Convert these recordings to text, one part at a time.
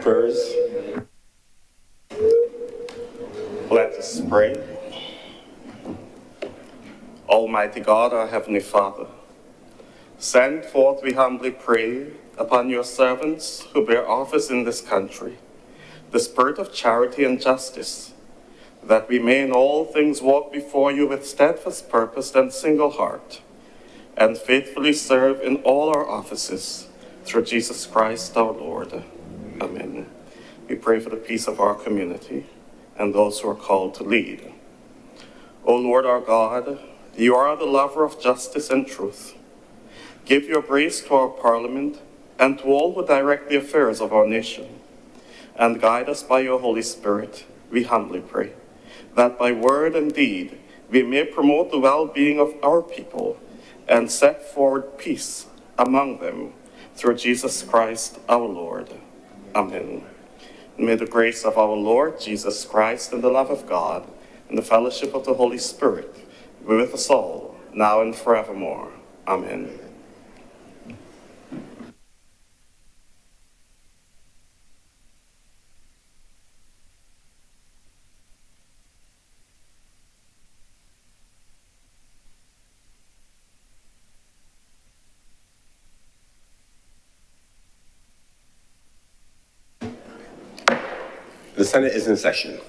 prayers. Let us pray. Almighty God, our Heavenly Father, send forth, we humbly pray, upon your servants who bear office in this country, the spirit of charity and justice, that we may in all things walk before you with steadfast purpose and single heart, and faithfully serve in all our offices, through Jesus Christ our Lord. Amen. We pray for the peace of our community and those who are called to lead. O Lord our God, you are the lover of justice and truth. Give your grace to our Parliament and to all who direct the affairs of our nation, and guide us by your Holy Spirit, we humbly pray, that by word and deed we may promote the well-being of our people and set forward peace among them, through Jesus Christ our Lord. Amen. And may the grace of our Lord Jesus Christ and the love of God and the fellowship of the Holy Spirit be with us all, now and forevermore. Amen. The Senate is in session.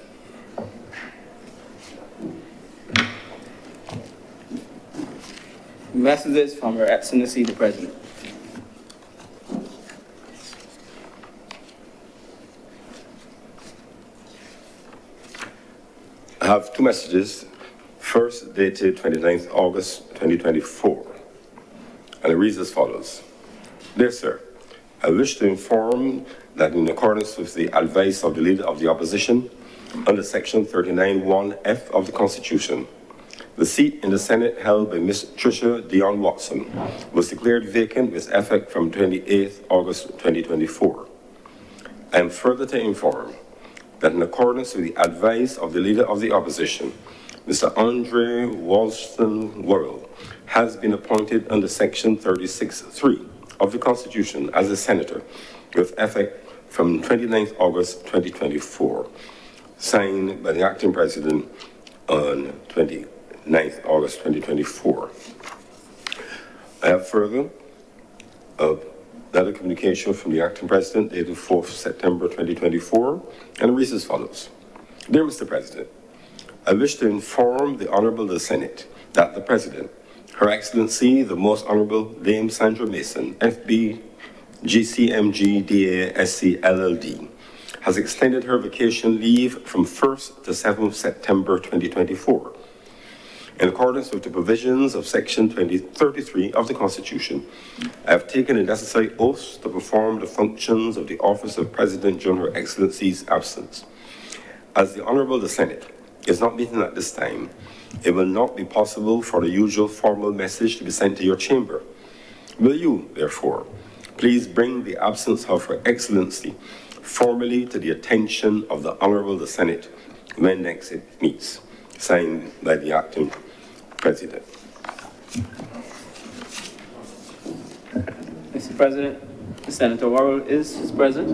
Messages from Her Excellency the President. I have two messages. First, dated 29th August 2024, and it reads as follows. Dear Sir, I wish to inform that in accordance with the advice of the Leader of the Opposition, under Section 39(1)(f) of the Constitution, the seat in the Senate held by Ms. Tricia Dion Watson was declared vacant with effect from 28th August 2024. I am further to inform that in accordance with the advice of the Leader of the Opposition, Mr. Andre Walston Worrell has been appointed under Section 36(3) of the Constitution as a Senator with effect from 29th August 2024, signed by the Acting President on 29th August 2024. I have further another communication from the Acting President dated 4th September 2024, and it reads as follows. Dear Mr. President, I wish to inform the Honourable the Senate that the President, Her Excellency the Most Honourable Dame Sandra Mason, FB GCMG DASC LLD, has extended her vacation leave from 1st to 7th September 2024. In accordance with the provisions of Section 33 of the Constitution, I have taken the necessary oaths to perform the functions of the Office of President during Her Excellency's absence. As the Honourable the Senate is not meeting at this time, it will not be possible for the usual formal message to be sent to your chamber. Will you, therefore, please bring the absence of Her Excellency formally to the attention of the Honourable the Senate when next it meets. Signed by the Acting President. Mr. President, Senator Worrell is present,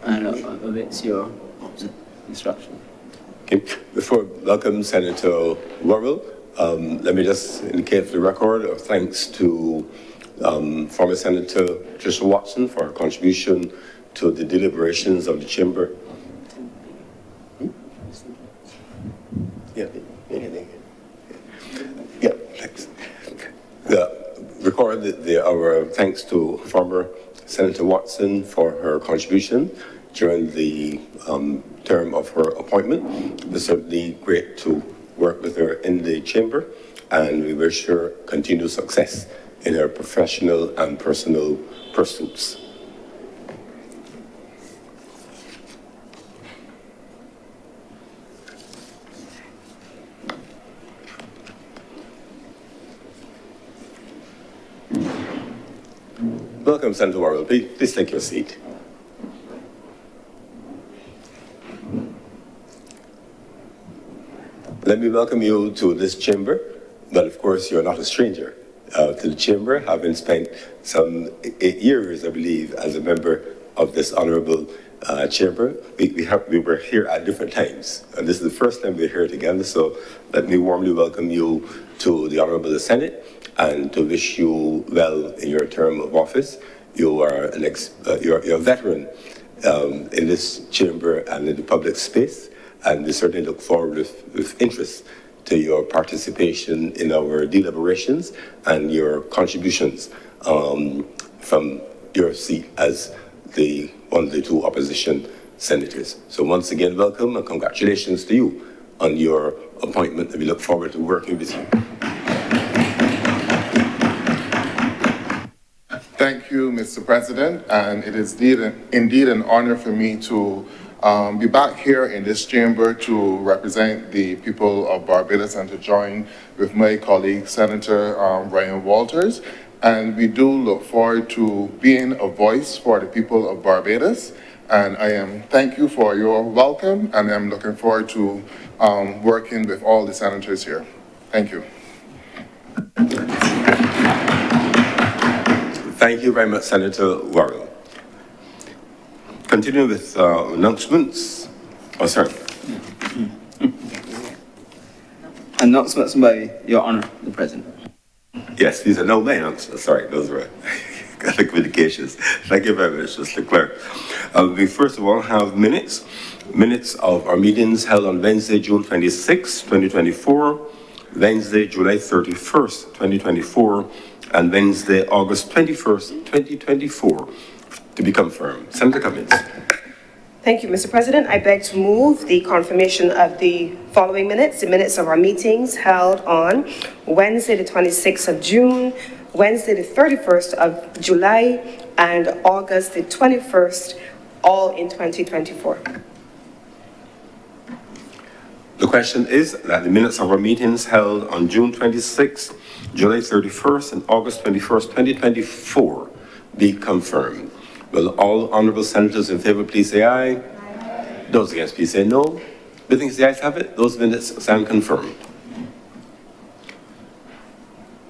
and awaits your instruction. Okay. Before I welcome Senator Worrell, let me just indicate for the record of thanks to former Senator Tricia Watson for her contribution to the deliberations of the Chamber. Yeah, thanks. Record our thanks to former Senator Watson for her contribution during the term of her appointment. It was certainly great to work with her in the Chamber, and we wish her continued success in her professional and personal pursuits. Welcome, Senator Worrell. Please take your seat. Let me welcome you to this chamber, but of course you're not a stranger to the chamber, having spent some 8 years, I believe, as a member of this honourable chamber. We were here at different times, and this is the first time we're here together, so let me warmly welcome you to the Honourable Senate and to wish you well in your term of office. You are you're a veteran in this chamber and in the public space, and we certainly look forward with interest to your participation in our deliberations and your contributions from your seat as one of the two opposition senators. So once again, welcome and congratulations to you on your appointment, and we look forward to working with you. Thank you, Mr. President, and it is indeed an honor for me to be back here in this chamber to represent the people of Barbados and to join with my colleague, Senator Ryan Walters. And we do look forward to being a voice for the people of Barbados. And thank you for your welcome, and I'm looking forward to working with all the senators here. Thank you. Thank you very much, Senator Warren. Continuing with announcements. Oh, sorry. Announcements by Your Honor, the President. Yes, these are no my announcements. Sorry, those were communications. Thank you very much, Mr. Clerk. We first of all have minutes of our meetings held on Wednesday, June 26, 2024, Wednesday, July 31st, 2024, and Wednesday, August 21st, 2024, to be confirmed. Senator Cummins. Thank you, Mr. President. I beg to move the confirmation of the following minutes, the minutes of our meetings held on Wednesday, the 26th of June, Wednesday, the 31st of July, and August, the 21st, all in 2024. The question is that the minutes of our meetings held on June 26th, July 31st, and August 21st, 2024 be confirmed. Will all honourable senators in favour please say aye? Aye. Those against please say no. The things the ayes have it, those minutes stand confirmed.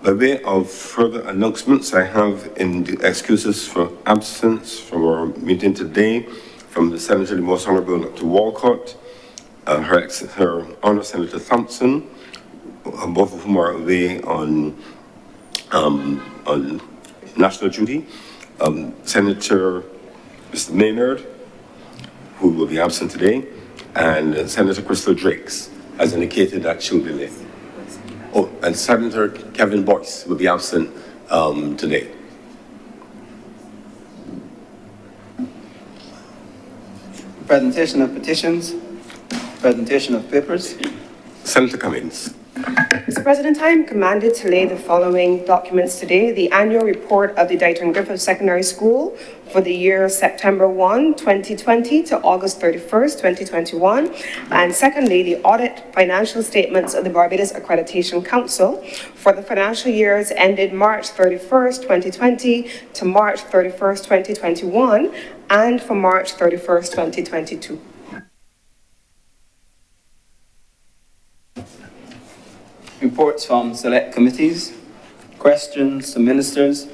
By way of further announcements, I have in the excuses for absence from our meeting today from the Senator, the Most Honourable Dr. Walcott, her Honour Senator Thompson, both of whom are away on national duty. Senator Mr. Maynard, who will be absent today, and Senator Crystal Drakes has indicated that she'll be late. Oh, and Senator Kevin Boyce will be absent today. Presentation of petitions, presentation of papers. Senator Cummins. Mr. President, I am commanded to lay the following documents today: the annual report of the Dighton Griffith Secondary School for the year September 1, 2020 to August 31st, 2021. And secondly, the audit financial statements of the Barbados Accreditation Council for the financial years ended March 31st, 2020 to March 31st, 2021, and for March 31st, 2022. Reports from select committees, questions to ministers,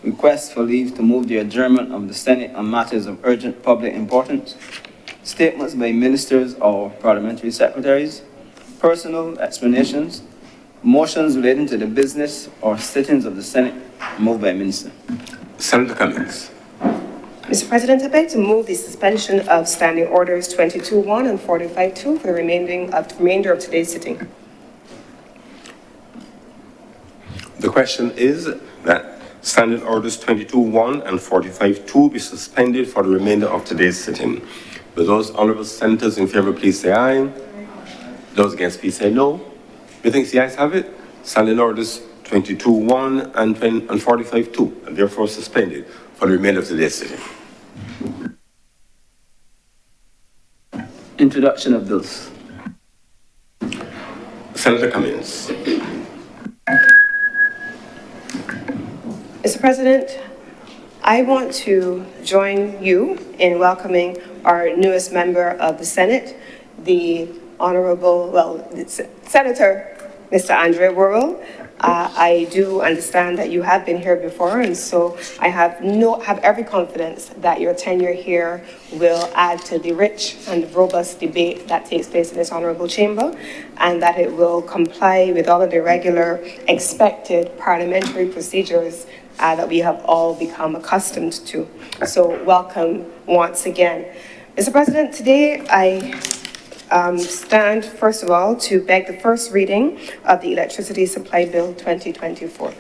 requests for leave to move the adjournment of the Senate on matters of urgent public importance, statements by ministers or parliamentary secretaries, personal explanations, motions relating to the business or sittings of the Senate, moved by minister. Senator Cummins. Mr. President, I beg to move the suspension of standing orders 22-1 and 45-2 for the remainder of today's sitting. The question is that standing orders 22-1 and 45-2 be suspended for the remainder of today's sitting. Will those honourable senators in favour please say aye? Those against please say no. Methinks the ayes have it. Standing orders 22-1 and 45-2 and therefore suspended for the remainder of today's sitting. Introduction of bills. Senator Cummins. Mr. President, I want to join you in welcoming our newest member of the Senate, the Honourable, Senator Mr. Honourable. I do understand that you have been here before, and so I have every confidence that your tenure here will add to the rich and robust debate that takes place in this honourable chamber, and that it will comply with all of the regular expected parliamentary procedures that we have all become accustomed to. So welcome once again. Mr. President, today I stand, first of all, to beg the first reading of the Electricity Supply Bill 2024.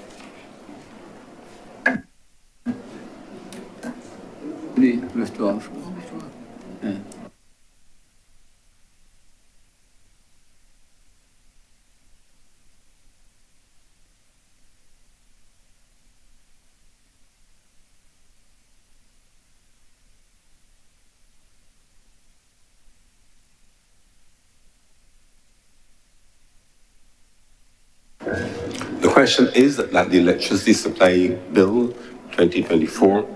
The withdrawal. Yeah. The question is that the Electricity Supply Bill 2024.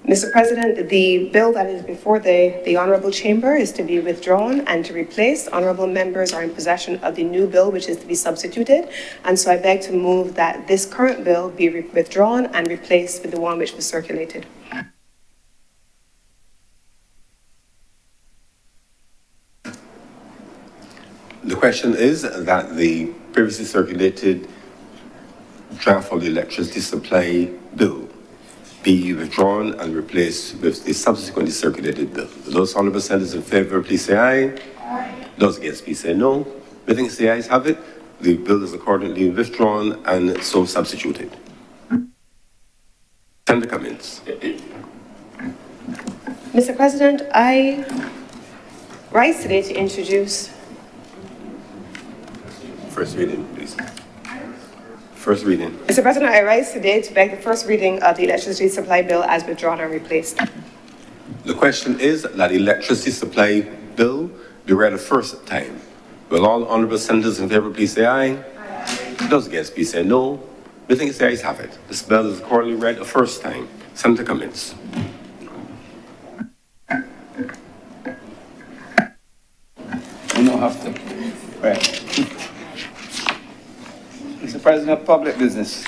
Mr. President, the bill that is before the Honourable Chamber is to be withdrawn and to replace. Honourable members are in possession of the new bill, which is to be substituted. And so I beg to move that this current bill be withdrawn and replaced with the one which was circulated. The question is that the previously circulated draft of the Electricity Supply Bill be withdrawn and replaced with the subsequently circulated bill. Those honourable senators in favour, please say aye. Aye. Those against, please say no. We think the ayes have it. The bill is accordingly withdrawn and so substituted. Senator Cummins. Mr. President, I rise today to introduce. First reading, please. First reading. Mr. President, I rise today to beg the first reading of the Electricity Supply Bill as withdrawn and replaced. The question is that the Electricity Supply Bill be read a first time. Will all honourable senators in favour please say aye? Aye. Those against please say no. We think the ayes have it. This bill is accordingly read a first time. Senator Cummins. We don't have to. Right. Mr. President, public business.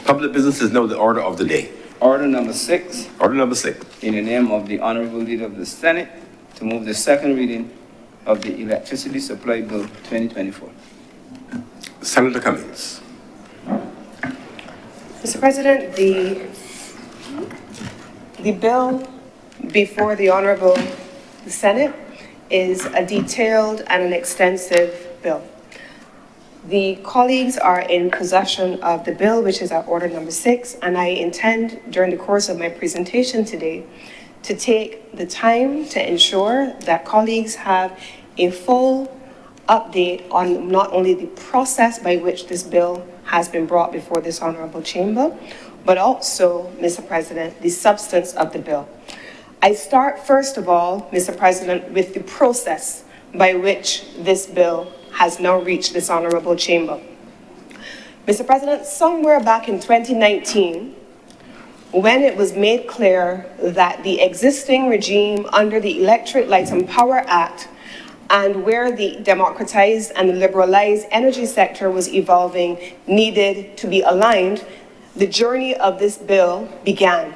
Public business is now the order of the day. Order number 6. Order number 6. In the name of the Honourable Leader of the Senate, to move the second reading of the Electricity Supply Bill 2024. Senator Cummins. Mr. President, the bill before the Honourable Senate is a detailed and an extensive bill. The colleagues are in possession of the bill, which is at order number 6, and I intend during the course of my presentation today to take the time to ensure that colleagues have a full update on not only the process by which this bill has been brought before this honourable chamber, but also, Mr. President, the substance of the bill. I start, first of all, Mr. President, with the process by which this bill has now reached this honourable chamber. Mr. President, somewhere back in 2019, when it was made clear that the existing regime under the Electric Light and Power Act and where the democratized and liberalized energy sector was evolving needed to be aligned, the journey of this bill began.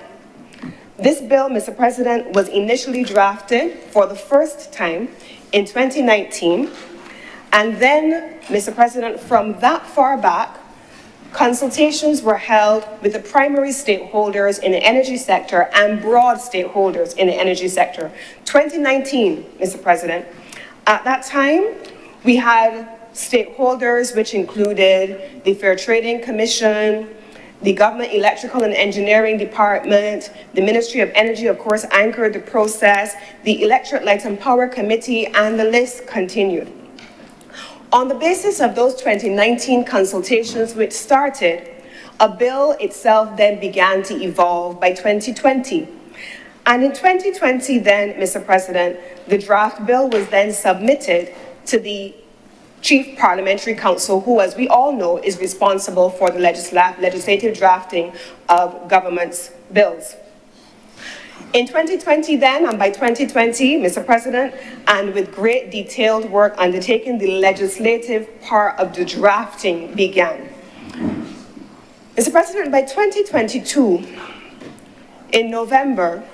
This bill, Mr. President, was initially drafted for the first time in 2019. And then, Mr. President, from that far back, consultations were held with the primary stakeholders in the energy sector and broad stakeholders in the energy sector. 2019, Mr. President, at that time, we had stakeholders which included the Fair Trading Commission, the Government Electrical and Engineering Department, the Ministry of Energy, of course, anchored the process, the Electric Light and Power Committee, and the list continued. On the basis of those 2019 consultations which started, a bill itself then began to evolve by 2020. And in 2020 then, Mr. President, the draft bill was then submitted to the Chief Parliamentary Council, who, as we all know, is responsible for the legislative drafting of government's bills. In 2020 then, and by 2020, Mr. President, and with great detailed work undertaken, the legislative part of the drafting began. Mr. President, by 2022, in November,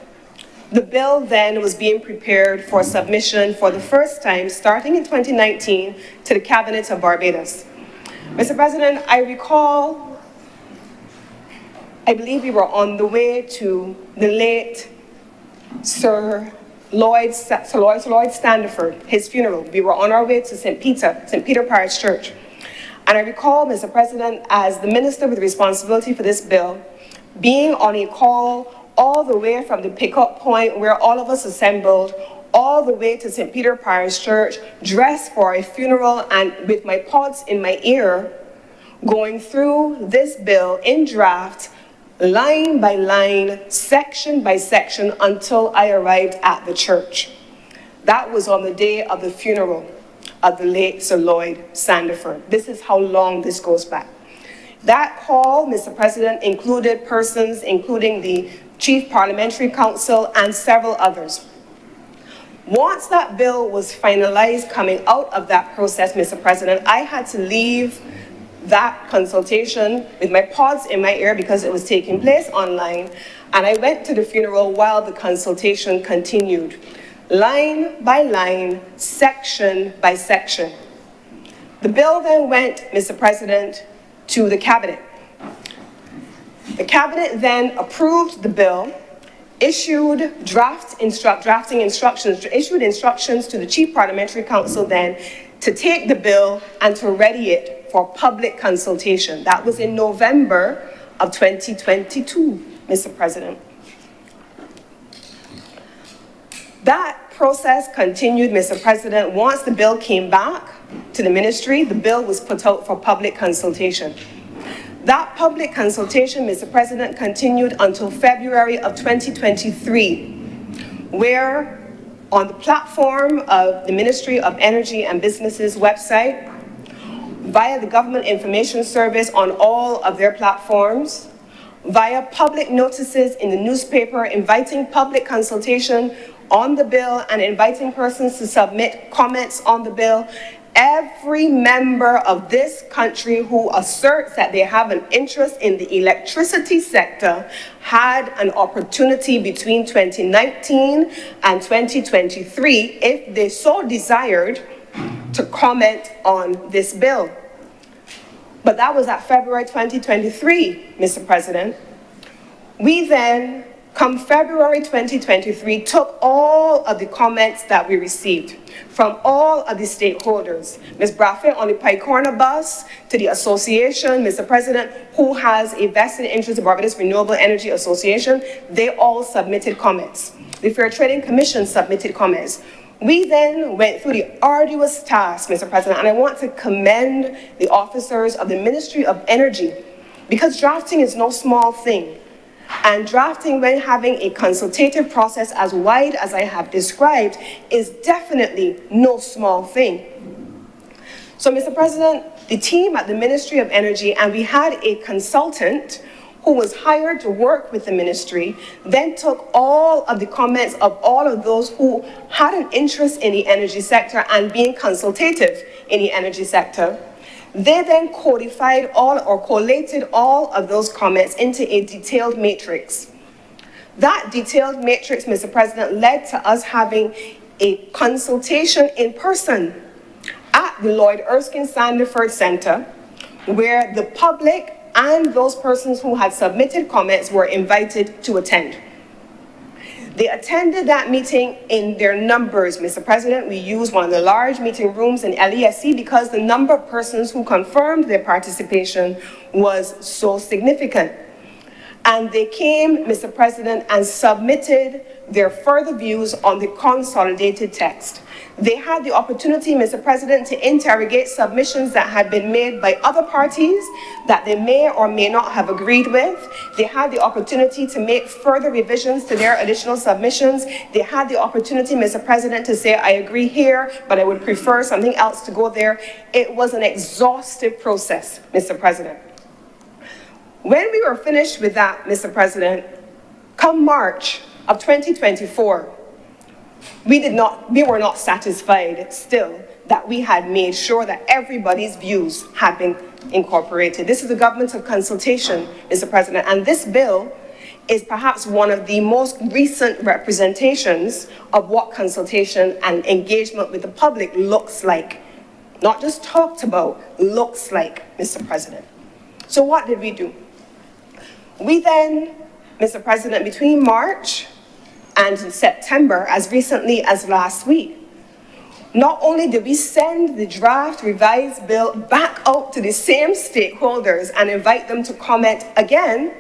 the bill then was being prepared for submission for the first time, starting in 2019, to the Cabinet of Barbados. Mr. President, I recall, I believe we were on the way to the late Sir Lloyd Standiford, his funeral. We were on our way to St. Peter Parish Church. And I recall, Mr. President, as the minister with responsibility for this bill, being on a call all the way from the pickup point where all of us assembled, all the way to St. Peter Parish Church, dressed for a funeral and with my pods in my ear, going through this bill in draft, line by line, section by section, until I arrived at the church. That was on the day of the funeral of the late Sir Lloyd Standiford. This is how long this goes back. That call, Mr. President, included persons, including the Chief Parliamentary Counsel and several others. Once that bill was finalized coming out of that process, Mr. President, I had to leave that consultation with my pods in my ear because it was taking place online, and I went to the funeral while the consultation continued, line by line, section by section. The bill then went, Mr. President, to the Cabinet. The Cabinet then approved the bill, issued drafting instructions, issued instructions to the Chief Parliamentary Counsel then to take the bill and to ready it for public consultation. That was in November of 2022, Mr. President. That process continued, Mr. President. Once the bill came back to the ministry, the bill was put out for public consultation. That public consultation, Mr. President, continued until February of 2023, where on the platform of the Ministry of Energy and Business's website, via the Government Information Service on all of their platforms, via public notices in the newspaper inviting public consultation on the bill and inviting persons to submit comments on the bill, every member of this country who asserts that they have an interest in the electricity sector had an opportunity between 2019 and 2023, if they so desired, to comment on this bill. But that was at February 2023, Mr. President. We then, come February 2023, took all of the comments that we received from all of the stakeholders. Ms. Braffet on the Pike Corner bus, to the association, Mr. President, who has a vested interest in Barbados Renewable Energy Association, they all submitted comments. The Fair Trading Commission submitted comments. We then went through the arduous task, Mr. President, and I want to commend the officers of the Ministry of Energy, because drafting is no small thing. And drafting, when having a consultative process as wide as I have described, is definitely no small thing. So, Mr. President, the team at the Ministry of Energy, and we had a consultant who was hired to work with the ministry, then took all of the comments of all of those who had an interest in the energy sector and being consultative in the energy sector. They then codified collated all of those comments into a detailed matrix. That detailed matrix, Mr. President, led to us having a consultation in person at the Lloyd Erskine Standiford Center, where the public and those persons who had submitted comments were invited to attend. They attended that meeting in their numbers, Mr. President. We used one of the large meeting rooms in LESC because the number of persons who confirmed their participation was so significant. And they came, Mr. President, and submitted their further views on the consolidated text. They had the opportunity, Mr. President, to interrogate submissions that had been made by other parties that they may or may not have agreed with. They had the opportunity to make further revisions to their additional submissions. They had the opportunity, Mr. President, to say, I agree here, but I would prefer something else to go there. It was an exhaustive process, Mr. President. When we were finished with that, Mr. President, come March of 2024, we were not satisfied still that we had made sure that everybody's views had been incorporated. This is a government of consultation, Mr. President, and this bill is perhaps one of the most recent representations of what consultation and engagement with the public looks like. Not just talked about, looks like, Mr. President. So what did we do? We then, Mr. President, between March and September, as recently as last week, not only did we send the draft revised bill back out to the same stakeholders and invite them to comment again,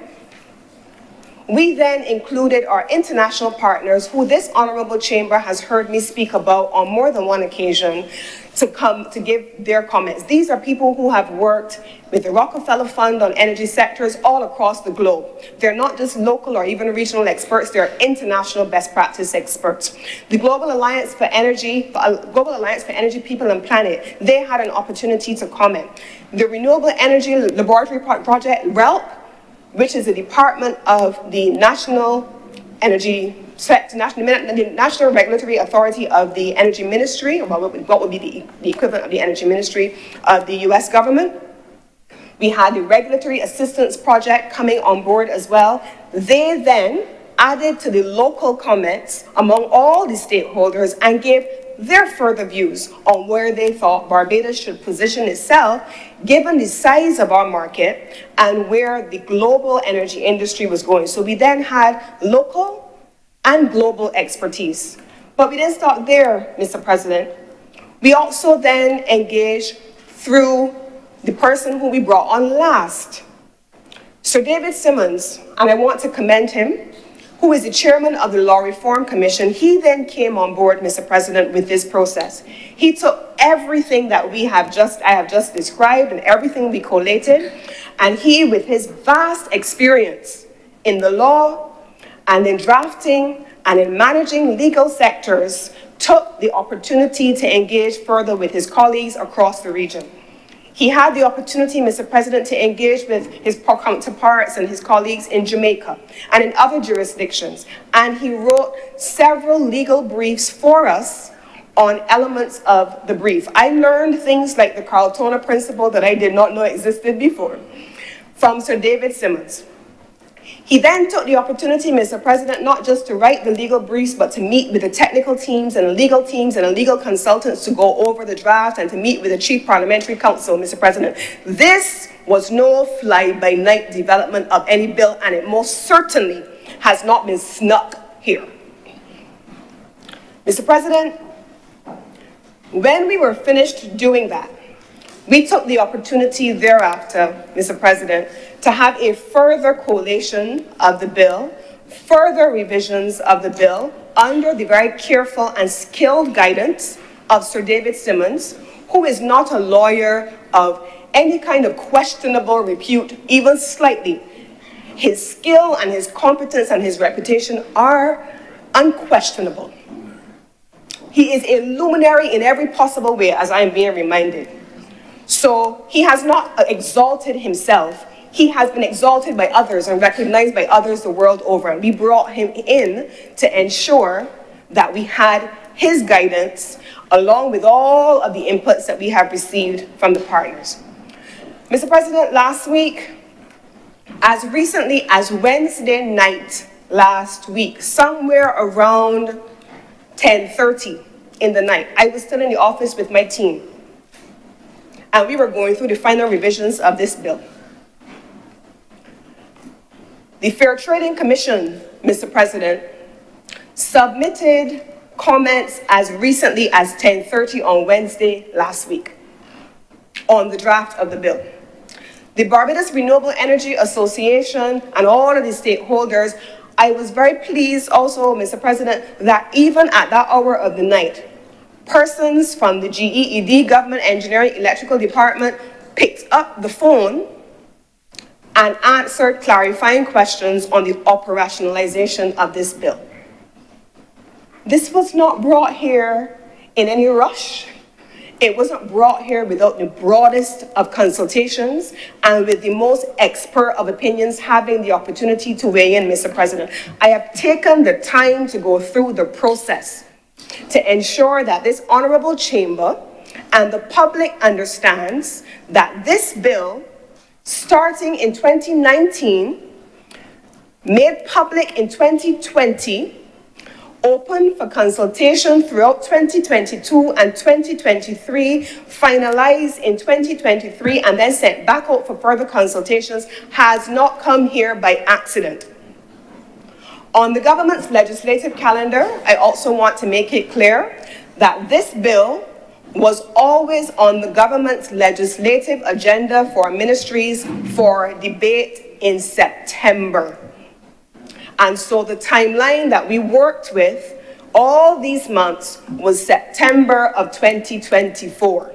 we then included our international partners, who this honorable chamber has heard me speak about on more than one occasion, to come to give their comments. These are people who have worked with the Rockefeller Fund on energy sectors all across the globe. They're not just local or even regional experts, they're international best practice experts. The Global Alliance for Energy People and Planet, they had an opportunity to comment. The Renewable Energy Laboratory Project, RELP, which is a department of the National Regulatory Authority of the Energy Ministry, or what would be the equivalent of the Energy Ministry of the US government. We had the Regulatory Assistance Project coming on board as well. They then added to the local comments among all the stakeholders and gave their further views on where they thought Barbados should position itself, given the size of our market and where the global energy industry was going. So we then had local and global expertise. But we didn't stop there, Mr. President. We also then engaged through the person who we brought on last, Sir David Simmons, and I want to commend him, who is the chairman of the Law Reform Commission. He then came on board, Mr. President, with this process. He took everything that I have just described and everything we collated, and he, with his vast experience in the law and in drafting and in managing legal sectors, took the opportunity to engage further with his colleagues across the region. He had the opportunity, Mr. President, to engage with his counterparts and his colleagues in Jamaica and in other jurisdictions. And he wrote several legal briefs for us on elements of the brief. I learned things like the Carltona principle that I did not know existed before from Sir David Simmons. He then took the opportunity, Mr. President, not just to write the legal briefs, but to meet with the technical teams and the legal consultants to go over the draft and to meet with the Chief Parliamentary Counsel, Mr. President. This was no fly-by-night development of any bill, and it most certainly has not been snuck here. Mr. President, when we were finished doing that, we took the opportunity thereafter, Mr. President, to have a further collation of the bill, further revisions of the bill under the very careful and skilled guidance of Sir David Simmons, who is not a lawyer of any kind of questionable repute, even slightly. His skill and his competence and his reputation are unquestionable. He is a luminary in every possible way, as I am being reminded. So he has not exalted himself. He has been exalted by others and recognized by others the world over. And we brought him in to ensure that we had his guidance along with all of the inputs that we have received from the partners. Mr. President, last week, as recently as Wednesday night last week, somewhere around 10:30 in the night, I was still in the office with my team, and we were going through the final revisions of this bill. The Fair Trading Commission, Mr. President, submitted comments as recently as 10:30 on Wednesday last week on the draft of the bill. The Barbados Renewable Energy Association and all of the stakeholders, I was very pleased also, Mr. President, that even at that hour of the night, persons from the GEED, Government Engineering Electrical Department, picked up the phone and answered clarifying questions on the operationalization of this bill. This was not brought here in any rush. It wasn't brought here without the broadest of consultations and with the most expert of opinions having the opportunity to weigh in, Mr. President. I have taken the time to go through the process to ensure that this honorable chamber and the public understands that this bill, starting in 2019, made public in 2020, open for consultation throughout 2022 and 2023, finalized in 2023, and then sent back out for further consultations, has not come here by accident. On the government's legislative calendar, I also want to make it clear that this bill was always on the government's legislative agenda for ministries for debate in September. And so the timeline that we worked with all these months was September of 2024.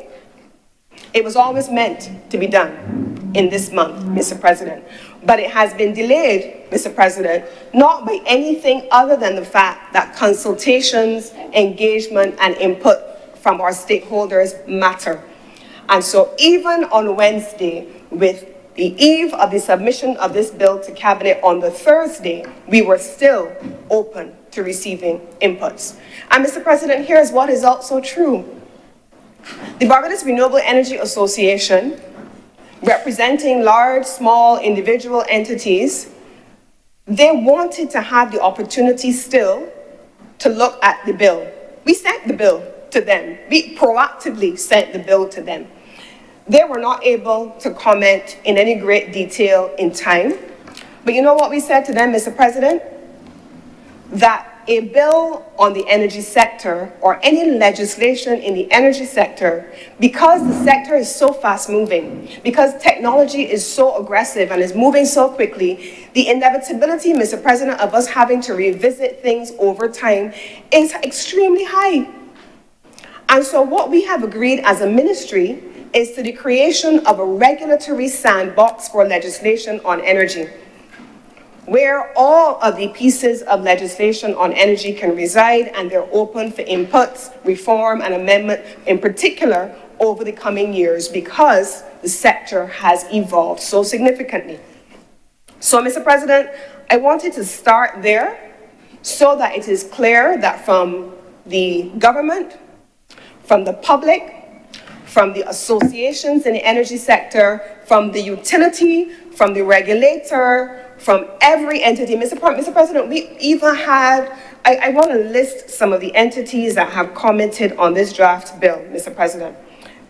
It was always meant to be done in this month, Mr. President. But it has been delayed, Mr. President, not by anything other than the fact that consultations, engagement, and input from our stakeholders matter. And so even on Wednesday, with the eve of the submission of this bill to Cabinet on the Thursday, we were still open to receiving inputs. And Mr. President, here's what is also true. The Barbados Renewable Energy Association, representing large, small, individual entities, they wanted to have the opportunity still to look at the bill. We sent the bill to them. We proactively sent the bill to them. They were not able to comment in any great detail in time. But you know what we said to them, Mr. President? That a bill on the energy sector or any legislation in the energy sector, because the sector is so fast moving, because technology is so aggressive and is moving so quickly, the inevitability, Mr. President, of us having to revisit things over time is extremely high. And so what we have agreed as a ministry is to the creation of a regulatory sandbox for legislation on energy, where all of the pieces of legislation on energy can reside, and they're open for inputs, reform, and amendment, in particular, over the coming years, because the sector has evolved so significantly. So, Mr. President, I wanted to start there so that it is clear that from the government, from the public, from the associations in the energy sector, from the utility, from the regulator, from every entity. Mr. President, we even had, I want to list some of the entities that have commented on this draft bill, Mr. President.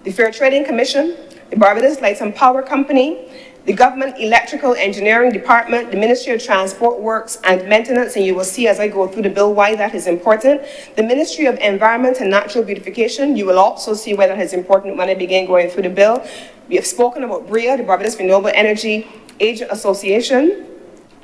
The Fair Trading Commission, the Barbados Light and Power Company, the Government Electrical Engineering Department, the Ministry of Transport Works and Maintenance, and you will see as I go through the bill why that is important. The Ministry of Environment and Natural Beautification, you will also see why that is important when I begin going through the bill. We have spoken about BREA, the Barbados Renewable Energy Agent Association,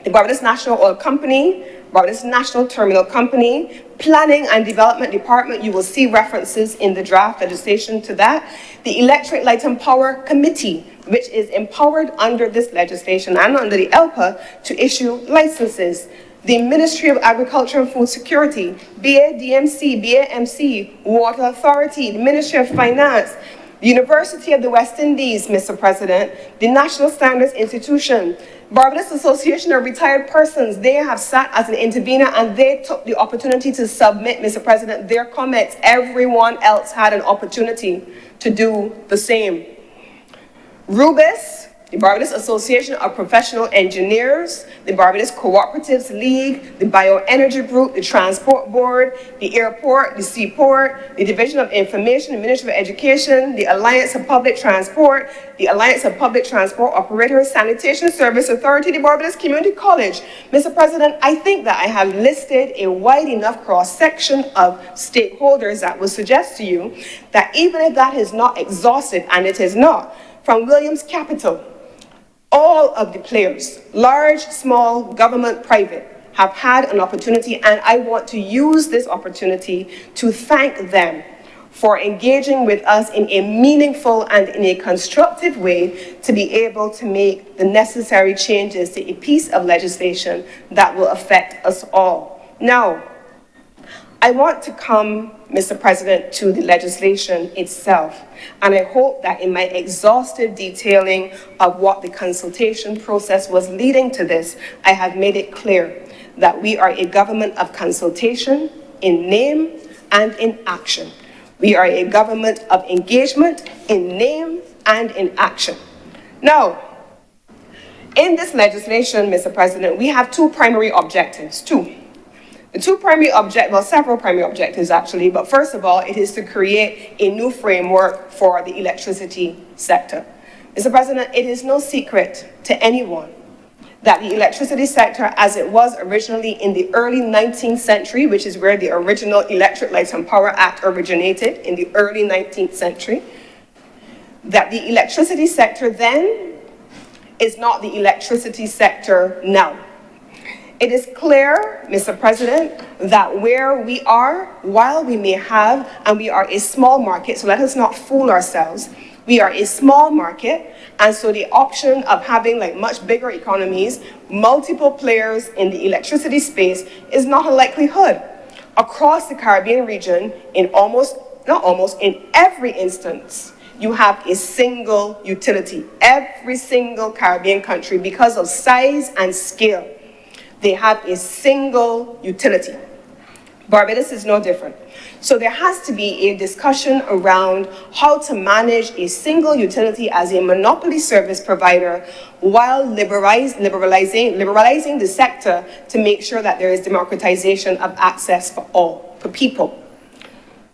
the Barbados National Oil Company, Barbados National Terminal Company, Planning and Development Department, you will see references in the draft legislation to that. The Electric Light and Power Committee, which is empowered under this legislation and under the ELPA to issue licenses. The Ministry of Agriculture and Food Security, BADMC, BAMC, Water Authority, the Ministry of Finance, the University of the West Indies, Mr. President, the National Standards Institution, Barbados Association of Retired Persons, they have sat as an intervener and they took the opportunity to submit, Mr. President, their comments. Everyone else had an opportunity to do the same. Rubis, the Barbados Association of Professional Engineers, the Barbados Cooperatives League, the Bioenergy Group, the Transport Board, the Airport, the Seaport, the Division of Information, the Ministry of Education, the Alliance of Public Transport, the Alliance of Public Transport Operators, Sanitation Service Authority, the Barbados Community College. Mr. President, I think that I have listed a wide enough cross-section of stakeholders that will suggest to you that even if that is not exhaustive, and it is not, from Williams Capital, all of the players, large, small, government, private, have had an opportunity, and I want to use this opportunity to thank them for engaging with us in a meaningful and in a constructive way to be able to make the necessary changes to a piece of legislation that will affect us all. Now, I want to come, Mr. President, to the legislation itself, and I hope that in my exhaustive detailing of what the consultation process was leading to this, I have made it clear that we are a government of consultation in name and in action. We are a government of engagement in name and in action. Now, in this legislation, Mr. President, we have two primary objectives, The two primary objectives, well, several primary objectives actually, but first of all, it is to create a new framework for the electricity sector. Mr. President, it is no secret to anyone that the electricity sector, as it was originally in the early 19th century, which is where the original Electric Light and Power Act originated, in the early 19th century, that the electricity sector then is not the electricity sector now. It is clear, Mr. President, that where we are, while we may have, and we are a small market, so let us not fool ourselves, we are a small market, and so the option of having like much bigger economies, multiple players in the electricity space is not a likelihood. Across the Caribbean region, in every instance, you have a single utility. Every single Caribbean country, because of size and scale, they have a single utility. Barbados is no different. So there has to be a discussion around how to manage a single utility as a monopoly service provider while liberalizing the sector to make sure that there is democratization of access for all, for people.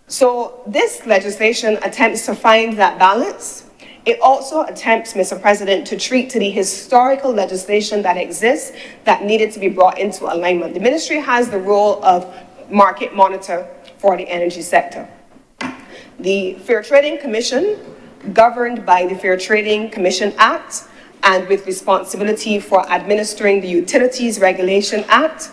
So this legislation attempts to find that balance. It also attempts, Mr. President, to treat to the historical legislation that exists that needed to be brought into alignment. The ministry has the role of market monitor for the energy sector. The Fair Trading Commission, governed by the Fair Trading Commission Act and with responsibility for administering the Utilities Regulation Act,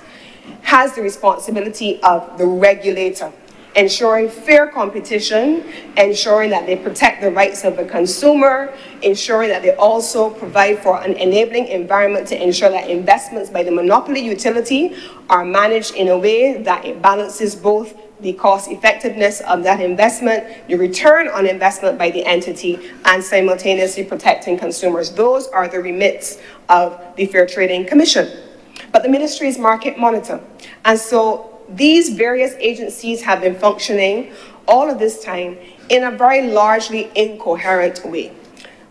has the responsibility of the regulator, ensuring fair competition, ensuring that they protect the rights of the consumer, ensuring that they also provide for an enabling environment to ensure that investments by the monopoly utility are managed in a way that it balances both the cost effectiveness of that investment, the return on investment by the entity, and simultaneously protecting consumers. Those are the remits of the Fair Trading Commission. But the ministry is market monitor. And so these various agencies have been functioning all of this time in a very largely incoherent way.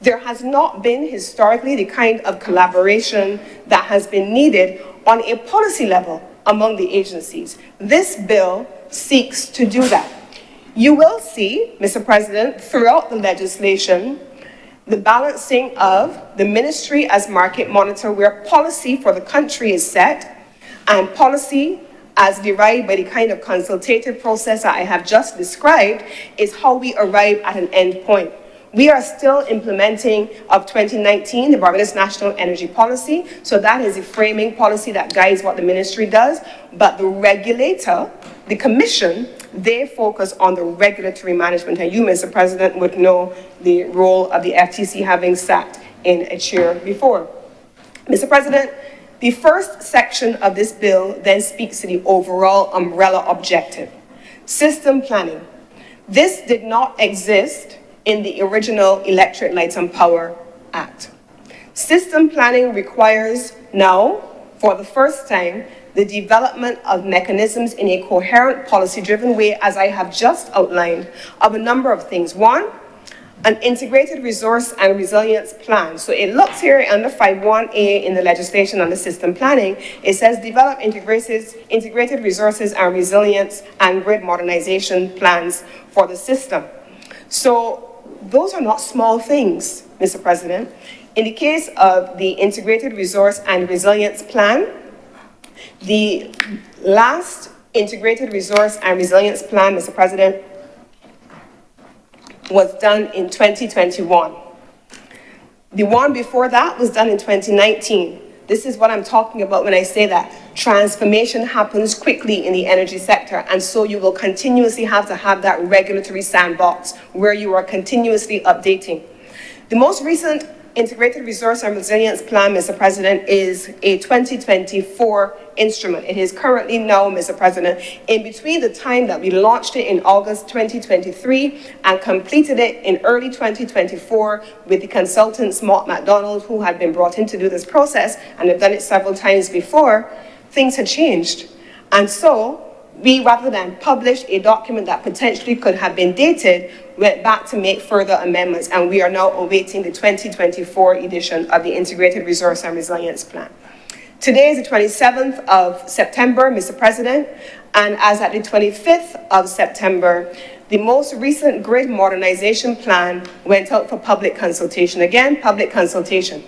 There has not been historically the kind of collaboration that has been needed on a policy level among the agencies. This bill seeks to do that. You will see, Mr. President, throughout the legislation, the balancing of the ministry as market monitor, where policy for the country is set, and policy as derived by the kind of consultative process that I have just described, is how we arrive at an end point. We are still implementing of 2019, the Barbados National Energy Policy, so that is a framing policy that guides what the ministry does, but the regulator, the commission, they focus on the regulatory management, and you, Mr. President, would know the role of the FTC having sat in a chair before. Mr. President, the first section of this bill then speaks to the overall umbrella objective, system planning. This did not exist in the original Electric Light and Power Act. System planning requires now, for the first time, the development of mechanisms in a coherent, policy-driven way, as I have just outlined, of a number of things. One, an integrated resource and resilience plan. So it looks here under 5.1a in the legislation on the system planning. It says develop integrated resources and resilience and grid modernization plans for the system. So those are not small things, Mr. President. In the case of the integrated resource and resilience plan, the last integrated resource and resilience plan, Mr. President, was done in 2021. The one before that was done in 2019. This is what I'm talking about when I say that transformation happens quickly in the energy sector, and so you will continuously have to have that regulatory sandbox where you are continuously updating. The most recent Integrated Resource and Resilience Plan, Mr. President, is a 2024 instrument. It is currently now, Mr. President, in between the time that we launched it in August 2023 and completed it in early 2024 with the consultants, Mott MacDonald, who had been brought in to do this process and have done it several times before, things had changed. And so we, rather than publish a document that potentially could have been dated, went back to make further amendments, and we are now awaiting the 2024 edition of the Integrated Resource and Resilience Plan. Today is the 27th of September, Mr. President, and as at the 25th of September, the most recent grid modernization plan went out for public consultation. Again, public consultation.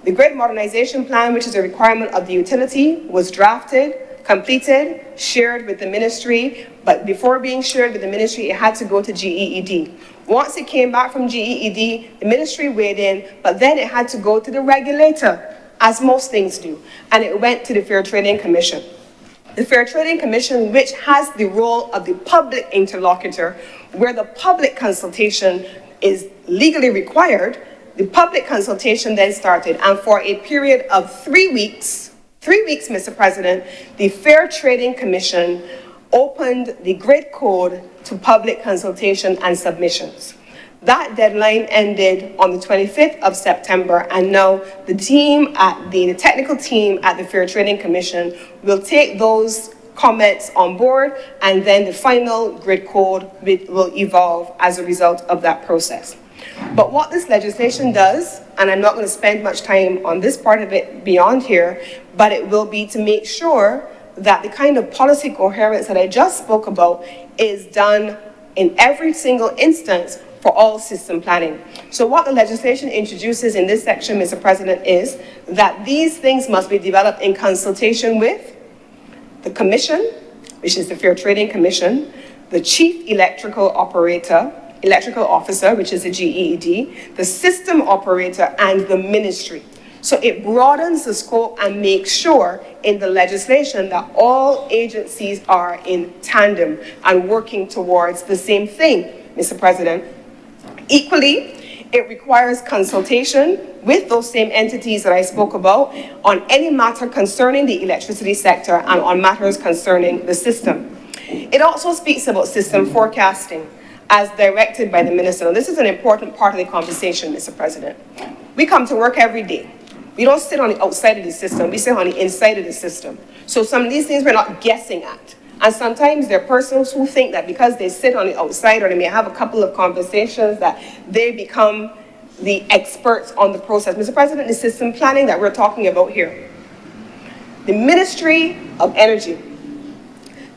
The grid modernization plan, which is a requirement of the utility, was drafted, completed, shared with the ministry, but before being shared with the ministry, it had to go to GEED. Once it came back from GEED, the ministry weighed in, but then it had to go to the regulator, as most things do, and it went to the Fair Trading Commission. The Fair Trading Commission, which has the role of the public interlocutor, where the public consultation is legally required, the public consultation then started, and for a period of 3 weeks, Mr. President, the Fair Trading Commission opened the grid code to public consultation and submissions. That deadline ended on the 25th of September, and now the team the technical team at the Fair Trading Commission will take those comments on board, and then the final grid code will evolve as a result of that process. But what this legislation does, and I'm not going to spend much time on this part of it beyond here, but it will be to make sure that the kind of policy coherence that I just spoke about is done in every single instance for all system planning. So what the legislation introduces in this section, Mr. President, is that these things must be developed in consultation with the Commission, which is the Fair Trading Commission, the Chief Electrical Officer, which is the GEED, the System Operator, and the Ministry. So it broadens the scope and makes sure in the legislation that all agencies are in tandem and working towards the same thing, Mr. President. Equally, it requires consultation with those same entities that I spoke about on any matter concerning the electricity sector and on matters concerning the system. It also speaks about system forecasting as directed by the minister. Now, this is an important part of the conversation, Mr. President. We come to work every day. We don't sit on the outside of the system, we sit on the inside of the system. So some of these things we're not guessing at. And sometimes there are persons who think that because they sit on the outside or they may have a couple of conversations that they become the experts on the process. Mr. President, the system planning that we're talking about here, the Ministry of Energy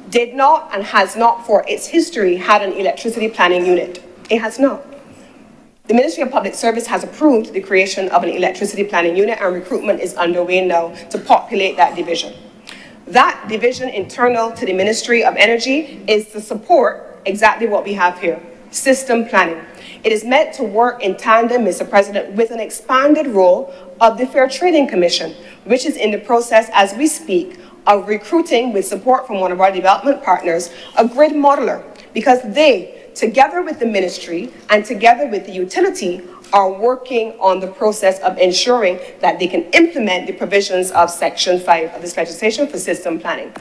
did not and has not for its history had an electricity planning unit. It has not. The Ministry of Public Service has approved the creation of an electricity planning unit, and recruitment is underway now to populate that division. That division internal to the Ministry of Energy is to support exactly what we have here, system planning. It is meant to work in tandem, Mr. President, with an expanded role of the Fair Trading Commission, which is in the process as we speak of recruiting, with support from one of our development partners, a grid modeler, because they, together with the ministry and together with the utility, are working on the process of ensuring that they can implement the provisions of Section 5 of this legislation for system planning.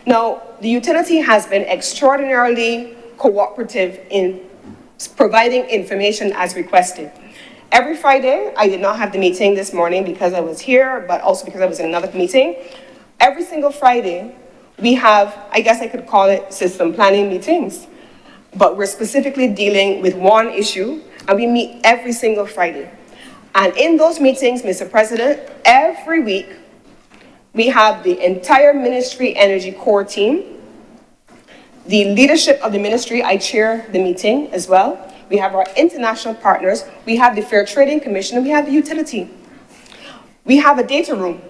Now, the utility has been extraordinarily cooperative in providing information as requested. Every Friday, I did not have the meeting this morning because I was here, but also because I was in another meeting. Every single Friday, we have, I guess I could call it system planning meetings, but we're specifically dealing with one issue, and we meet every single Friday. And in those meetings, Mr. President, every week, we have the entire Ministry Energy core team, the leadership of the ministry. I chair the meeting as well. We have our international partners, we have the Fair Trading Commission, and we have the utility. We have a data room.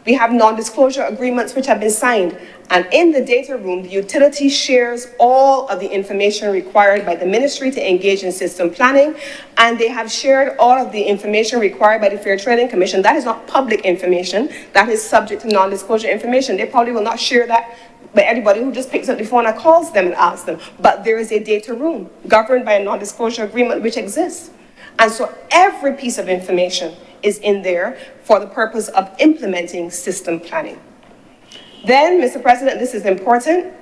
We have non-disclosure agreements which have been signed. And in the data room, the utility shares all of the information required by the ministry to engage in system planning. And they have shared all of the information required by the Fair Trading Commission. That is not public information. That is subject to non-disclosure information. They probably will not share that by anybody who just picks up the phone and calls them and asks them. But there is a data room governed by a non-disclosure agreement which exists. And so every piece of information is in there for the purpose of implementing system planning. Then, Mr. President, this is important,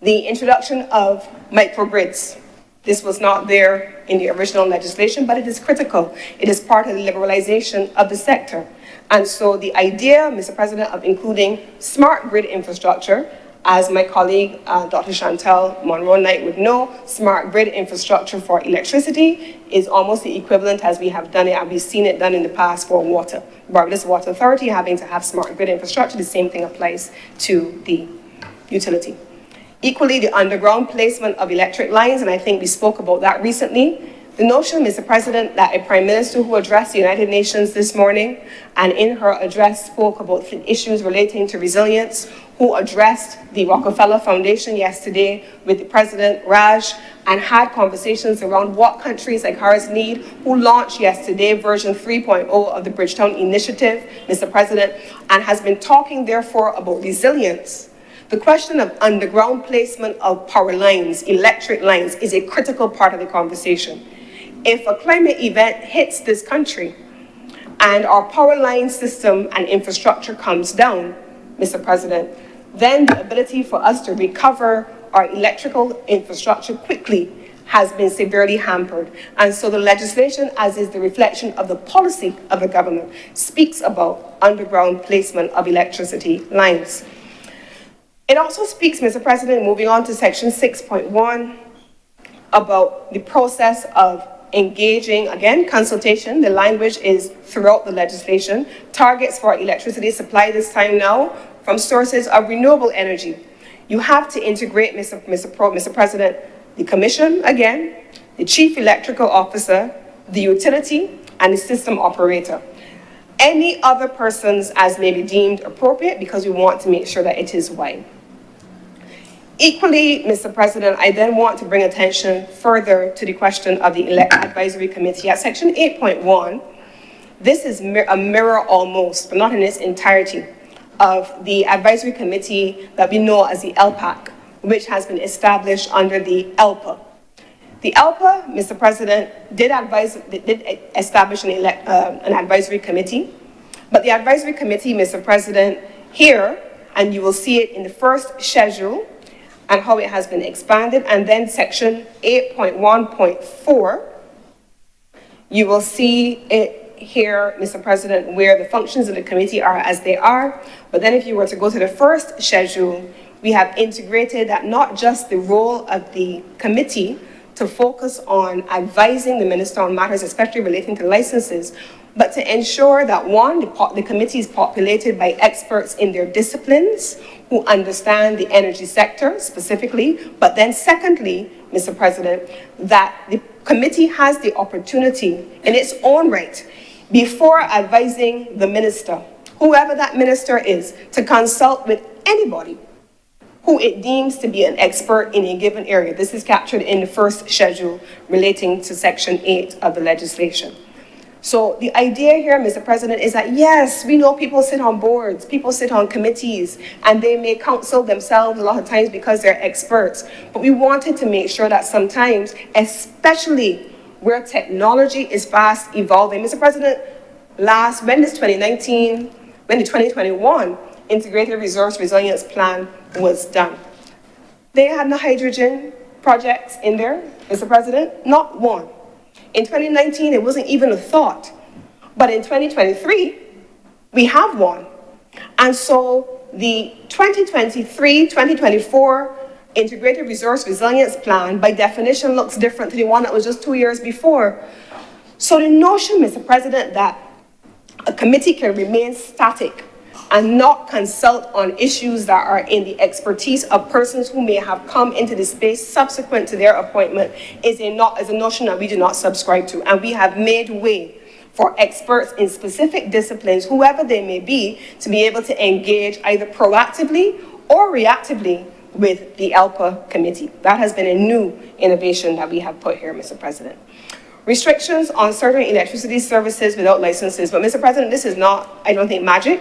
the introduction of microgrids. This was not there in the original legislation, but it is critical. It is part of the liberalization of the sector. And so the idea, Mr. President, of including smart grid infrastructure, as my colleague, Dr. Chantel Monroe-Knight would know, smart grid infrastructure for electricity is almost the equivalent as we have done it, and we've seen it done in the past for water. Barbados Water Authority having to have smart grid infrastructure, the same thing applies to the utility. Equally, the underground placement of electric lines, and I think we spoke about that recently. The notion, Mr. President, that a Prime Minister who addressed the United Nations this morning and in her address spoke about issues relating to resilience, who addressed the Rockefeller Foundation yesterday with the President Raj and had conversations around what countries like ours need, who launched yesterday version 3.0 of the Bridgetown Initiative, Mr. President, and has been talking therefore about resilience. The question of underground placement of power lines, electric lines, is a critical part of the conversation. If a climate event hits this country and our power line system and infrastructure comes down, Mr. President, then the ability for us to recover our electrical infrastructure quickly has been severely hampered. And so the legislation, as is the reflection of the policy of the government, speaks about underground placement of electricity lines. It also speaks, Mr. President, moving on to section 6.1, about the process of engaging, again, consultation. The language is throughout the legislation. Targets for electricity supply this time now from sources of renewable energy. You have to integrate, Mr. President, the commission, again, the chief electrical officer, the utility, and the system operator. Any other persons as may be deemed appropriate, because we want to make sure that it is wide. Equally, Mr. President, I then want to bring attention further to the question of the Advisory Committee. At section 8.1, this is a mirror almost, but not in its entirety, of the Advisory Committee that we know as the LPAC, which has been established under the ELPA. The ELPA, Mr. President, did establish an advisory committee, but the advisory committee, Mr. President, here, and you will see it in the first schedule, and how it has been expanded, and then section 8.1.4, you will see it here, Mr. President, where the functions of the committee are as they are. But then if you were to go to the first schedule, we have integrated that not just the role of the committee to focus on advising the minister on matters especially relating to licenses, but to ensure that one, the committee is populated by experts in their disciplines who understand the energy sector specifically, but then secondly, Mr. President, that the committee has the opportunity in its own right, before advising the minister, whoever that minister is, to consult with anybody who it deems to be an expert in a given area. This is captured in the first schedule relating to section 8 of the legislation. So the idea here, Mr. President, is that yes, we know people sit on boards, people sit on committees, and they may counsel themselves a lot of times because they're experts. But we wanted to make sure that sometimes, especially where technology is fast evolving, Mr. President, when the 2021 Integrated Resource Resilience Plan was done, they had no hydrogen projects in there, Mr. President, not one. In 2019, it wasn't even a thought. But in 2023, we have one. And so the 2023-2024 Integrated Resource Resilience Plan, by definition, looks different to the one that was just 2 years before. So the notion, Mr. President, that a committee can remain static and not consult on issues that are in the expertise of persons who may have come into the space subsequent to their appointment is a notion that we do not subscribe to. And we have made way for experts in specific disciplines, whoever they may be, to be able to engage either proactively or reactively with the ELPA committee. That has been a new innovation that we have put here, Mr. President. Restrictions on certain electricity services without licenses. But Mr. President, this is not, I don't think, magic.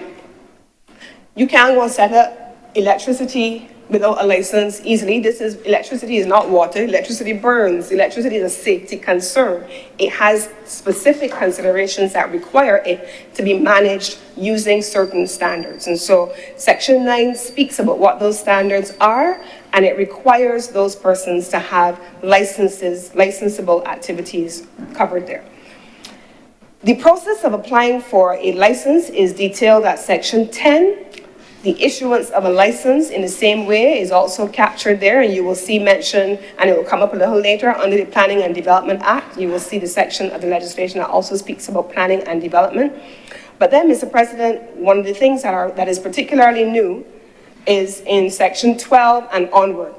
You can go and set up electricity without a license easily. Electricity is not water. Electricity burns. Electricity is a safety concern. It has specific considerations that require it to be managed using certain standards. And so Section 9 speaks about what those standards are, and it requires those persons to have licensable activities covered there. The process of applying for a license is detailed at Section 10. The issuance of a license in the same way is also captured there, and you will see mentioned, and it will come up a little later, under the Planning and Development Act. You will see the section of the legislation that also speaks about planning and development. But then, Mr. President, one of the things that is particularly new is in Section 12 and onward.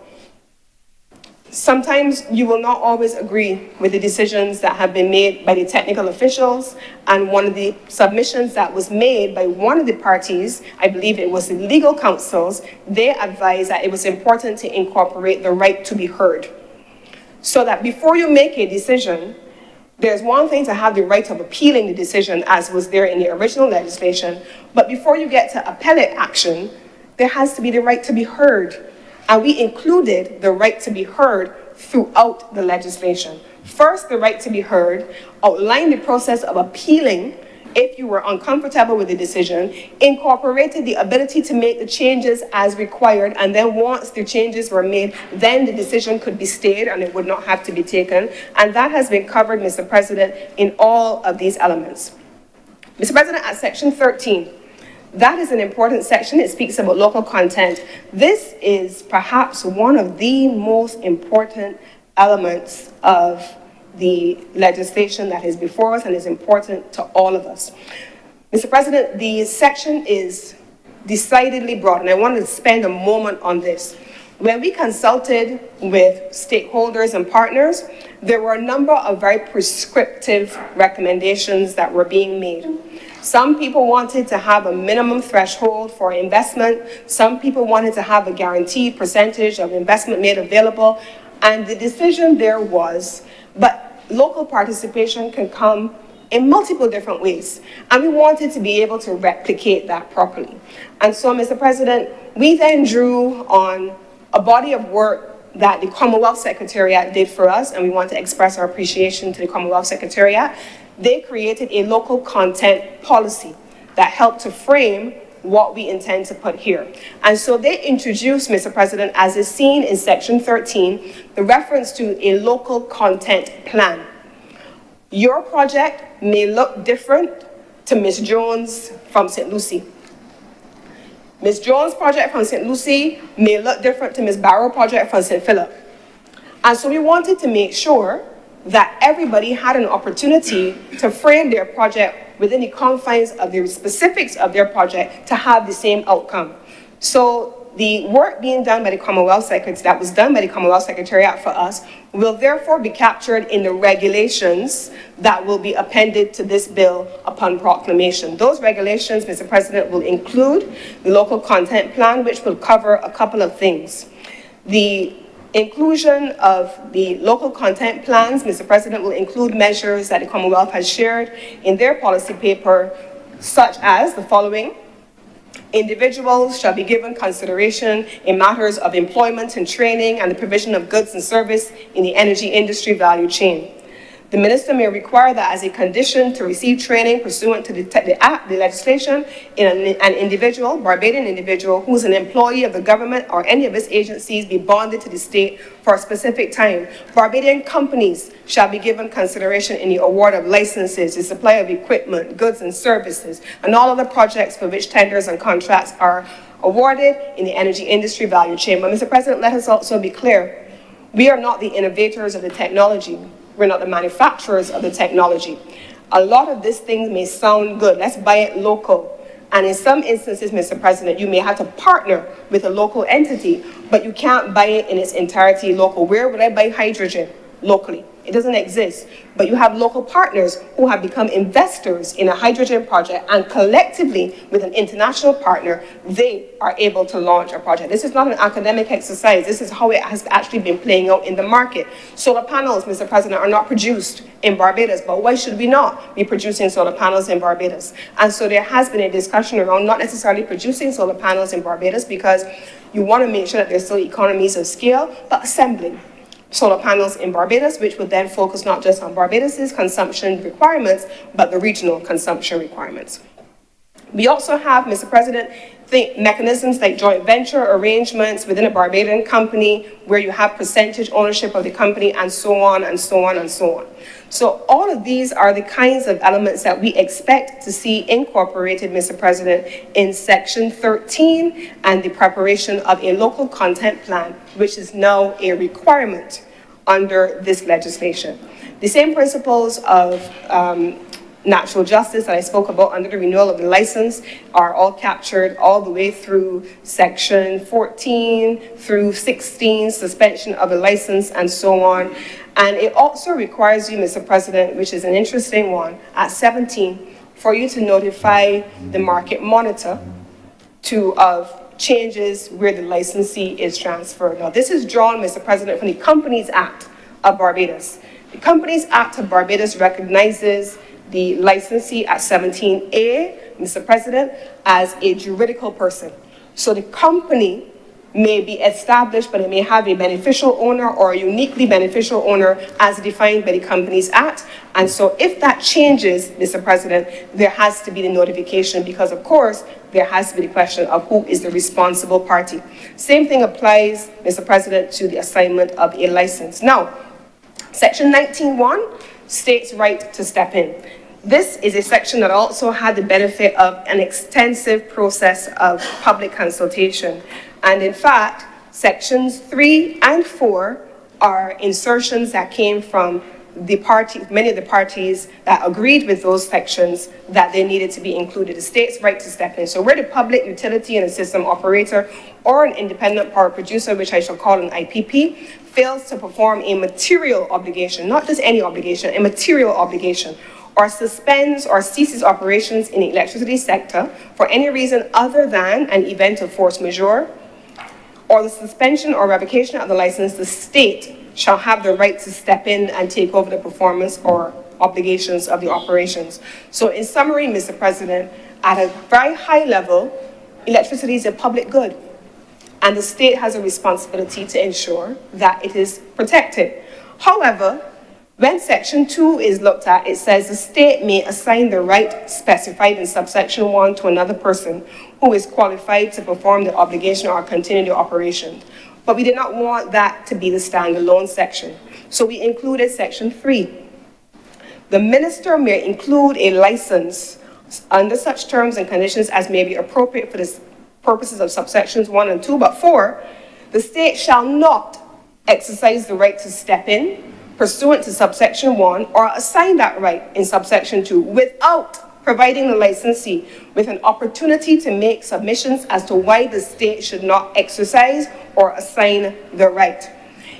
Sometimes you will not always agree with the decisions that have been made by the technical officials, and one of the submissions that was made by one of the parties, I believe it was the legal counsels, they advised that it was important to incorporate the right to be heard. So that before you make a decision, there's one thing to have the right of appealing the decision, as was there in the original legislation, but before you get to appellate action, there has to be the right to be heard. And we included the right to be heard throughout the legislation. First, the right to be heard, outline the process of appealing if you were uncomfortable with the decision, incorporated the ability to make the changes as required, and then once the changes were made, then the decision could be stayed and it would not have to be taken. And that has been covered, Mr. President, in all of these elements. Mr. President, at Section 13, that is an important section. It speaks about local content. This is perhaps one of the most important elements of the legislation that is before us and is important to all of us. Mr. President, the section is decidedly broad, and I want to spend a moment on this. When we consulted with stakeholders and partners, there were a number of very prescriptive recommendations that were being made. Some people wanted to have a minimum threshold for investment. Some people wanted to have a guaranteed percentage of investment made available. And the decision there was, but local participation can come in multiple different ways. And we wanted to be able to replicate that properly. And so, Mr. President, we then drew on a body of work that the Commonwealth Secretariat did for us, and we want to express our appreciation to the Commonwealth Secretariat. They created a local content policy that helped to frame what we intend to put here. And so they introduced, Mr. President, as is seen in Section 13, the reference to a local content plan. Your project may look different to Ms. Jones from St. Lucie. Ms. Jones' project from St. Lucie may look different to Ms. Barrow project from St. Philip. And so we wanted to make sure that everybody had an opportunity to frame their project within the confines of the specifics of their project to have the same outcome. So the work being done by the Commonwealth Secretariat, that was done by the Commonwealth Secretariat for us, will therefore be captured in the regulations that will be appended to this bill upon proclamation. Those regulations, Mr. President, will include the local content plan, which will cover a couple of things. The inclusion of the local content plans, Mr. President, will include measures that the Commonwealth has shared in their policy paper, such as the following. Individuals shall be given consideration in matters of employment and training and the provision of goods and service in the energy industry value chain. The minister may require that as a condition to receive training pursuant to the legislation, in an individual, Barbadian individual, who is an employee of the government or any of its agencies be bonded to the state for a specific time. Barbadian companies shall be given consideration in the award of licenses, the supply of equipment, goods and services, and all other projects for which tenders and contracts are awarded in the energy industry value chain. But Mr. President, let us also be clear. We are not the innovators of the technology. We're not the manufacturers of the technology. A lot of these things may sound good. Let's buy it local. And in some instances, Mr. President, you may have to partner with a local entity, but you can't buy it in its entirety local. Where would I buy hydrogen? locally. It doesn't exist. But you have local partners who have become investors in a hydrogen project, and collectively, with an international partner, they are able to launch a project. This is not an academic exercise. This is how it has actually been playing out in the market. Solar panels, Mr. President, are not produced in Barbados, but why should we not be producing solar panels in Barbados? And so there has been a discussion around not necessarily producing solar panels in Barbados, because you want to make sure that there's still economies of scale, but assembling solar panels in Barbados, which would then focus not just on Barbados's consumption requirements, but the regional consumption requirements. We also have, Mr. President, mechanisms like joint venture arrangements within a Barbadian company where you have percentage ownership of the company, and so on and so on and so on. So all of these are the kinds of elements that we expect to see incorporated, Mr. President, in Section 13 and the preparation of a local content plan, which is now a requirement under this legislation. The same principles of natural justice that I spoke about under the renewal of the license are all captured all the way through Section 14 through 16, suspension of a license, and so on. And it also requires you, Mr. President, which is an interesting one, at 17, for you to notify the market monitor of changes where the licensee is transferred. Now, this is drawn, Mr. President, from the Companies Act of Barbados. The Companies Act of Barbados recognizes the licensee at 17A, Mr. President, as a juridical person. So the company may be established, but it may have a beneficial owner or a uniquely beneficial owner as defined by the Companies Act. And so if that changes, Mr. President, there has to be the notification, because of course, there has to be the question of who is the responsible party. Same thing applies, Mr. President, to the assignment of a license. Now, Section 19.1 states right to step in. This is a section that also had the benefit of an extensive process of public consultation. And in fact, sections 3 and 4 are insertions that came from the many of the parties that agreed with those sections that they needed to be included. The state's right to step in. So where the public utility and a system operator or an independent power producer, which I shall call an IPP, fails to perform a material obligation, not just any obligation, a material obligation, or suspends or ceases operations in the electricity sector for any reason other than an event of force majeure, or the suspension or revocation of the license, the state shall have the right to step in and take over the performance or obligations of the operations. So in summary, Mr. President, at a very high level, electricity is a public good, and the state has a responsibility to ensure that it is protected. However, when Section 2 is looked at, it says the state may assign the right specified in subsection 1 to another person who is qualified to perform the obligation or continue the operation. But we did not want that to be the standalone section. So we included Section 3. The minister may include a license under such terms and conditions as may be appropriate for the purposes of subsections 1 and 2, but 4, the state shall not exercise the right to step in pursuant to subsection 1 or assign that right in subsection 2 without providing the licensee with an opportunity to make submissions as to why the state should not exercise or assign the right.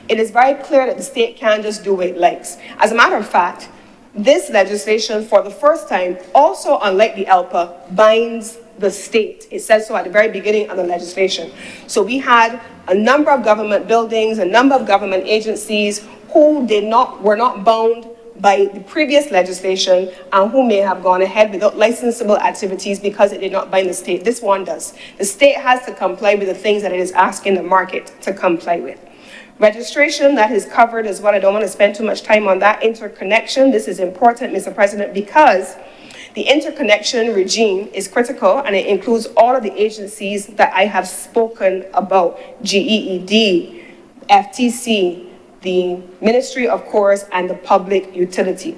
It is very clear that the state can't just do what it likes. As a matter of fact, this legislation, for the first time, also unlike the ELPA, binds the state. It says so at the very beginning of the legislation. So we had a number of government buildings, a number of government agencies who were not bound by the previous legislation and who may have gone ahead without licensable activities because it did not bind the state. This one does. The state has to comply with the things that it is asking the market to comply with. Registration, that is covered as well. I don't want to spend too much time on that. Interconnection, this is important, Mr. President, because the interconnection regime is critical, and it includes all of the agencies that I have spoken about: GEED, FTC, the Ministry of Course, and the public utility.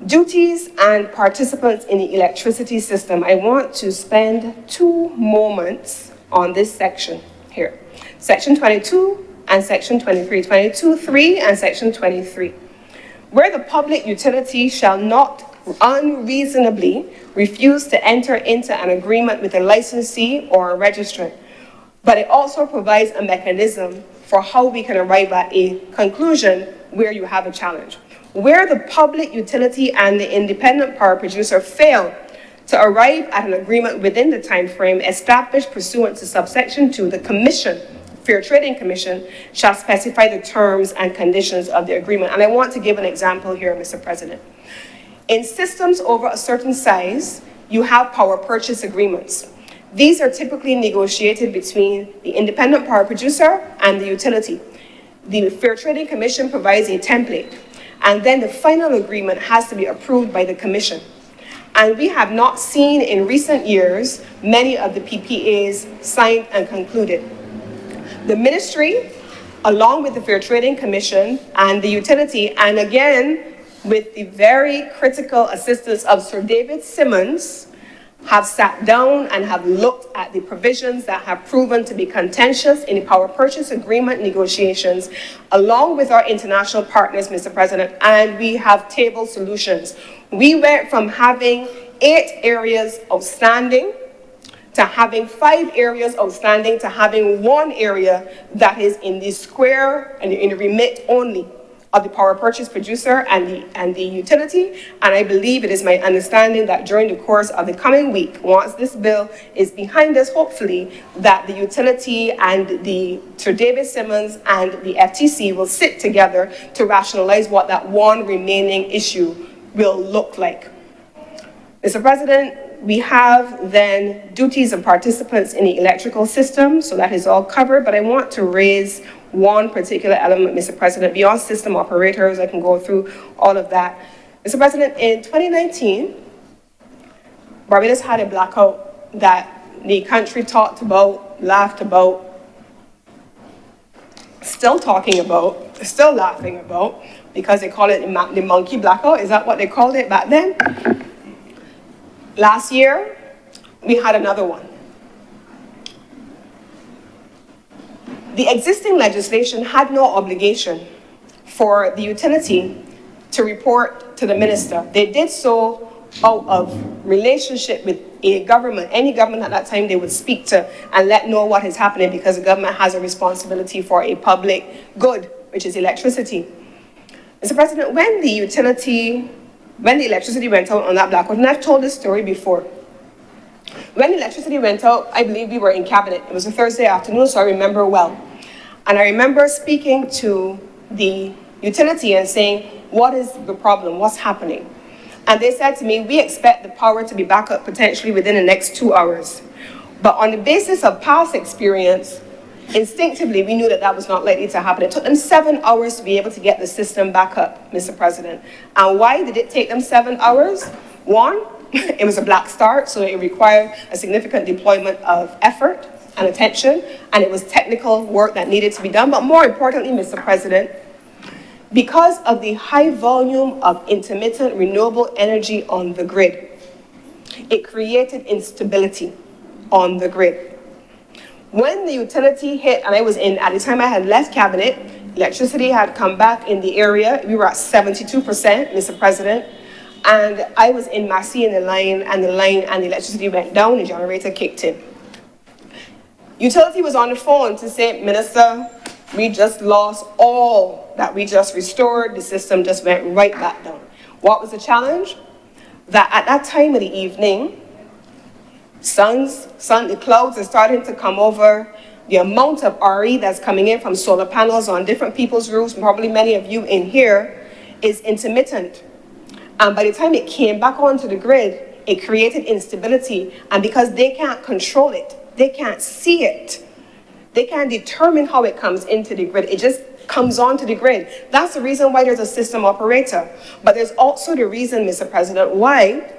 Duties and participants in the electricity system. I want to spend 2 moments on this section here. Section 22 and Section 23. 22.3 and Section 23. Where the public utility shall not unreasonably refuse to enter into an agreement with a licensee or a registrant. But it also provides a mechanism for how we can arrive at a conclusion where you have a challenge. Where the public utility and the independent power producer fail to arrive at an agreement within the time frame established pursuant to subsection 2, the Commission, Fair Trading Commission, shall specify the terms and conditions of the agreement. And I want to give an example here, Mr. President. In systems over a certain size, you have power purchase agreements. These are typically negotiated between the independent power producer and the utility. The Fair Trading Commission provides a template, and then the final agreement has to be approved by the Commission. And we have not seen in recent years many of the PPAs signed and concluded. The ministry, along with the Fair Trading Commission and the utility, and again, with the very critical assistance of Sir David Simmons, have sat down and have looked at the provisions that have proven to be contentious in the power purchase agreement negotiations, along with our international partners, Mr. President, and we have tabled solutions. We went from having 8 areas outstanding to having 5 areas outstanding to having 1 area that is in the square and in the remit only of the power purchase producer and the utility. And I believe it is my understanding that during the course of the coming week, once this bill is behind us, hopefully, that the utility and the Sir David Simmons and the FTC will sit together to rationalize what that one remaining issue will look like. Mr. President, we have then duties of participants in the electrical system, so that is all covered, but I want to raise one particular element, Mr. President, beyond system operators. I can go through all of that. Mr. President, in 2019, Barbados had a blackout that the country talked about, laughed about, still talking about, still laughing about, because they call it the monkey blackout. Is that what they called it back then? Last year, we had another one. The existing legislation had no obligation for the utility to report to the minister. They did so out of relationship with a government. Any government at that time they would speak to and let know what is happening, because the government has a responsibility for a public good, which is electricity. Mr. President, when the electricity went out on that blackout, and I've told this story before, when the electricity went out, I believe we were in cabinet. It was a Thursday afternoon, so I remember well. And I remember speaking to the utility and saying, what is the problem? What's happening? And they said to me, we expect the power to be back up potentially within the next 2 hours. But on the basis of past experience, instinctively, we knew that that was not likely to happen. It took them 7 hours to be able to get the system back up, Mr. President. And why did it take them 7 hours? One, it was a black start, so it required a significant deployment of effort and attention, and it was technical work that needed to be done. But more importantly, Mr. President, because of the high volume of intermittent renewable energy on the grid, it created instability on the grid. When the utility hit, and I was in, at the time I had left cabinet, electricity had come back in the area. We were at 72%, Mr. President. And I was in Massey in the line and the electricity went down, the generator kicked in. Utility was on the phone to say, Minister, we just lost all that we just restored. The system just went right back down. What was the challenge? That at that time of the evening, the clouds are starting to come over. The amount of RE that's coming in from solar panels on different people's roofs, probably many of you in here, is intermittent. And by the time it came back onto the grid, it created instability. And because they can't control it, they can't see it, they can't determine how it comes into the grid. It just comes onto the grid. That's the reason why there's a system operator. But there's also the reason, Mr. President, why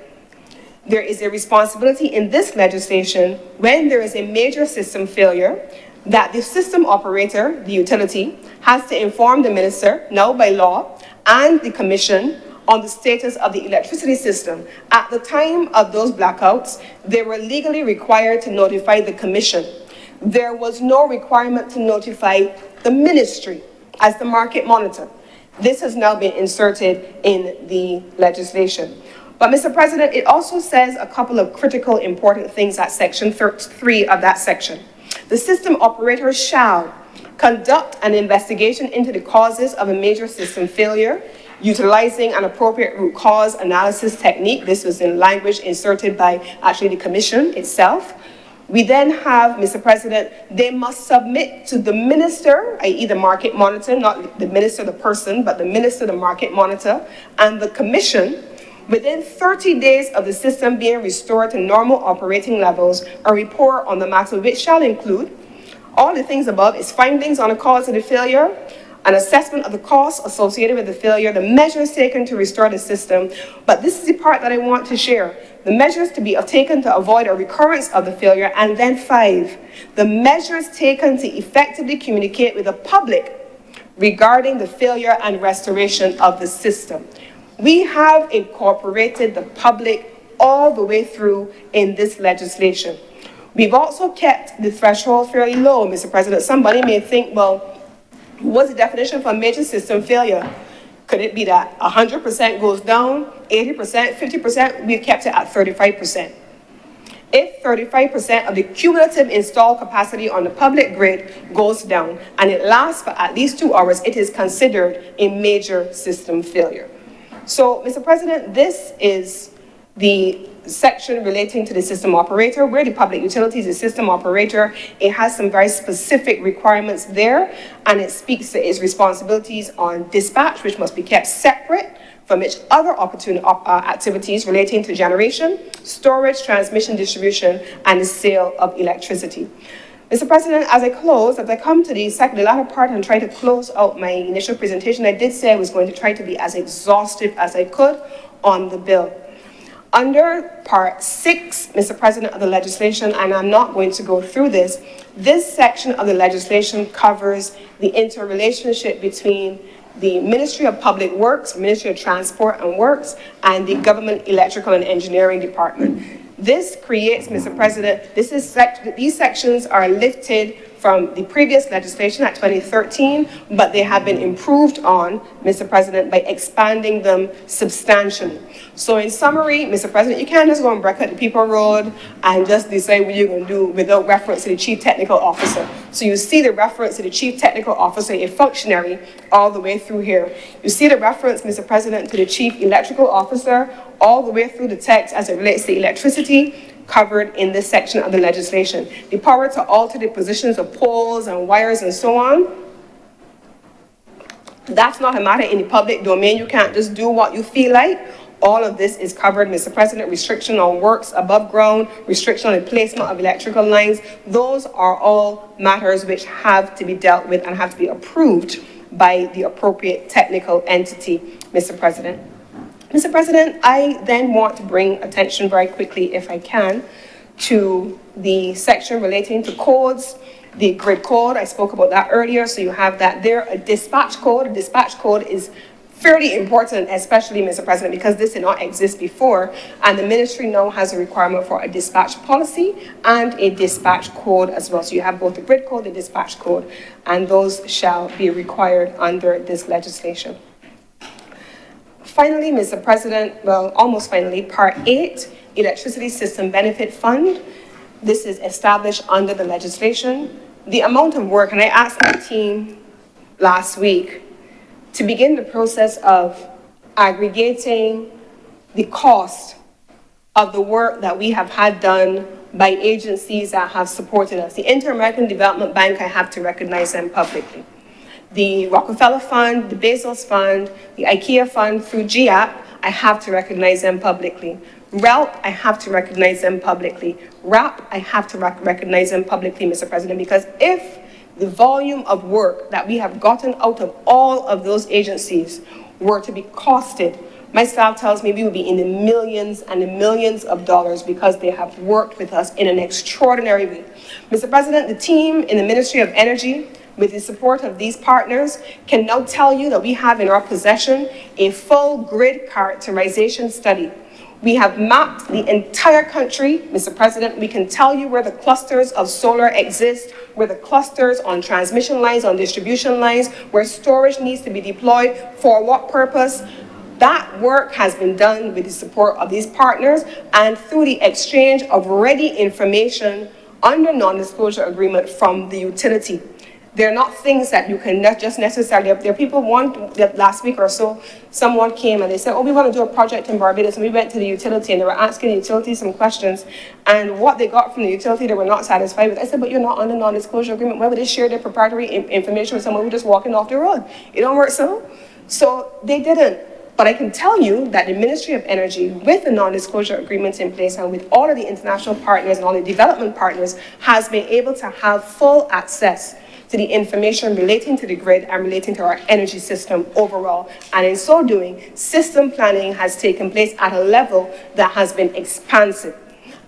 there is a responsibility in this legislation when there is a major system failure that the system operator, the utility, has to inform the minister, now by law, and the commission on the status of the electricity system. At the time of those blackouts, they were legally required to notify the commission. There was no requirement to notify the ministry as the market monitor. This has now been inserted in the legislation. But Mr. President, it also says a couple of critical important things at section 3 of that section. The system operator shall conduct an investigation into the causes of a major system failure, utilizing an appropriate root cause analysis technique. This was in language inserted by actually the commission itself. We then have, Mr. President, they must submit to the minister, i.e. the market monitor, not the minister, the person, but the minister, the market monitor, and the commission, within 30 days of the system being restored to normal operating levels, a report on the matter, which shall include all the things above, its findings on the cause of the failure, an assessment of the costs associated with the failure, the measures taken to restore the system. But this is the part that I want to share. The measures to be taken to avoid a recurrence of the failure. And then 5, the measures taken to effectively communicate with the public regarding the failure and restoration of the system. We have incorporated the public all the way through in this legislation. We've also kept the threshold fairly low, Mr. President. Somebody may think, well, what's the definition for major system failure? Could it be that 100% goes down, 80%, 50%? We've kept it at 35%. If 35% of the cumulative installed capacity on the public grid goes down and it lasts for at least 2 hours, it is considered a major system failure. So, Mr. President, this is the section relating to the system operator. Where the public utility is a system operator, it has some very specific requirements there, and it speaks to its responsibilities on dispatch, which must be kept separate from its other activities relating to generation, storage, transmission, distribution, and the sale of electricity. Mr. President, as I come to the latter part and try to close out my initial presentation, I did say I was going to try to be as exhaustive as I could on the bill. Under Part 6, Mr. President, of the legislation, and I'm not going to go through this section of the legislation covers the interrelationship between the Ministry of Public Works, Ministry of Transport and Works, and the Government Electrical and Engineering Department. This creates, Mr. President, these sections are lifted from the previous legislation at 2013, but they have been improved on, Mr. President, by expanding them substantially. So in summary, Mr. President, you can't just go and break up the people road and just decide what you're going to do without reference to the Chief Technical Officer. So you see the reference to the Chief Technical Officer, a functionary, all the way through here. You see the reference, Mr. President, to the Chief Electrical Officer, all the way through the text as it relates to electricity, covered in this section of the legislation. The power to alter the positions of poles and wires and so on, that's not a matter in the public domain. You can't just do what you feel like. All of this is covered, Mr. President. Restriction on works above ground, restriction on the placement of electrical lines. Those are all matters which have to be dealt with and have to be approved by the appropriate technical entity, Mr. President. Mr. President, I then want to bring attention very quickly, if I can, to the section relating to codes, the grid code. I spoke about that earlier, so you have that there. A dispatch code. A dispatch code is fairly important, especially, Mr. President, because this did not exist before, and the ministry now has a requirement for a dispatch policy and a dispatch code as well. So you have both the grid code, the dispatch code, and those shall be required under this legislation. Finally, Mr. President, well, almost finally, Part 8, Electricity System Benefit Fund. This is established under the legislation. The amount of work, and I asked my team last week to begin the process of aggregating the cost of the work that we have had done by agencies that have supported us. The Inter-American Development Bank, I have to recognize them publicly. The Rockefeller Fund, the Bezos Fund, the IKEA Fund through GIAP, I have to recognize them publicly. RELP, I have to recognize them publicly. RAP, I have to recognize them publicly, Mr. President, because if the volume of work that we have gotten out of all of those agencies were to be costed, my staff tells me we would be in the millions and the millions of dollars because they have worked with us in an extraordinary way. Mr. President, the team in the Ministry of Energy, with the support of these partners, can now tell you that we have in our possession a full grid characterization study. We have mapped the entire country, Mr. President. We can tell you where the clusters of solar exist, where the clusters on transmission lines, on distribution lines, where storage needs to be deployed, for what purpose. That work has been done with the support of these partners and through the exchange of ready information under non-disclosure agreement from the utility. They're not things that you can just necessarily, there are people, last week or so, someone came and they said, oh, we want to do a project in Barbados, and we went to the utility and they were asking the utility some questions, and what they got from the utility they were not satisfied with. I said, but you're not on a non-disclosure agreement. Why would they share their proprietary information with someone who's just walking off the road? It don't work so. So they didn't. But I can tell you that the Ministry of Energy, with the non-disclosure agreements in place and with all of the international partners and all the development partners, has been able to have full access to the information relating to the grid and relating to our energy system overall. And in so doing, system planning has taken place at a level that has been expansive.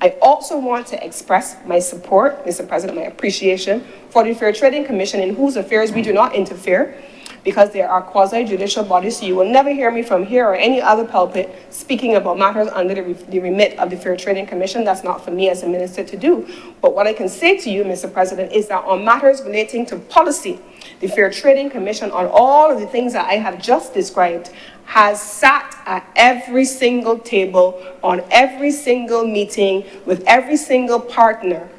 I also want to express my support, Mr. President, my appreciation for the Fair Trading Commission, in whose affairs we do not interfere, because there are quasi-judicial bodies, so you will never hear me from here or any other pulpit speaking about matters under the remit of the Fair Trading Commission. That's not for me as a minister to do. But what I can say to you, Mr. President, is that on matters relating to policy, the Fair Trading Commission, on all of the things that I have just described, has sat at every single table, on every single meeting, with every single partner,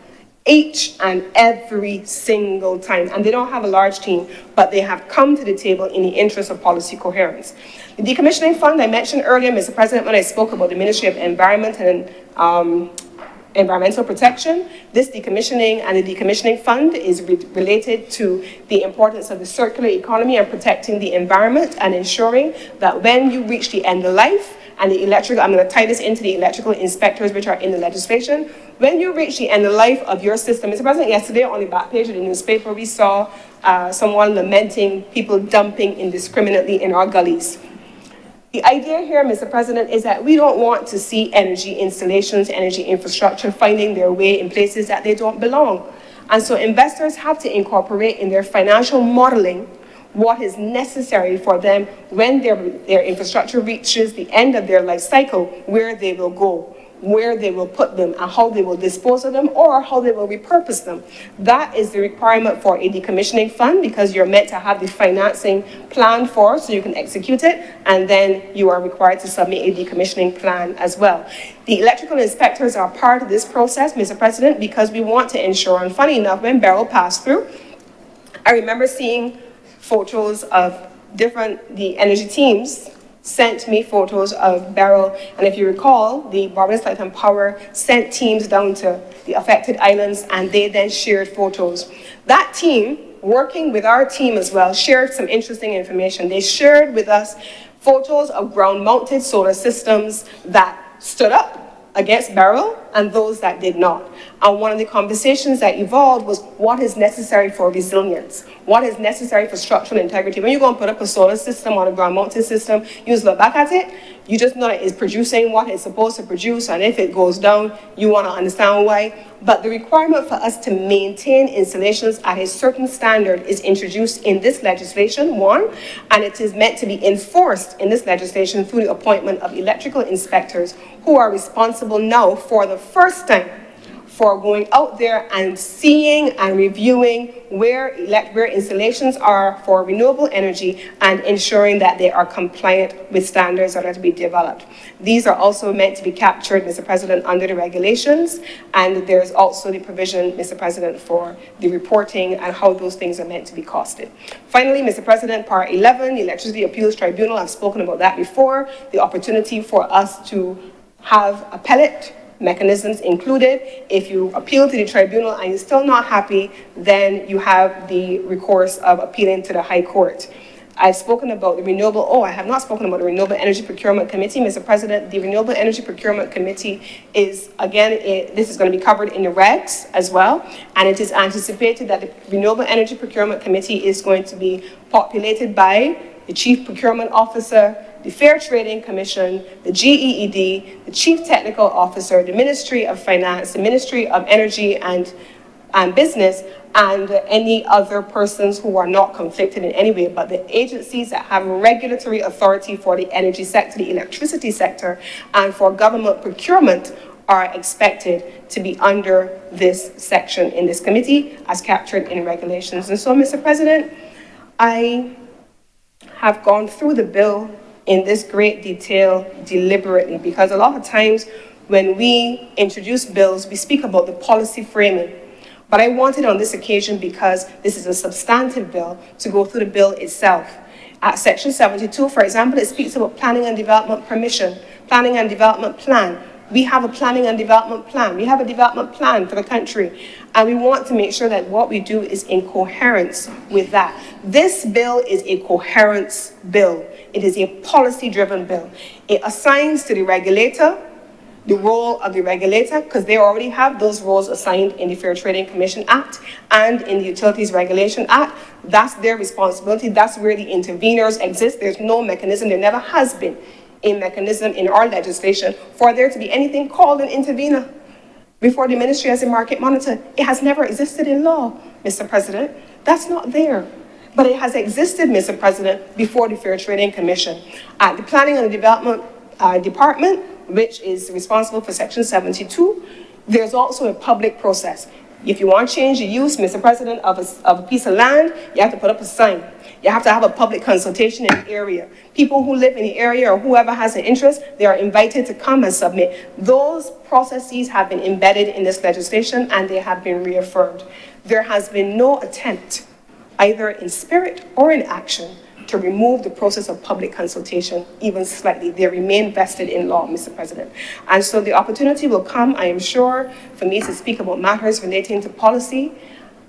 each and every single time. And they don't have a large team, but they have come to the table in the interest of policy coherence. The decommissioning fund I mentioned earlier, Mr. President, when I spoke about the Ministry of Environment and Environmental Protection, this decommissioning and the decommissioning fund is related to the importance of the circular economy and protecting the environment and ensuring that when you reach the end of life, and the electrical, I'm going to tie this into the electrical inspectors which are in the legislation. When you reach the end of life of your system, Mr. President, yesterday on the back page of the newspaper, we saw someone lamenting people dumping indiscriminately in our gullies. The idea here, Mr. President, is that we don't want to see energy installations, energy infrastructure finding their way in places that they don't belong. And so investors have to incorporate in their financial modeling what is necessary for them when their infrastructure reaches the end of their life cycle, where they will go, where they will put them, and how they will dispose of them, or how they will repurpose them. That is the requirement for a decommissioning fund, because you're meant to have the financing planned for so you can execute it, and then you are required to submit a decommissioning plan as well. The electrical inspectors are part of this process, Mr. President, because we want to ensure, and funny enough, when Beryl passed through, I remember seeing photos of the energy teams sent me photos of Beryl, and if you recall, the Barbados Light and Power sent teams down to the affected islands, and they then shared photos. That team, working with our team as well, shared some interesting information. They shared with us photos of ground-mounted solar systems that stood up against Beryl and those that did not. And one of the conversations that evolved was what is necessary for resilience, what is necessary for structural integrity. When you go and put up a solar system on a ground-mounted system, you just look back at it, you just know that it's producing what it's supposed to produce, and if it goes down, you want to understand why. But the requirement for us to maintain installations at a certain standard is introduced in this legislation, one, and it is meant to be enforced in this legislation through the appointment of electrical inspectors who are responsible now for the first time for going out there and seeing and reviewing where installations are for renewable energy and ensuring that they are compliant with standards that are to be developed. These are also meant to be captured, Mr. President, under the regulations, and there's also the provision, Mr. President, for the reporting and how those things are meant to be costed. Finally, Mr. President, Part 11, the Electricity Appeals Tribunal, I've spoken about that before, the opportunity for us to have appellate mechanisms included. If you appeal to the tribunal and you're still not happy, then you have the recourse of appealing to the High Court. I've spoken about the I have not spoken about the Renewable Energy Procurement Committee, Mr. President. The Renewable Energy Procurement Committee is, again, this is going to be covered in the regs as well, and it is anticipated that the Renewable Energy Procurement Committee is going to be populated by the Chief Procurement Officer, the Fair Trading Commission, the GEED, the Chief Technical Officer, the Ministry of Finance, the Ministry of Energy and Business, and any other persons who are not conflicted in any way, but the agencies that have regulatory authority for the energy sector, the electricity sector, and for government procurement are expected to be under this section in this committee as captured in regulations. And so, Mr. President, I have gone through the bill in this great detail deliberately, because a lot of times when we introduce bills, we speak about the policy framing. But I wanted on this occasion, because this is a substantive bill, to go through the bill itself. At section 72, for example, it speaks about planning and development permission, planning and development plan. We have a planning and development plan. We have a development plan for the country. And we want to make sure that what we do is in coherence with that. This bill is a coherence bill. It is a policy-driven bill. It assigns to the regulator the role of the regulator, because they already have those roles assigned in the Fair Trading Commission Act and in the Utilities Regulation Act. That's their responsibility. That's where the interveners exist. There's no mechanism. There never has been a mechanism in our legislation for there to be anything called an intervener before the ministry as a market monitor. It has never existed in law, Mr. President. That's not there. But it has existed, Mr. President, before the Fair Trading Commission. At the Planning and Development Department, which is responsible for section 72, there's also a public process. If you want to change the use, Mr. President, of a piece of land, you have to put up a sign. You have to have a public consultation in the area. People who live in the area or whoever has an interest, they are invited to come and submit. Those processes have been embedded in this legislation and they have been reaffirmed. There has been no attempt, either in spirit or in action, to remove the process of public consultation even slightly. They remain vested in law, Mr. President. And so the opportunity will come, I am sure, for me to speak about matters relating to policy.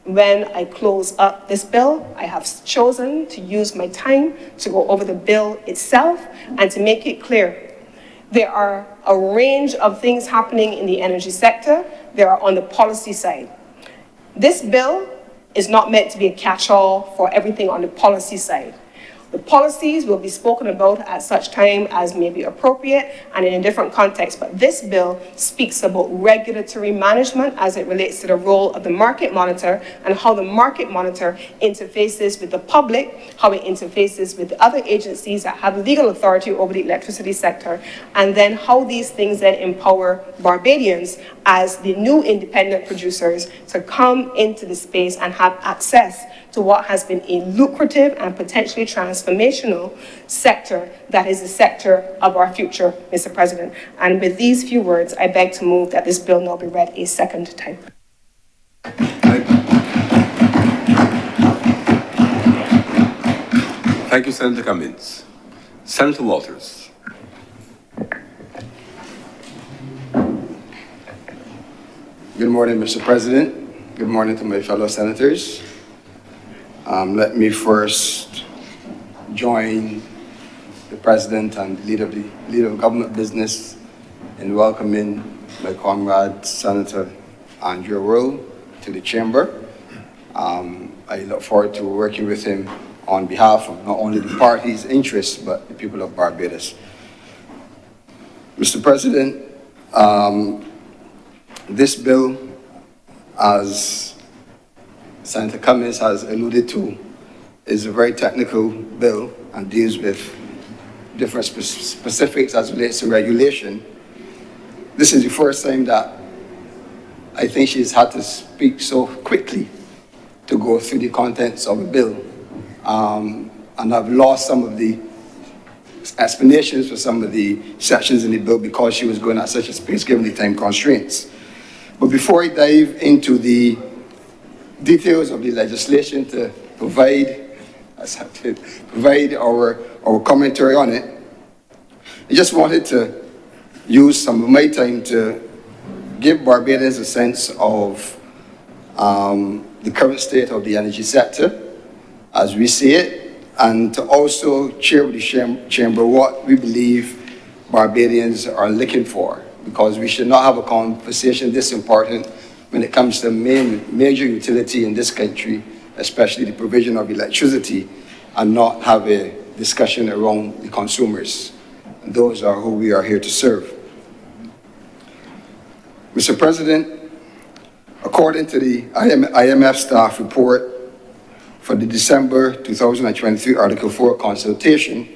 When I close up this bill, I have chosen to use my time to go over the bill itself and to make it clear. There are a range of things happening in the energy sector. There are on the policy side. This bill is not meant to be a catch-all for everything on the policy side. The policies will be spoken about at such time as may be appropriate and in a different context. But this bill speaks about regulatory management as it relates to the role of the market monitor and how the market monitor interfaces with the public, how it interfaces with the other agencies that have legal authority over the electricity sector, and then how these things then empower Barbadians as the new independent producers to come into the space and have access to what has been a lucrative and potentially transformational sector that is the sector of our future, Mr. President. And with these few words, I beg to move that this bill now be read a second time. Thank you, Senator Cummins. Senator Walters. Good morning, Mr. President. Good morning to my fellow senators. Let me first join the President and the leader of government business in welcoming my comrade, Senator Honourable, to the chamber. I look forward to working with him on behalf of not only the party's interests, but the people of Barbados. Mr. President, this bill, as Senator Cummins has alluded to, is a very technical bill and deals with different specifics as relates to regulation. This is the first time that I think she's had to speak so quickly to go through the contents of a bill. And I've lost some of the explanations for some of the sections in the bill because she was going at such a pace given the time constraints. But before I dive into the details of the legislation to provide our commentary on it, I just wanted to use some of my time to give Barbadians a sense of the current state of the energy sector as we see it, and to also share with the chamber what we believe Barbadians are looking for, because we should not have a conversation this important when it comes to major utility in this country, especially the provision of electricity, and not have a discussion around the consumers. And those are who we are here to serve. Mr. President, according to the IMF staff report for the December 2023 Article 4 consultation,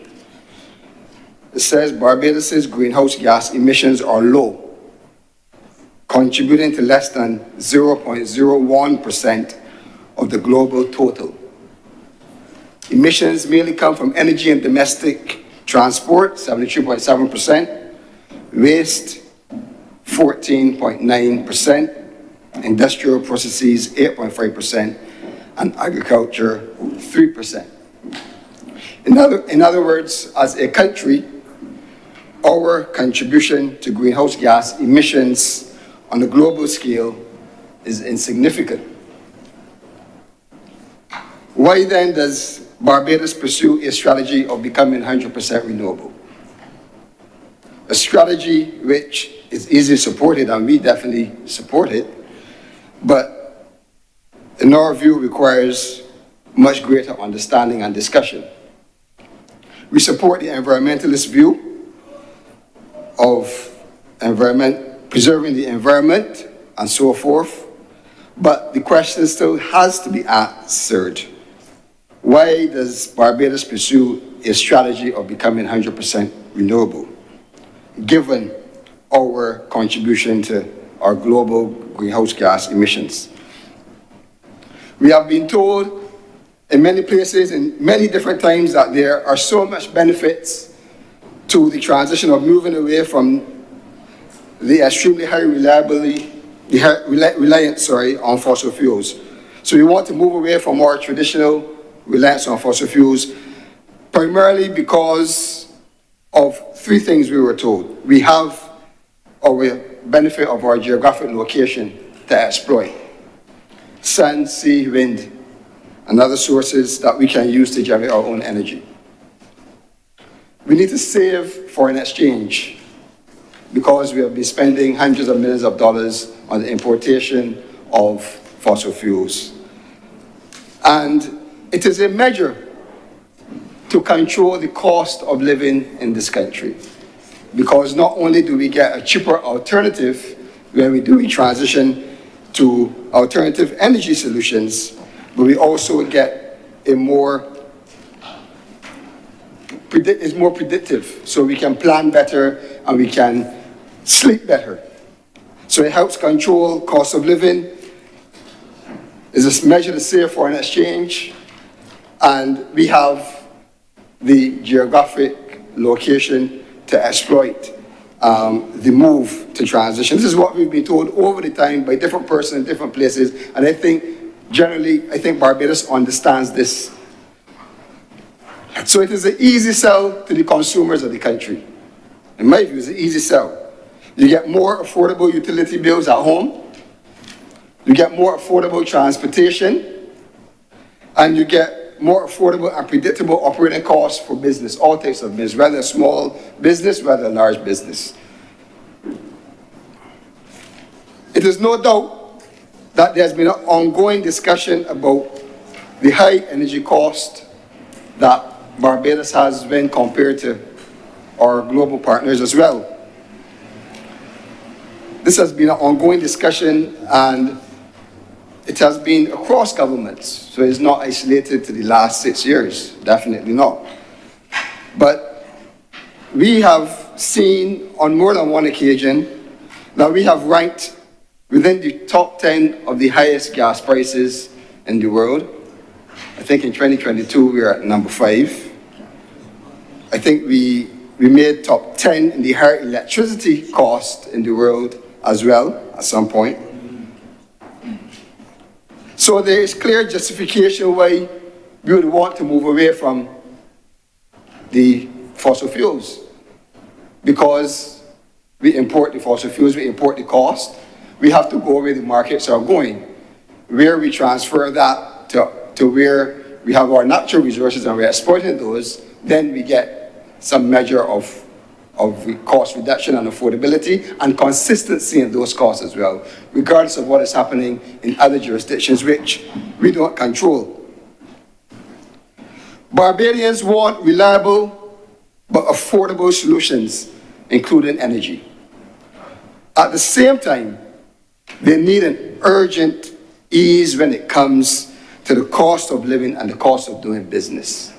it says Barbados' greenhouse gas emissions are low, contributing to less than 0.01% of the global total. Emissions mainly come from energy and domestic transport, 73.7%, waste, 14.9%, industrial processes 8.5%, and agriculture 3%. In other words, as a country, our contribution to greenhouse gas emissions on a global scale is insignificant. Why then does Barbados pursue a strategy of becoming 100% renewable? A strategy which is easily supported, and we definitely support it, but in our view requires much greater understanding and discussion. We support the environmentalist view of preserving the environment and so forth, but the question still has to be answered. Why does Barbados pursue a strategy of becoming 100% renewable, given our contribution to our global greenhouse gas emissions? We have been told in many places, in many different times, that there are so much benefits to the transition of moving away from the extremely high reliance on fossil fuels. So we want to move away from our traditional reliance on fossil fuels, primarily because of three things we were told. We have our benefit of our geographic location to exploit: sun, sea, wind, and other sources that we can use to generate our own energy. We need to save foreign exchange because we have been spending hundreds of millions of dollars on the importation of fossil fuels. And it is a measure to control the cost of living in this country, because not only do we get a cheaper alternative when we do a transition to alternative energy solutions, but we also get it's more predictive, so we can plan better and we can sleep better. So it helps control cost of living. It's a measure to save foreign exchange, and we have the geographic location to exploit the move to transition. This is what we've been told over the time by different persons in different places, and I think Barbados understands this. So it is an easy sell to the consumers of the country. In my view, it's an easy sell. You get more affordable utility bills at home, you get more affordable transportation, and you get more affordable and predictable operating costs for business, all types of business, whether a small business, whether a large business. It is no doubt that there's been an ongoing discussion about the high energy cost that Barbados has when compared to our global partners as well. This has been an ongoing discussion, and it has been across governments, so it's not isolated to the last 6 years, definitely not. But we have seen on more than one occasion that we have ranked within the top 10 of the highest gas prices in the world. I think in 2022 we are at number 5. I think we made top 10 in the higher electricity cost in the world as well at some point. So there is clear justification why we would want to move away from the fossil fuels, because we import the fossil fuels, we import the cost. We have to go where the markets are going, where we transfer that to where we have our natural resources and we're exploiting those, then we get some measure of cost reduction and affordability and consistency in those costs as well, regardless of what is happening in other jurisdictions which we don't control. Barbadians want reliable but affordable solutions, including energy. At the same time, they need an urgent ease when it comes to the cost of living and the cost of doing business.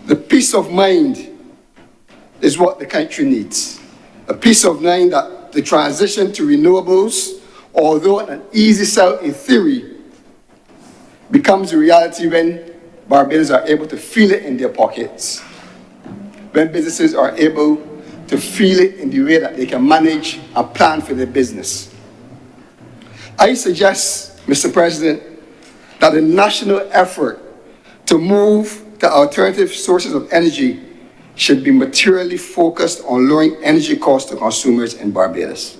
The peace of mind is what the country needs. A peace of mind that the transition to renewables, although an easy sell in theory, becomes a reality when Barbadians are able to feel it in their pockets, when businesses are able to feel it in the way that they can manage and plan for their business. I suggest, Mr. President, that a national effort to move to alternative sources of energy should be materially focused on lowering energy costs to consumers in Barbados,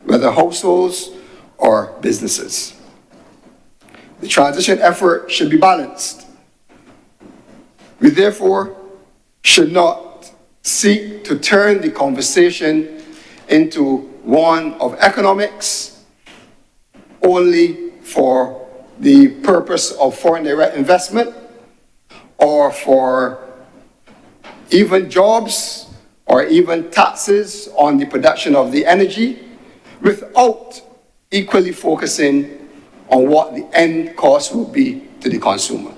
whether households or businesses. The transition effort should be balanced. We therefore should not seek to turn the conversation into one of economics only for the purpose of foreign direct investment or for even jobs or even taxes on the production of the energy without equally focusing on what the end cost will be to the consumer.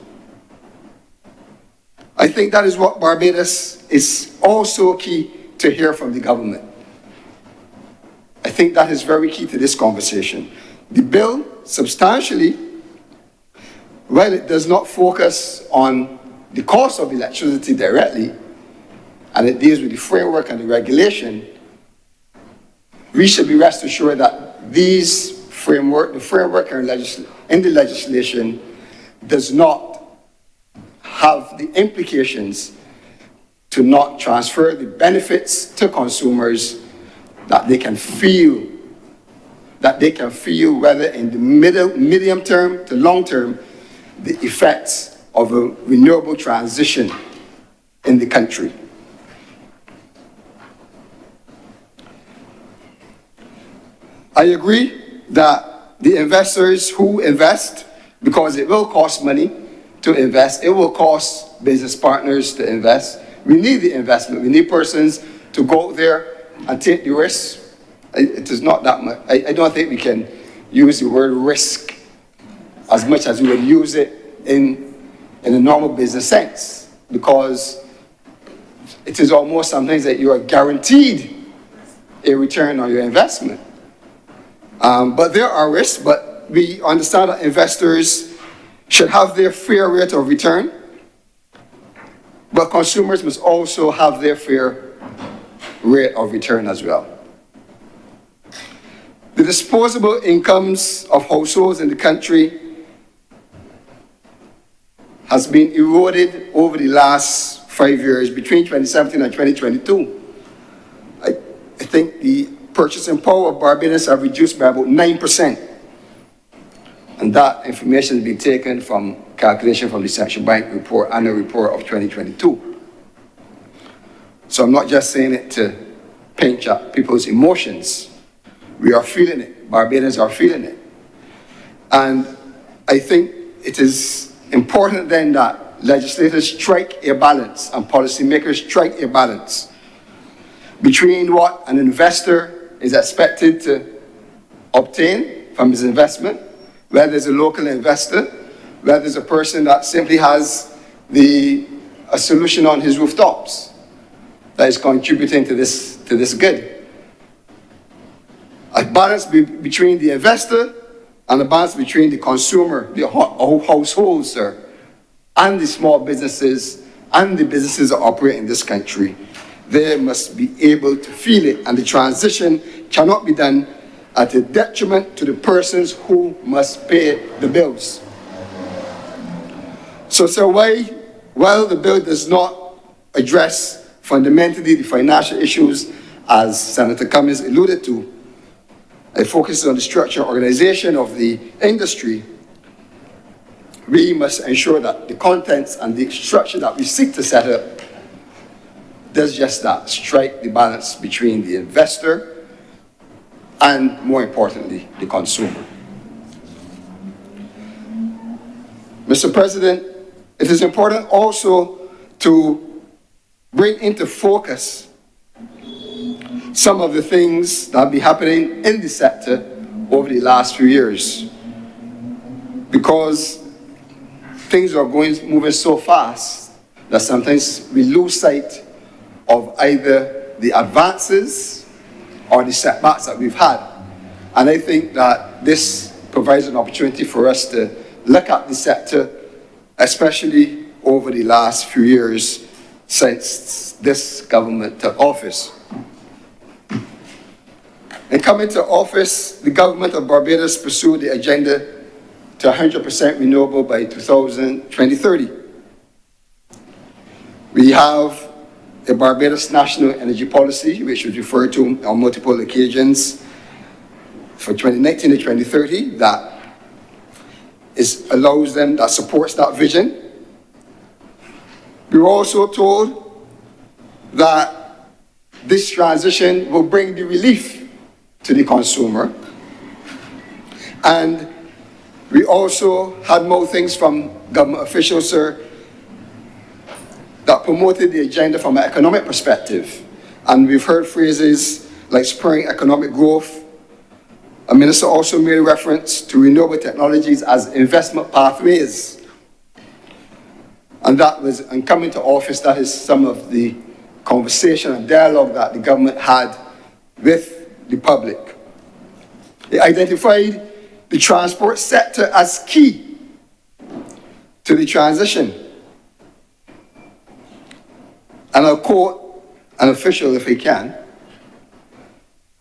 I think that is what Barbados is also key to hear from the government. I think that is very key to this conversation. The bill substantially, while it does not focus on the cost of electricity directly, and it deals with the framework and the regulation, we should be rest assured that the framework in the legislation does not have the implications to not transfer the benefits to consumers that they can feel, whether in the medium term to long term, the effects of a renewable transition in the country. I agree that the investors who invest, because it will cost money to invest, it will cost business partners to invest. We need the investment. We need persons to go there and take the risk. It is not that much. I don't think we can use the word risk as much as we would use it in a normal business sense, because it is almost sometimes that you are guaranteed a return on your investment. But there are risks, but we understand that investors should have their fair rate of return, but consumers must also have their fair rate of return as well. The disposable incomes of households in the country has been eroded over the last 5 years, between 2017 and 2022. I think the purchasing power of Barbados have reduced by about 9%. And that information has been taken from calculation from the Central Bank report, annual report of 2022. So I'm not just saying it to pinch at people's emotions. We are feeling it. Barbadians are feeling it. And I think it is important then that legislators strike a balance and policymakers strike a balance between what an investor is expected to obtain from his investment, whether it's a local investor, whether it's a person that simply has a solution on his rooftops that is contributing to this good. A balance between the investor and a balance between the consumer, the households, and the small businesses and the businesses that operate in this country. They must be able to feel it, and the transition cannot be done at a detriment to the persons who must pay the bills. So while the bill does not address fundamentally the financial issues, as Senator Cummings alluded to, it focuses on the structure and organization of the industry. We must ensure that the contents and the structure that we seek to set up does just that, strike the balance between the investor and, more importantly, the consumer. Mr. President, it is important also to bring into focus some of the things that have been happening in the sector over the last few years, because things are moving so fast that sometimes we lose sight of either the advances or the setbacks that we've had. And I think that this provides an opportunity for us to look at the sector, especially over the last few years since this government took office. In coming to office, the government of Barbados pursued the agenda to 100% renewable by 2030. We have a Barbados National Energy Policy, which was referred to on multiple occasions for 2019 to 2030, that allows them, that supports that vision. We were also told that this transition will bring the relief to the consumer. And we also had more things from government officials, sir, that promoted the agenda from an economic perspective. And we've heard phrases like spurring economic growth. A minister also made a reference to renewable technologies as investment pathways. And that was, in coming to office, that is some of the conversation and dialogue that the government had with the public. It identified the transport sector as key to the transition. And I'll quote an official, if he can,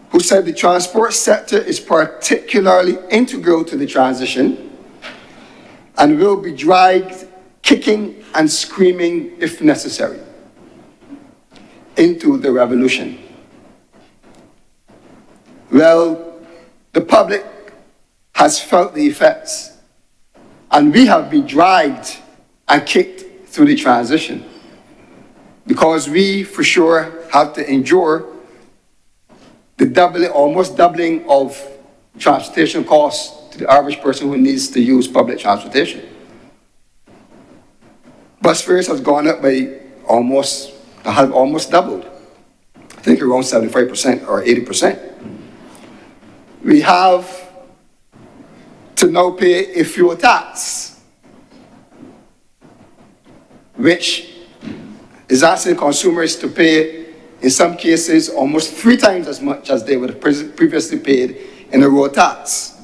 who said the transport sector is particularly integral to the transition and will be dragged kicking and screaming, if necessary, into the revolution. Well, the public has felt the effects, and we have been dragged and kicked through the transition, because we, for sure, have to endure the doubling, almost doubling of transportation costs to the average person who needs to use public transportation. Bus fares have gone up by almost doubled. I think around 75% or 80%. We have to now pay a fuel tax, which is asking consumers to pay, in some cases, almost 3 times as much as they would have previously paid in a road tax.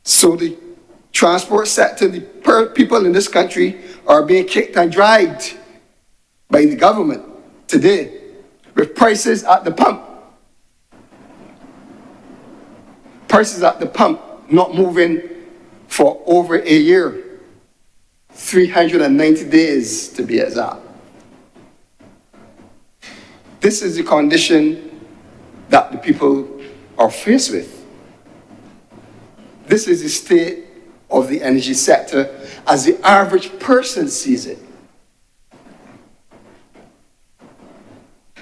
So the transport sector, the people in this country are being kicked and dragged by the government today with prices at the pump. Prices at the pump not moving for over a year, 390 days to be exact. This is the condition that the people are faced with. This is the state of the energy sector as the average person sees it.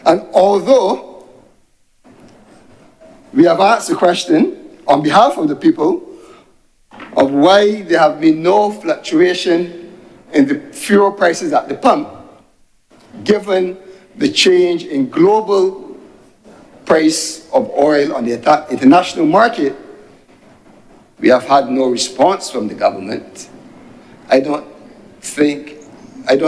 And although we have asked the question on behalf of the people of why there have been no fluctuation in the fuel prices at the pump, given the change in global price of oil on the international market, we have had no response from the government. I don't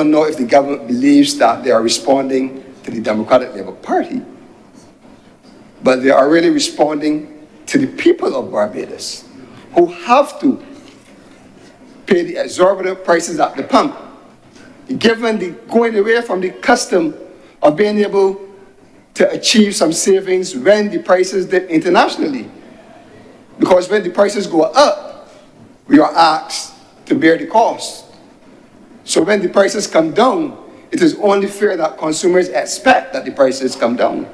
know if the government believes that they are responding to the Democratic Labour Party, but they are really responding to the people of Barbados who have to pay the exorbitant prices at the pump, given the going away from the custom of being able to achieve some savings when the prices dip internationally. Because when the prices go up, we are asked to bear the cost. So when the prices come down, it is only fair that consumers expect that the prices come down.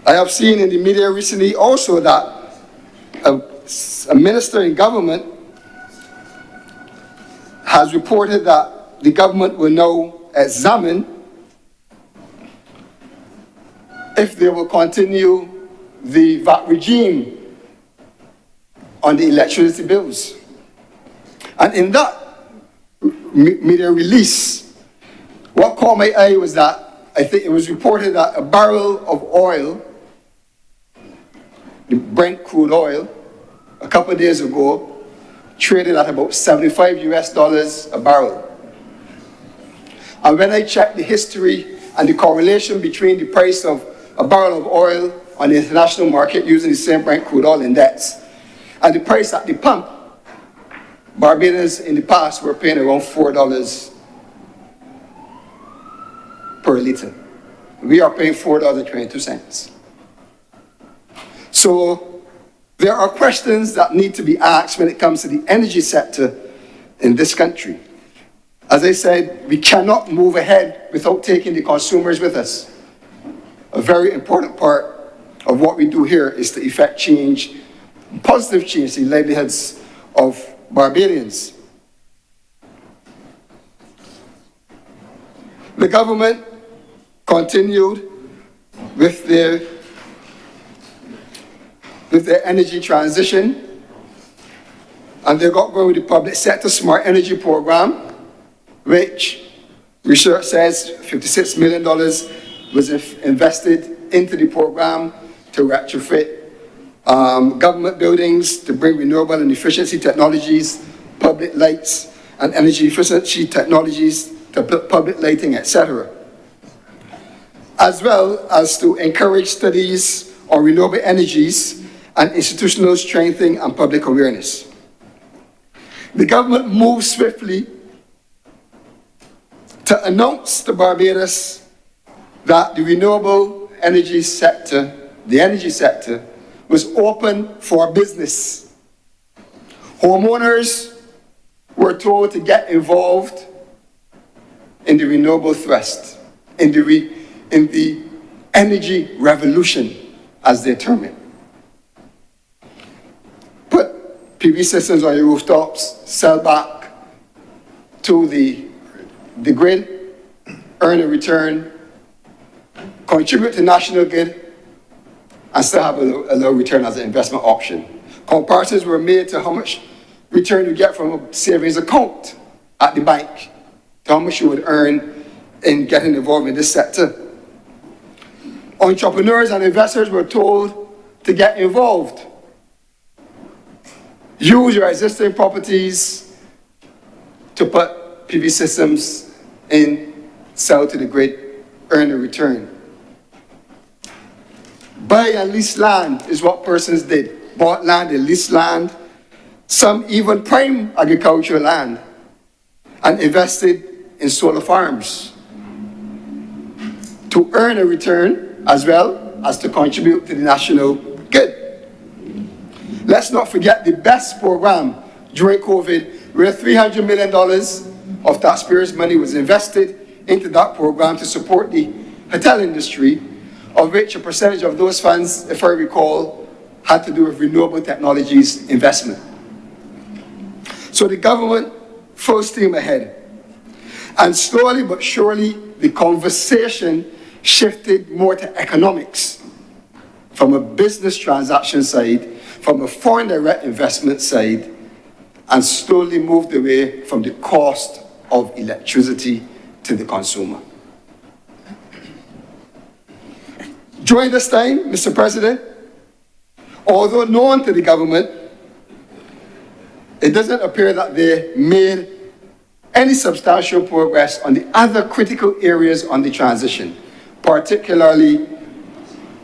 I have seen in the media recently also that a minister in government has reported that the government will now examine if they will continue the VAT regime on the electricity bills. And in that media release, what caught my eye was that I think it was reported that a barrel of oil, the Brent crude oil, a couple of days ago, traded at about $75 a barrel. And when I checked the history and the correlation between the price of a barrel of oil on the international market using the same Brent crude oil index and the price at the pump, Barbadians in the past were paying around $4 per litre. We are paying $4.22. So there are questions that need to be asked when it comes to the energy sector in this country. As I said, we cannot move ahead without taking the consumers with us. A very important part of what we do here is to effect change, positive change in the livelihoods of Barbadians. The government continued with their energy transition, and they got going with the public sector smart energy program, which research says $56 million was invested into the program to retrofit government buildings, to bring renewable and efficiency technologies, public lights and energy efficiency technologies to public lighting, etc., as well as to encourage studies on renewable energies and institutional strengthening and public awareness. The government moved swiftly to announce to Barbados that the renewable energy sector, the energy sector, was open for business. Homeowners were told to get involved in the renewable thrust, in the energy revolution, as they term it. Put PV systems on your rooftops, sell back to the grid, earn a return, contribute to national grid, and still have a low return as an investment option. Comparisons were made to how much return you get from a savings account at the bank, to how much you would earn in getting involved in this sector. Entrepreneurs and investors were told to get involved. Use your existing properties to put PV systems in, sell to the grid, earn a return. Buy and lease land is what persons did. Bought land, they leased land, some even prime agricultural land, and invested in solar farms to earn a return as well as to contribute to the national good. Let's not forget the BEST program during COVID, where $300 million of taxpayers' money was invested into that program to support the hotel industry, of which a percentage of those funds, if I recall, had to do with renewable technologies investment. So the government full steam ahead. And slowly but surely, the conversation shifted more to economics, from a business transaction side, from a foreign direct investment side, and slowly moved away from the cost of electricity to the consumer. During this time, Mr. President, although known to the government, it doesn't appear that they made any substantial progress on the other critical areas on the transition, particularly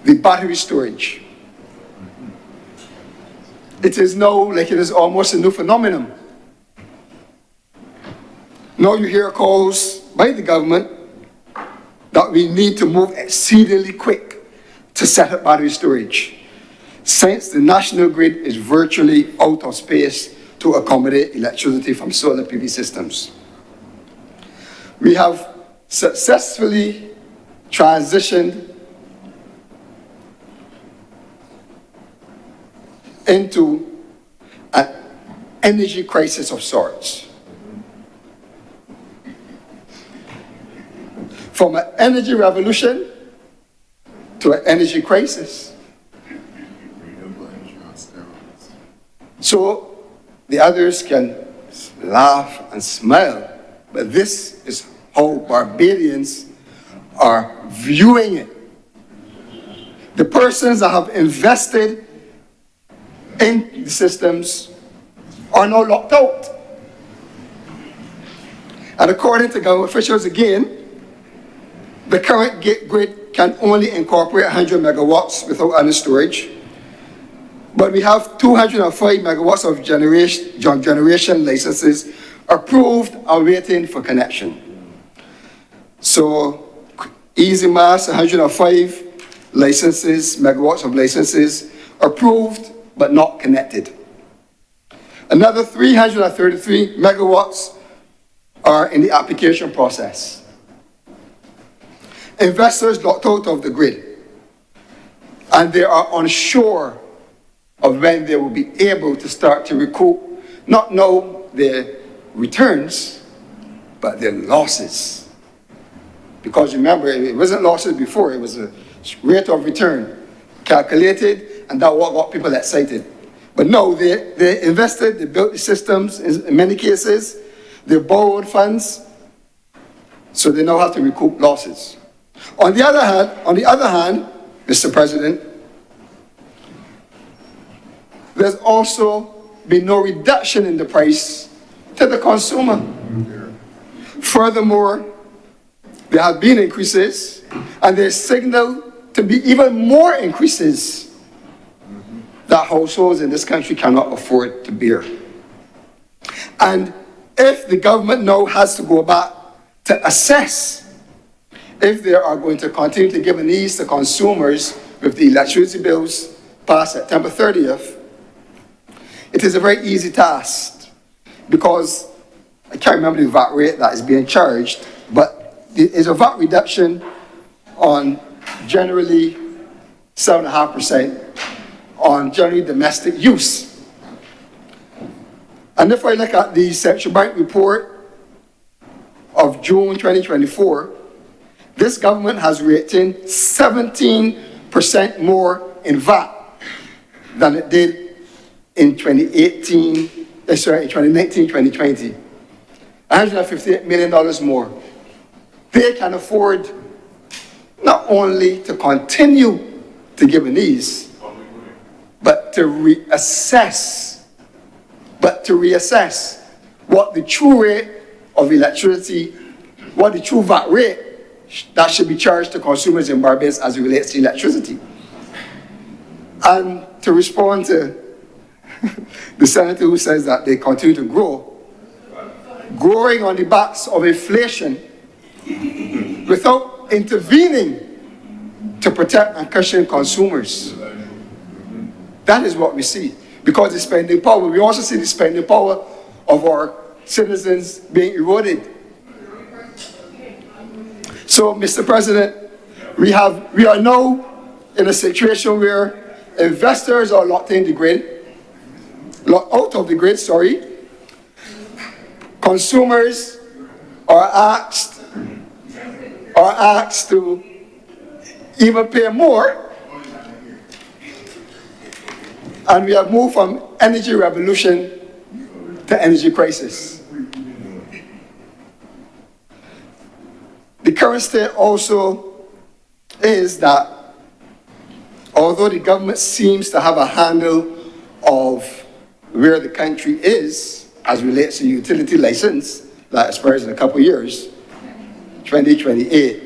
the battery storage. It is now like it is almost a new phenomenon. Now you hear calls by the government that we need to move exceedingly quick to set up battery storage, since the national grid is virtually out of space to accommodate electricity from solar PV systems. We have successfully transitioned into an energy crisis of sorts. From an energy revolution to an energy crisis. So the others can laugh and smile, but this is how Barbadians are viewing it. The persons that have invested in the systems are now locked out. And according to government officials again, the current grid can only incorporate 100 megawatts without any storage. But we have 205 megawatts of generation licenses approved and waiting for connection. So Easy Mass, 105 licenses, megawatts of licenses, approved but not connected. Another 333 megawatts are in the application process. Investors locked out of the grid, and they are unsure of when they will be able to start to recoup, not know their returns, but their losses. Because remember, it wasn't losses before, it was a rate of return calculated, and that what got people excited. But no, they invested, they built the systems in many cases, they borrowed funds, so they now have to recoup losses. On the other hand, Mr. President, there's also been no reduction in the price to the consumer. Furthermore, there have been increases, and there's signal to be even more increases that households in this country cannot afford to bear. And if the government now has to go back to assess if they are going to continue to give an ease to consumers with the electricity bills past September 30th, it is a very easy task, because I can't remember the VAT rate that is being charged, but there is a VAT reduction on generally 7.5% on generally domestic use. And if I look at the Central Bank report of June 2024, this government has rated 17% more in VAT than it did in 2019, 2020. $158 million more. They can afford not only to continue to give an ease, but to reassess what the true rate of electricity, what the true VAT rate that should be charged to consumers in Barbados as it relates to electricity. And to respond to the senator who says that they continue to grow, growing on the backs of inflation without intervening to protect and cushion consumers. That is what we see. Because the spending power, we also see the spending power of our citizens being eroded. So, Mr. President, we are now in a situation where investors are locked in the grid, locked out of the grid, sorry. Consumers are asked to even pay more. And we have moved from energy revolution to energy crisis. The current state also is that although the government seems to have a handle of where the country is as relates to utility license that expires in a couple of years, 2028,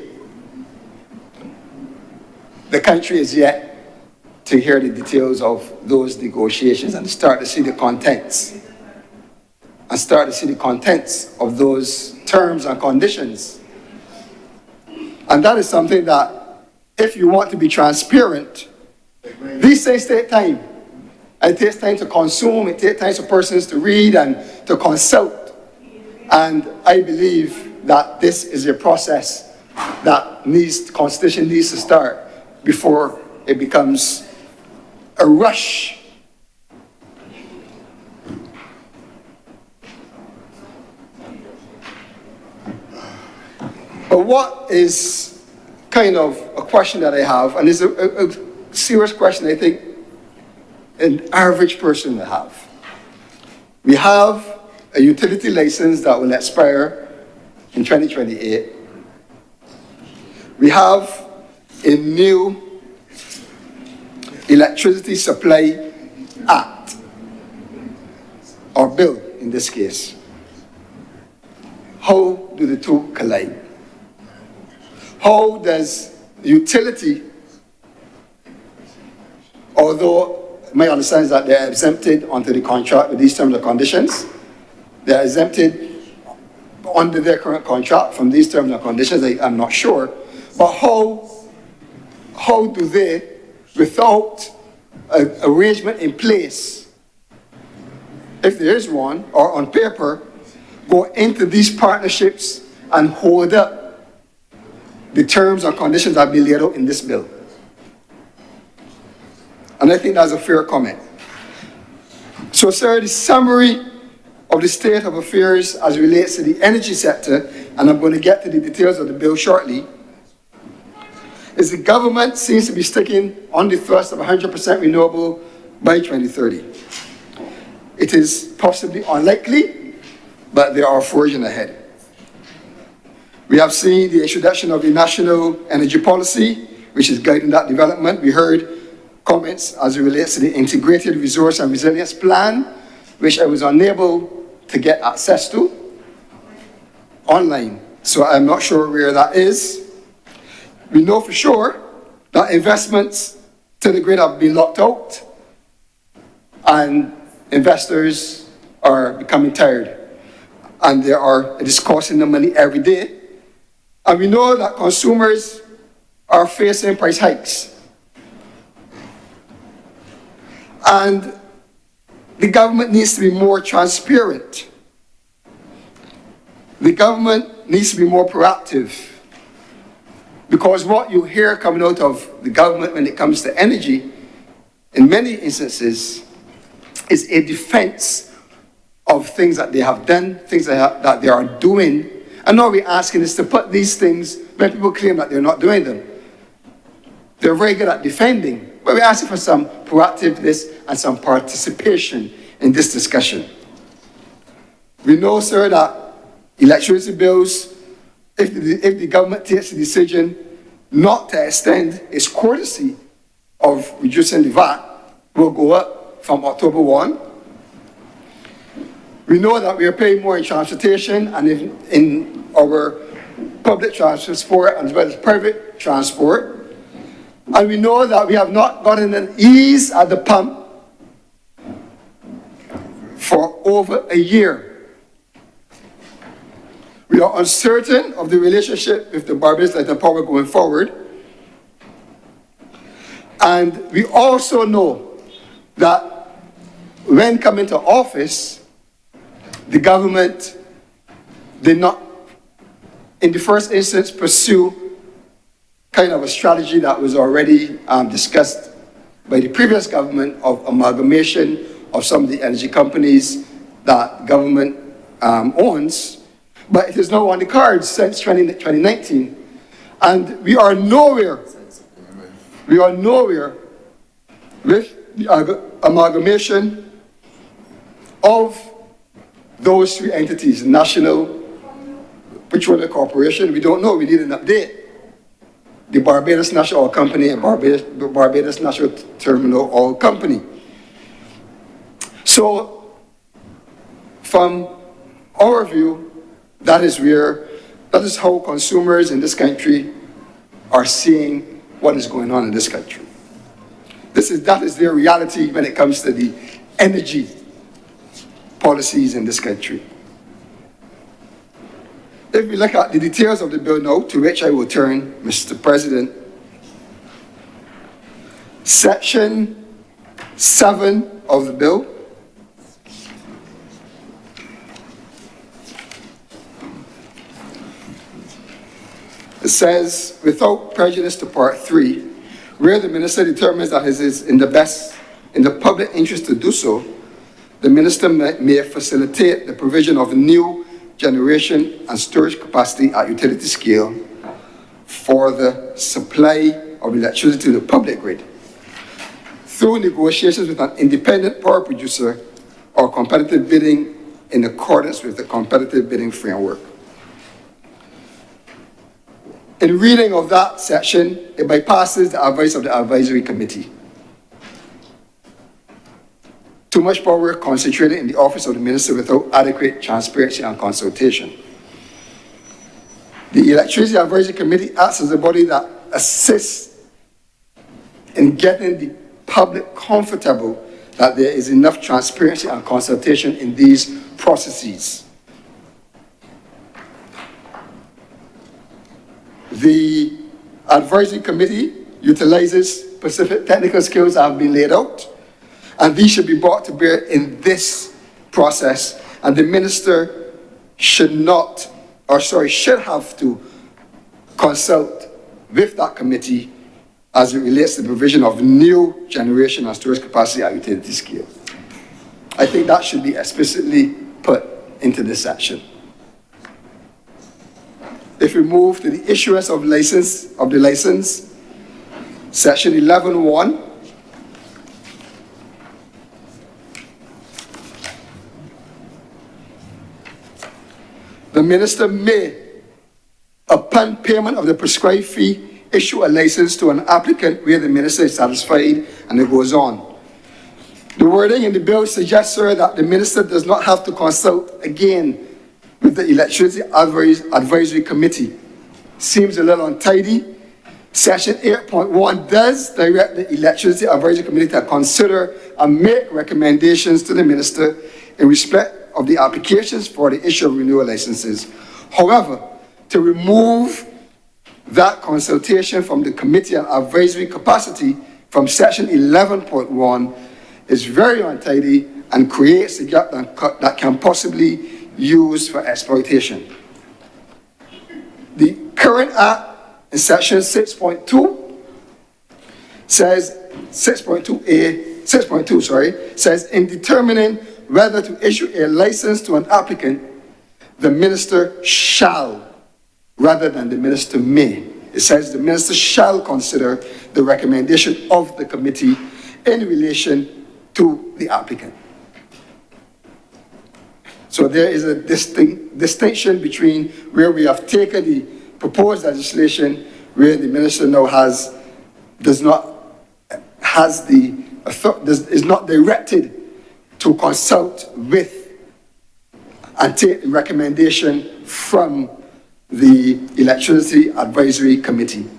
the country is yet to hear the details of those negotiations and start to see the contents. And start to see the contents of those terms and conditions. And that is something that, if you want to be transparent, these things take time. It takes time to consume, it takes time for persons to read and to consult. And I believe that this is a process that the constitution needs to start before it becomes a rush. But what is kind of a question that I have, and it's a serious question I think an average person will have. We have a utility license that will expire in 2028. We have a new Electricity Supply Act, or bill in this case. How do the two collide? How does utility, although my understanding is that they're exempted onto the contract with these terms and conditions, they're exempted under their current contract from these terms and conditions, I'm not sure, But how do they, without an arrangement in place, if there is one, or on paper, go into these partnerships and hold up the terms and conditions that have been laid out in this bill? And I think that's a fair comment. So, sir, the summary of the state of affairs as it relates to the energy sector, and I'm going to get to the details of the bill shortly, is the government seems to be sticking on the thrust of 100% renewable by 2030. It is possibly unlikely, but there are forging ahead. We have seen the introduction of the National Energy Policy, which is guiding that development. We heard comments as it relates to the Integrated Resource and Resilience Plan, which I was unable to get access to online. So I'm not sure where that is. We know for sure that investments to the grid have been locked out and investors are becoming tired. And it is costing them money every day. And we know that consumers are facing price hikes. And the government needs to be more transparent. The government needs to be more proactive. Because what you hear coming out of the government when it comes to energy, in many instances, is a defense of things that they have done, things that they are doing. And all we're asking is to put these things when people claim that they're not doing them. They're very good at defending, but we're asking for some proactiveness and some participation in this discussion. We know, sir, that electricity bills, if the government takes the decision not to extend its courtesy of reducing the VAT, will go up from October 1. We know that we are paying more in transportation and in our public transport as well as private transport. And we know that we have not gotten an ease at the pump for over a year. We are uncertain of the relationship with the Barbados Light and Power going forward. And we also know that when coming to office, the government did not, in the first instance, pursue kind of a strategy that was already discussed by the previous government of amalgamation of some of the energy companies that government owns, but it is now on the cards since 2019. And we are nowhere with the amalgamation of those three entities, National Petroleum Corporation. We don't know, we need an update. The Barbados National Oil Company and Barbados National Terminal Oil Company. So, from our view, that is how consumers in this country are seeing what is going on in this country. That is their reality when it comes to the energy policies in this country. If we look at the details of the bill now, to which I will turn, Mr. President, Section 7 of the bill it says, without prejudice to Part 3, where the minister determines that it is in the public interest to do so, the minister may facilitate the provision of new generation and storage capacity at utility scale for the supply of electricity to the public grid through negotiations with an independent power producer or competitive bidding in accordance with the competitive bidding framework. In reading of that section, it bypasses the advice of the advisory committee. Too much power concentrated in the office of the minister without adequate transparency and consultation. The Electricity Advisory Committee acts as a body that assists in getting the public comfortable that there is enough transparency and consultation in these processes. The advisory committee utilizes specific technical skills that have been laid out, and these should be brought to bear in this process, and the minister should have to consult with that committee as it relates to the provision of new generation and storage capacity at utility scale. I think that should be explicitly put into this section. If we move to the issuance of the license, section 11.1, the minister may, upon payment of the prescribed fee, issue a license to an applicant where the minister is satisfied, and it goes on. The wording in the bill suggests, sir, that the minister does not have to consult again with the Electricity Advisory Committee. Seems a little untidy. Section 8.1 does direct the Electricity Advisory Committee to consider and make recommendations to the minister in respect of the applications for the issue of renewal licenses. However, to remove that consultation from the committee and advisory capacity from section 11.1 is very untidy and creates a gap that can possibly use for exploitation. The current act in section 6.2 says, 6.2 says, in determining whether to issue a license to an applicant, the minister shall, rather than the minister may. It says the minister shall consider the recommendation of the committee in relation to the applicant. So there is a distinction between where we have taken the proposed legislation, where the minister now is not directed to consult with and take recommendation from the Electricity Advisory Committee.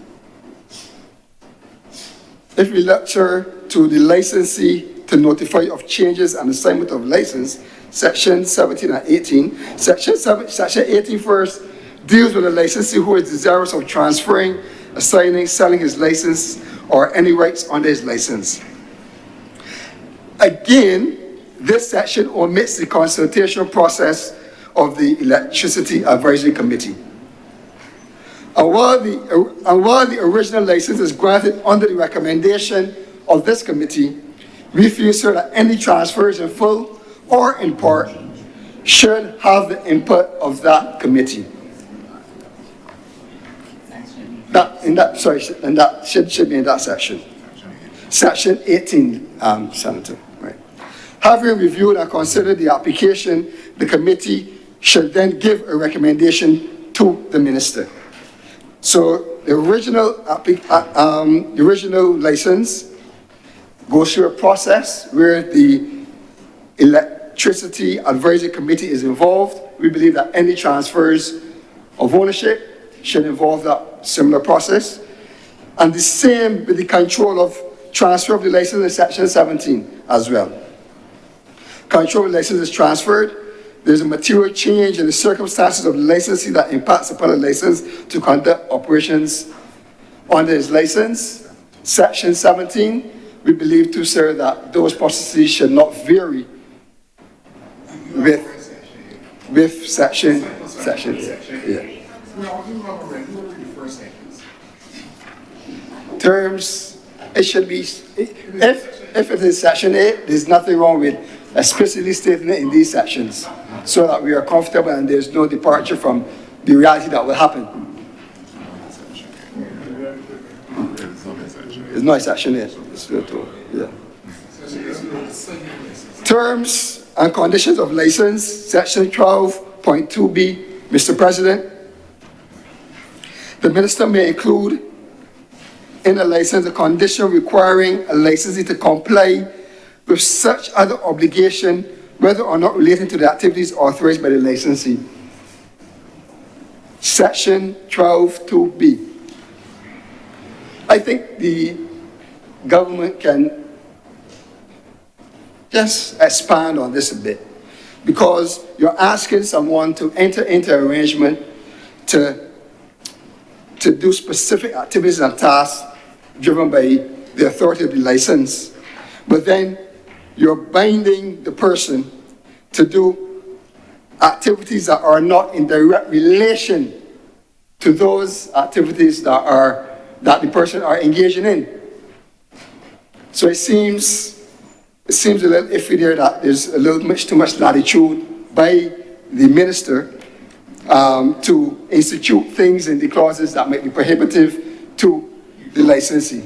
If we lecture to the licensee to notify of changes and assignment of license, section 17 and 18. Section 18 first deals with a licensee who is desirous of transferring, assigning, selling his license, or any rights under his license. Again, this section omits the consultation process of the Electricity Advisory Committee. And while the original license is granted under the recommendation of this committee, we feel, sir, that any transfers in full or in part should have the input of that committee. That should be in that section. Section 18, Senator. Right. Having reviewed and considered the application, the committee should then give a recommendation to the minister. So the original license goes through a process where the Electricity Advisory Committee is involved. We believe that any transfers of ownership should involve that similar process. And the same with the control of transfer of the license in section 17 as well. Control of the license is transferred. There's a material change in the circumstances of the licensee that impacts upon the license to conduct operations under his license. Section 17, we believe too, sir, that those processes should not vary with section. Yeah. Terms, it should be, if it is section 8, there's nothing wrong with explicitly stating it in these sections, so that we are comfortable and there's no departure from the reality that will happen. It's not section 8. It's yeah. Terms and conditions of license, section 12.2b, Mr. President. The minister may include in a license a condition requiring a licensee to comply with such other obligation, whether or not relating to the activities authorized by the licensee. Section 12.2b. I think the government can just expand on this a bit, because you're asking someone to enter into an arrangement to to do specific activities and tasks driven by the authority of the license. But then you're binding the person to do activities that are not in direct relation to those activities that the person are engaging in. So it seems a little iffy there that there's a little too much latitude by the minister to institute things in the clauses that might be prohibitive to the licensee.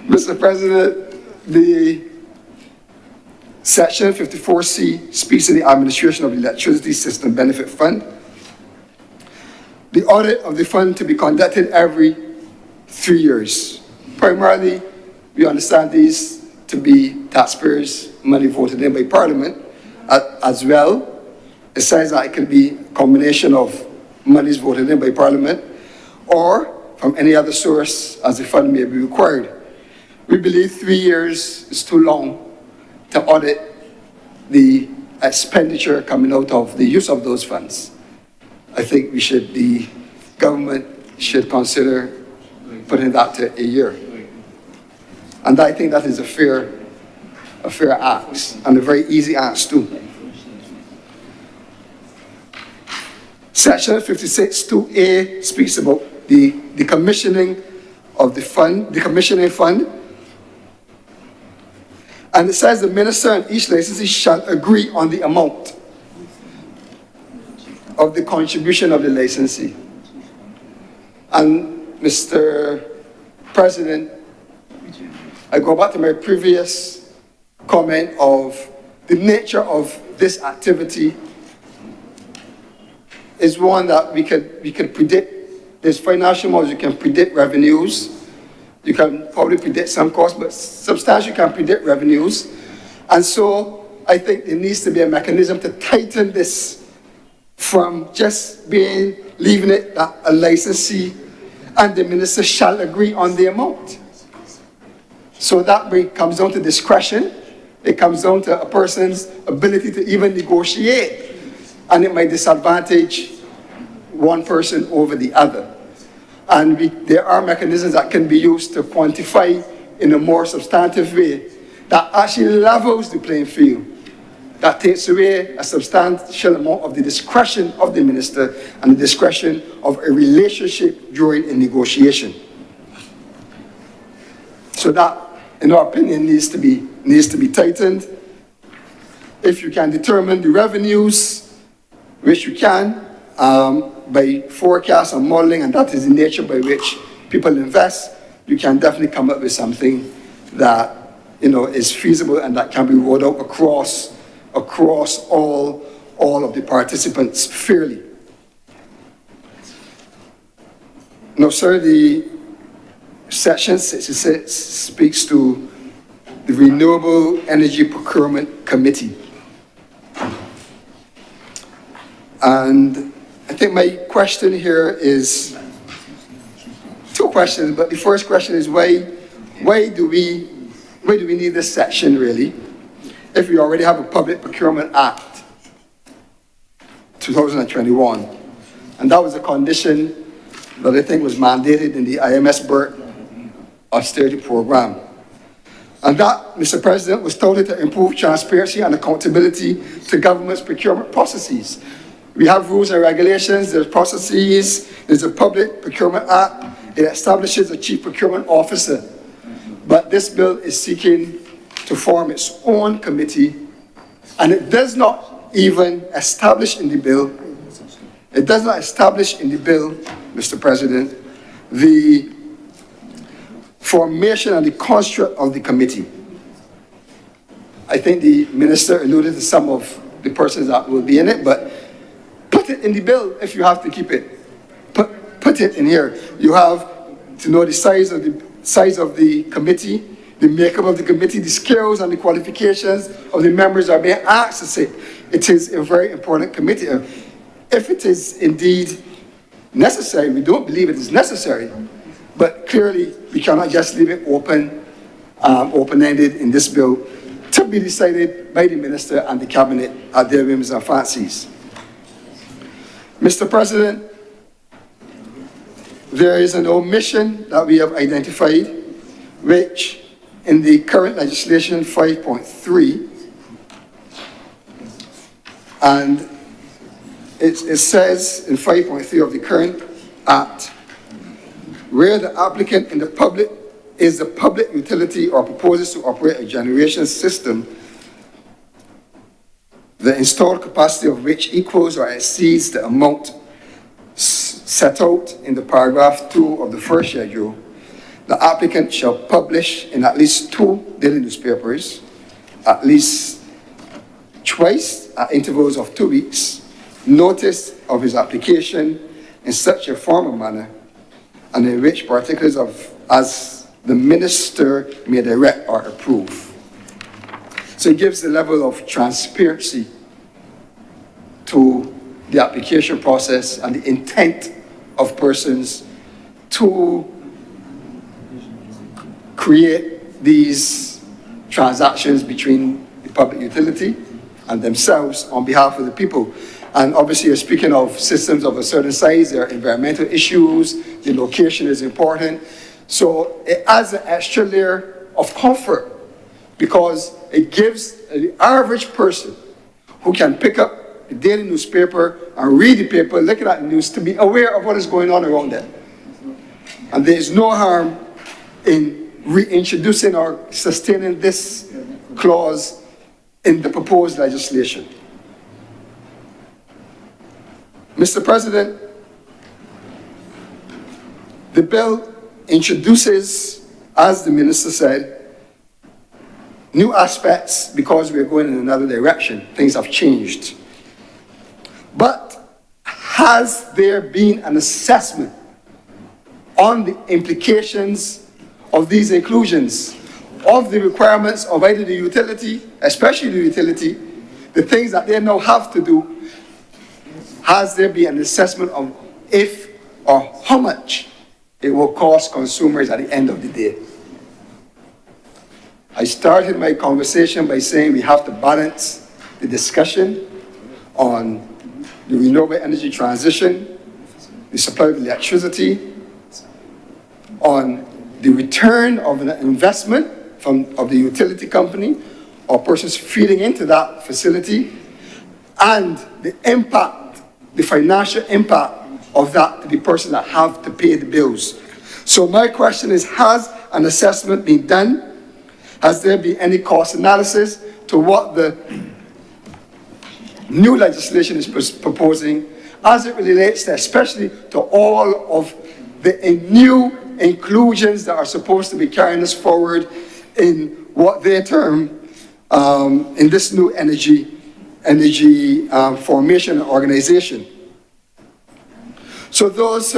Mr. President, the Section 54C speaks to the administration of the Electricity System Benefit Fund. The audit of the fund to be conducted every 3 years. Primarily, we understand these to be taxpayers' money voted in by Parliament as well. It says that it could be a combination of monies voted in by Parliament or from any other source as the fund may be required. We believe 3 years is too long to audit the expenditure coming out of the use of those funds. I think the government should consider putting that to a year. And I think that is a fair ask, and a very easy ask too. Section 56(2)A speaks about the commissioning of the fund, the commissioning fund. And it says the minister and each licensee shall agree on the amount of the contribution of the licensee. And Mr. President, I go back to my previous comment of the nature of this activity is one that we could predict. There's financial models, you can predict revenues. You can probably predict some costs, but substantially you can predict revenues. And so I think there needs to be a mechanism to tighten this from just leaving it that a licensee and the minister shall agree on the amount. So that comes down to discretion. It comes down to a person's ability to even negotiate. And it might disadvantage one person over the other. And there are mechanisms that can be used to quantify in a more substantive way that actually levels the playing field, that takes away a substantial amount of the discretion of the minister and the discretion of a relationship during a negotiation. So that, in our opinion, needs to be tightened. If you can determine the revenues, which you can, by forecast and modeling, and that is the nature by which people invest, you can definitely come up with something that is feasible and that can be rolled out across all of the participants fairly. Now, sir, the Section 66 speaks to the Renewable Energy Procurement Committee. And I think my question here is two questions, but the first question is why do we need this section really, if we already have a Public Procurement Act 2021, and that was a condition that I think was mandated in the IMS BERT austerity program. And that, Mr. President, was told to improve transparency and accountability to government's procurement processes. We have rules and regulations, there's processes, there's a Public Procurement Act, it establishes a Chief Procurement Officer. But this bill is seeking to form its own committee, and it does not even establish in the bill, Mr. President, the formation and the construct of the committee. I think the minister alluded to some of the persons that will be in it, but put it in the bill if you have to keep it. Put it in here. You have to know the size of the committee, the makeup of the committee, the skills and the qualifications of the members are being asked to sit. It is a very important committee. If it is indeed necessary, we don't believe it is necessary, but clearly we cannot just leave it open-ended in this bill to be decided by the minister and the cabinet at their whims and fancies. Mr. President, there is an omission that we have identified, which in the current legislation 5.3, and it says in 5.3 of the current Act, where the applicant in the public is the public utility or proposes to operate a generation system, the installed capacity of which equals or exceeds the amount set out in the paragraph 2 of the first schedule, the applicant shall publish in at least 2 daily newspapers, at least twice at intervals of 2 weeks, notice of his application in such a formal manner and in which particulars as the minister may direct or approve. So it gives the level of transparency to the application process and the intent of persons to create these transactions between the public utility and themselves on behalf of the people. And obviously you're speaking of systems of a certain size, there are environmental issues, the location is important. So it adds an extra layer of comfort because it gives the average person who can pick up the daily newspaper and read the paper, looking at the news, to be aware of what is going on around them. And there is no harm in reintroducing or sustaining this clause in the proposed legislation. Mr. President, the bill introduces, as the minister said, new aspects because we're going in another direction. Things have changed. But has there been an assessment on the implications of these inclusions, of the requirements of either the utility, especially the utility, the things that they now have to do? Has there been an assessment of if or how much it will cost consumers at the end of the day? I started my conversation by saying we have to balance the discussion on the renewable energy transition, the supply of electricity, on the return of an investment of the utility company or persons feeding into that facility, and the impact, the financial impact of that to the person that have to pay the bills. So my question is, has an assessment been done? Has there been any cost analysis to what the new legislation is proposing as it relates to, especially to all of the new inclusions that are supposed to be carrying us forward in what they term in this new energy formation and organization. So this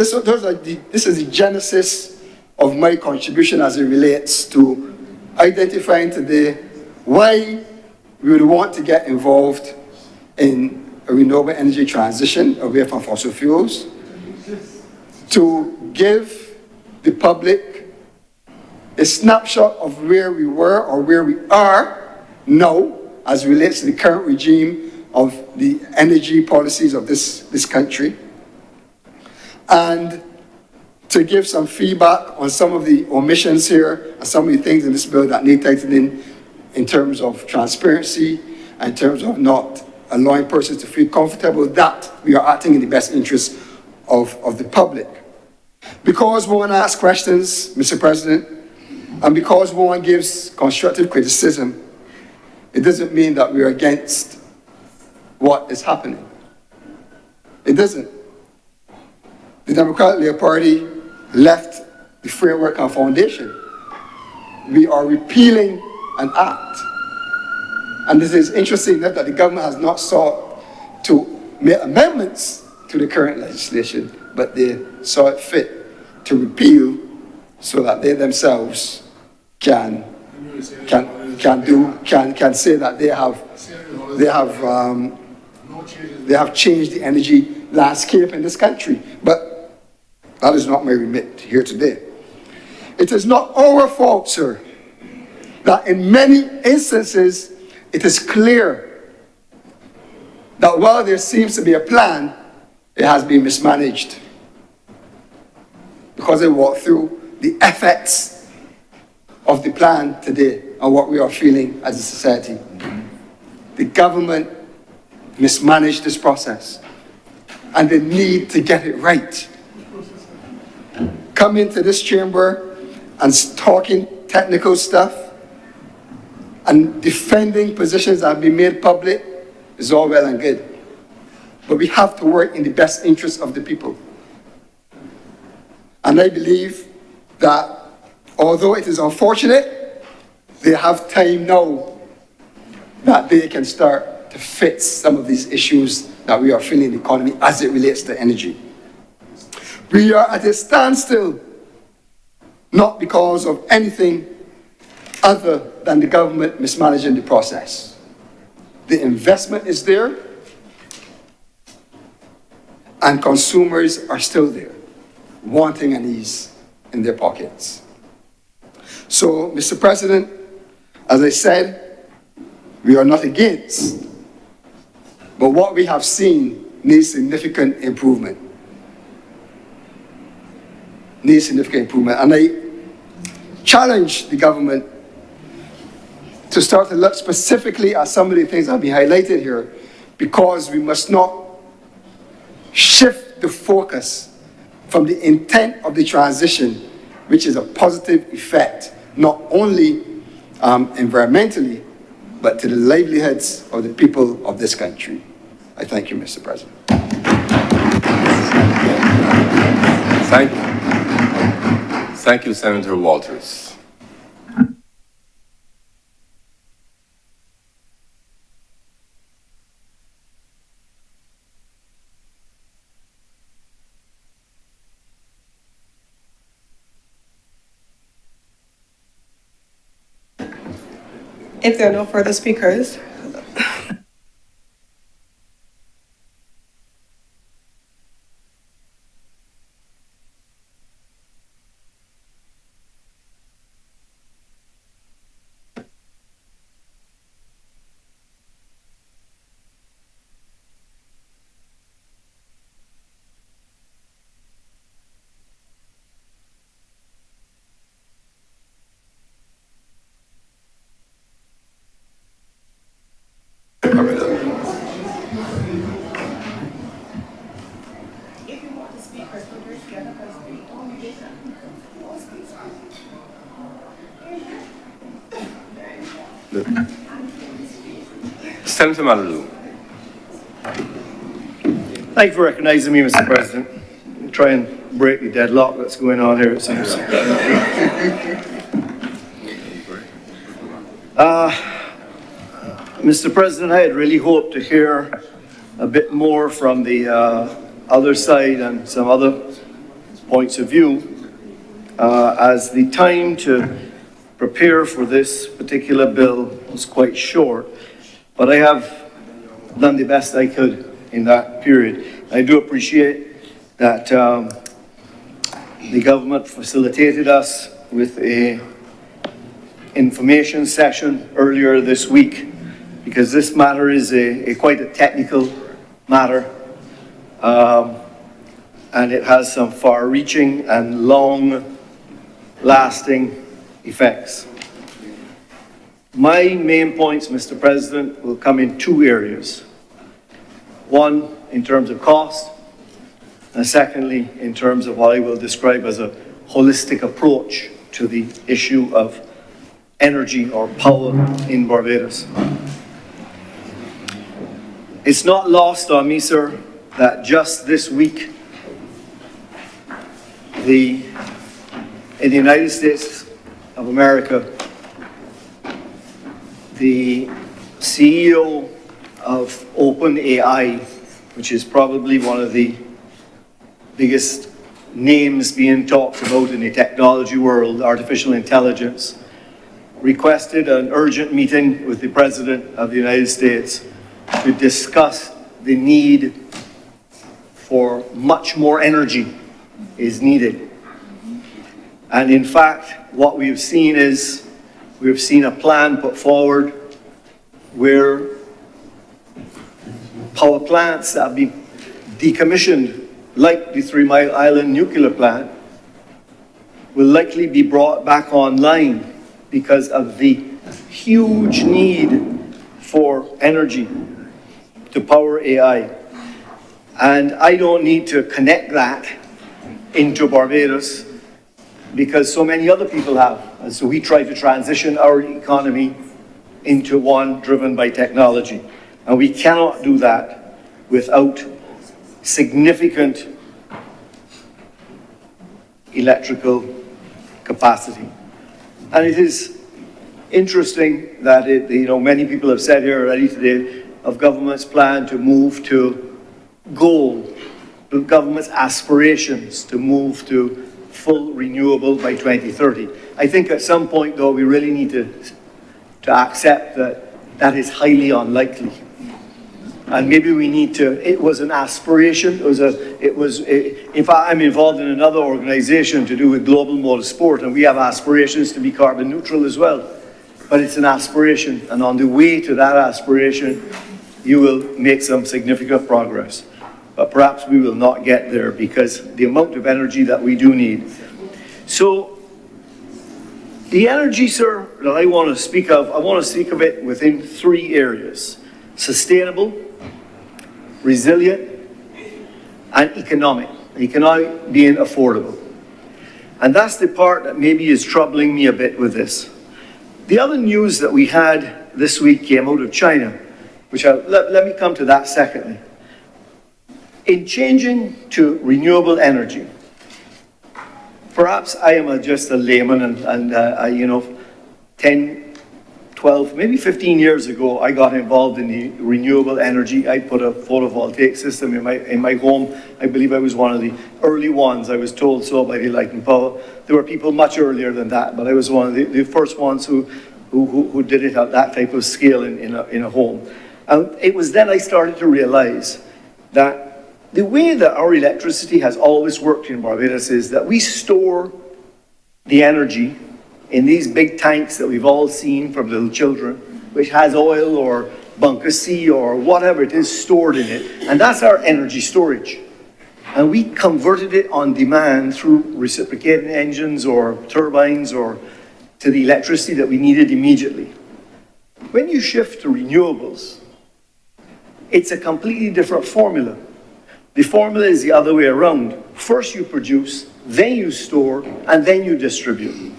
is the genesis of my contribution as it relates to identifying today why we would want to get involved in a renewable energy transition away from fossil fuels, to give the public a snapshot of where we were or where we are now as it relates to the current regime of the energy policies of this country, and to give some feedback on some of the omissions here and some of the things in this bill that need tightening in terms of transparency, and in terms of not allowing persons to feel comfortable that we are acting in the best interest of the public. Because one asks questions, Mr. President, and because one gives constructive criticism, it doesn't mean that we're against what is happening. It doesn't. The Democratic Labour Party left the framework and foundation. We are repealing an act. And this is interesting enough that the government has not sought to make amendments to the current legislation, but they saw it fit to repeal so that they themselves can say that they have changed the energy landscape in this country. But that is not my remit here today. It is not our fault, sir, that in many instances, it is clear that while there seems to be a plan, it has been mismanaged. Because I walked through the effects of the plan today and what we are feeling as a society. The government mismanaged this process, and they need to get it right. Come into this chamber and talking technical stuff and defending positions that have been made public is all well and good. But we have to work in the best interest of the people. And I believe that although it is unfortunate, they have time now that they can start to fix some of these issues that we are feeling in the economy as it relates to energy. We are at a standstill, not because of anything other than the government mismanaging the process. The investment is there, and consumers are still there, wanting an ease in their pockets. So, Mr. President, as I said, we are not against, but what we have seen needs significant improvement. And I challenge the government to start to look specifically at some of the things that have been highlighted here, because we must not shift the focus from the intent of the transition, which is a positive effect, not only environmentally, but to the livelihoods of the people of this country. I thank you, Mr. President. Thank you, Senator Walters. If there are no further speakers, Senator Malou. Thank you for recognizing me, Mr. President. I'll try and break the deadlock that's going on here, it seems. Mr. President, I had really hoped to hear a bit more from the other side and some other points of view, as the time to prepare for this particular bill was quite short, but I have done the best I could in that period. I do appreciate that the government facilitated us with an information session earlier this week, because this matter is quite a technical matter, and it has some far-reaching and long-lasting effects. My main points, Mr. President, will come in two areas. One, in terms of cost, and secondly, in terms of what I will describe as a holistic approach to the issue of energy or power in Barbados. It's not lost on me, sir, that just this week, in the United States of America, the CEO of OpenAI, which is probably one of the biggest names being talked about in the technology world, artificial intelligence, requested an urgent meeting with the President of the United States to discuss the need for much more energy is needed. And in fact, what we've seen is We've seen a plan put forward where power plants that have been decommissioned, like the 3 Mile Island nuclear plant, will likely be brought back online because of the huge need for energy to power AI. And I don't need to connect that into Barbados because so many other people have. And so we try to transition our economy into one driven by technology. And we cannot do that without significant electrical capacity. And it is interesting that many people have said here already today of government's plan to move to goal, the government's aspirations to move to full renewable by 2030. I think at some point, though, we really need to accept that that is highly unlikely. And maybe we need to, it was an aspiration, in fact, I'm involved in another organization to do with global motorsport, and we have aspirations to be carbon neutral as well. But it's an aspiration, and on the way to that aspiration, you will make some significant progress. But perhaps we will not get there because the amount of energy that we do need. So, the energy, sir, that I want to speak of it within 3 areas: sustainable, resilient, and economic. Economic being affordable. And that's the part that maybe is troubling me a bit with this. The other news that we had this week came out of China, which let me come to that secondly. In changing to renewable energy, perhaps I am just a layman and 10, 12, maybe 15 years ago, I got involved in the renewable energy. I put a photovoltaic system in my home. I believe I was one of the early ones. I was told so by the Light and Power. There were people much earlier than that, but I was one of the first ones who did it at that type of scale in a home. And it was then I started to realize that the way that our electricity has always worked in Barbados is that we store the energy in these big tanks that we've all seen from little children, which has oil or bunker C or whatever it is stored in it, and that's our energy storage. And we converted it on demand through reciprocating engines or turbines or to the electricity that we needed immediately. When you shift to renewables, it's a completely different formula. The formula is the other way around. First you produce, then you store, and then you distribute.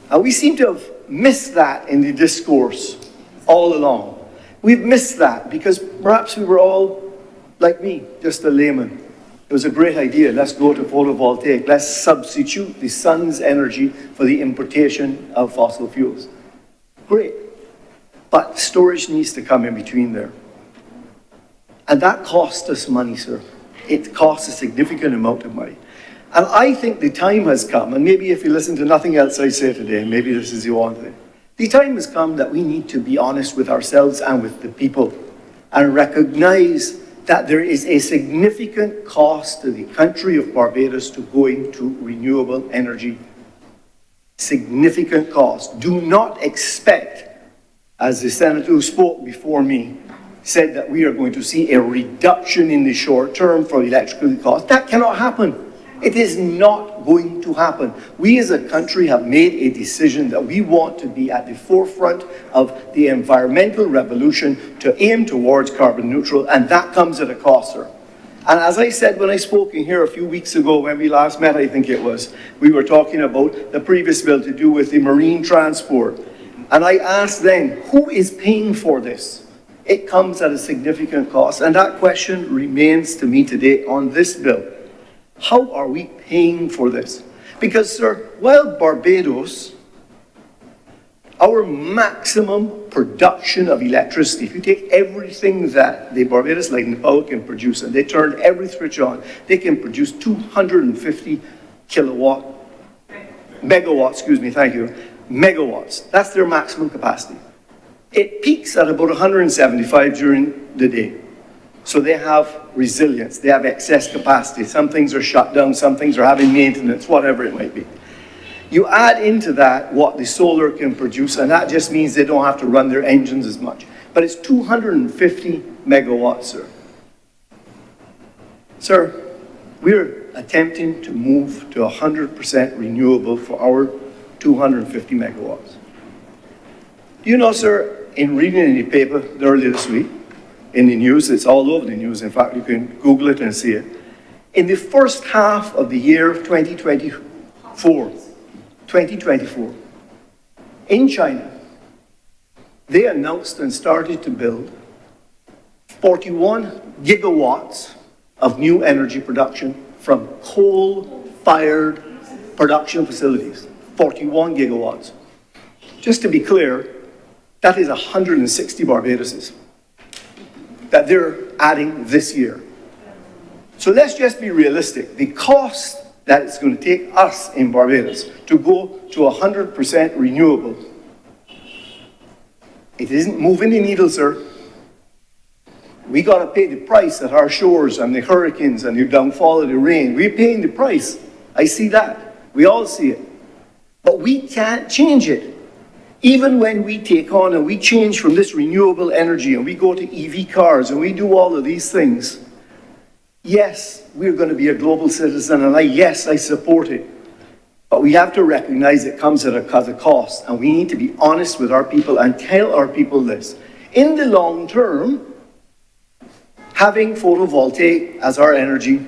And we seem to have missed that in the discourse all along. We've missed that because perhaps we were all, like me, just a layman. It was a great idea. Let's go to photovoltaic. Let's substitute the sun's energy for the importation of fossil fuels. Great. But storage needs to come in between there. And that costs us money, sir. It costs a significant amount of money. And I think the time has come, and maybe if you listen to nothing else I say today, maybe this is the one thing. The time has come that we need to be honest with ourselves and with the people and recognize that there is a significant cost to the country of Barbados to going to renewable energy. Significant cost. Do not expect, as the senator who spoke before me said, that we are going to see a reduction in the short term for electrical costs. That cannot happen. It is not going to happen. We as a country have made a decision that we want to be at the forefront of the environmental revolution to aim towards carbon neutral, and that comes at a cost, sir. And as I said when I spoke in here a few weeks ago, when we last met, I think it was, we were talking about the previous bill to do with the marine transport. And I asked then, who is paying for this? It comes at a significant cost. And that question remains to me today on this bill. How are we paying for this? Because, sir, while Barbados, our maximum production of electricity, if you take everything that the Barbados Light and Power can produce, and they turn every switch on, they can produce 250 megawatts. That's their maximum capacity. It peaks at about 175 during the day. So they have resilience, they have excess capacity. Some things are shut down, some things are having maintenance, whatever it might be. You add into that what the solar can produce, and that just means they don't have to run their engines as much. But it's 250 megawatts, sir. Sir, we're attempting to move to 100% renewable for our 250 megawatts. You know, sir, in reading in the paper earlier this week, in the news, it's all over the news. In fact, you can Google it and see it. In the first half of the year 2024, in China, they announced and started to build 41 gigawatts of new energy production from coal-fired production facilities. 41 gigawatts. Just to be clear, that is 160 Barbadoses that they're adding this year. So let's just be realistic. The cost that it's going to take us in Barbados to go to 100% renewable, it isn't moving the needle, sir. We got to pay the price at our shores and the hurricanes and the downfall of the rain. We're paying the price. I see that. We all see it. But we can't change it. Even when we take on and we change from this renewable energy and we go to EV cars and we do all of these things, yes, we're going to be a global citizen, and yes, I support it. But we have to recognize it comes at a cost, and we need to be honest with our people and tell our people this. In the long term, having photovoltaic as our energy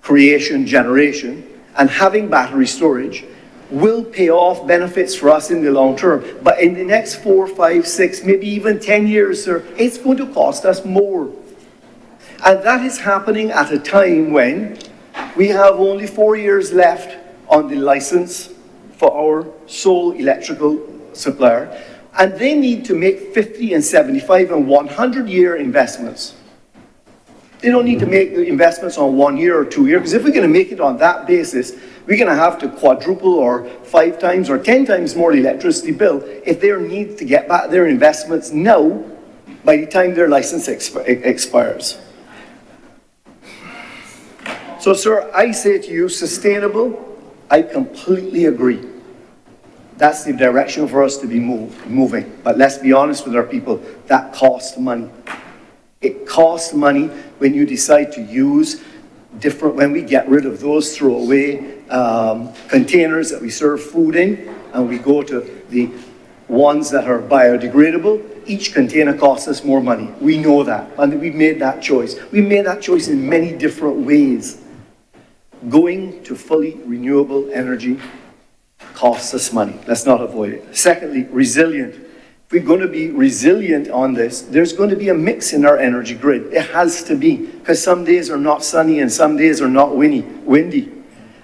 creation, generation, and having battery storage will pay off benefits for us in the long term. But in the next 4, 5, 6, maybe even 10 years, sir, it's going to cost us more. And that is happening at a time when we have only 4 years left on the license for our sole electrical supplier. And they need to make 50 and 75 and 100-year investments. They don't need to make the investments on 1 year or 2 years, because if we're going to make it on that basis, we're going to have to quadruple or 5 times or 10 times more electricity bill if they need to get back their investments now by the time their license expires. So, sir, I say to you, sustainable, I completely agree. That's the direction for us to be moving. But let's be honest with our people, that costs money. It costs money when you decide to use when we get rid of those throwaway containers that we serve food in, and we go to the ones that are biodegradable. Each container costs us more money. We know that, and we've made that choice. We made that choice in many different ways. Going to fully renewable energy costs us money. Let's not avoid it. Secondly, resilient. If we're going to be resilient on this, there's going to be a mix in our energy grid. It has to be, because some days are not sunny and some days are not windy.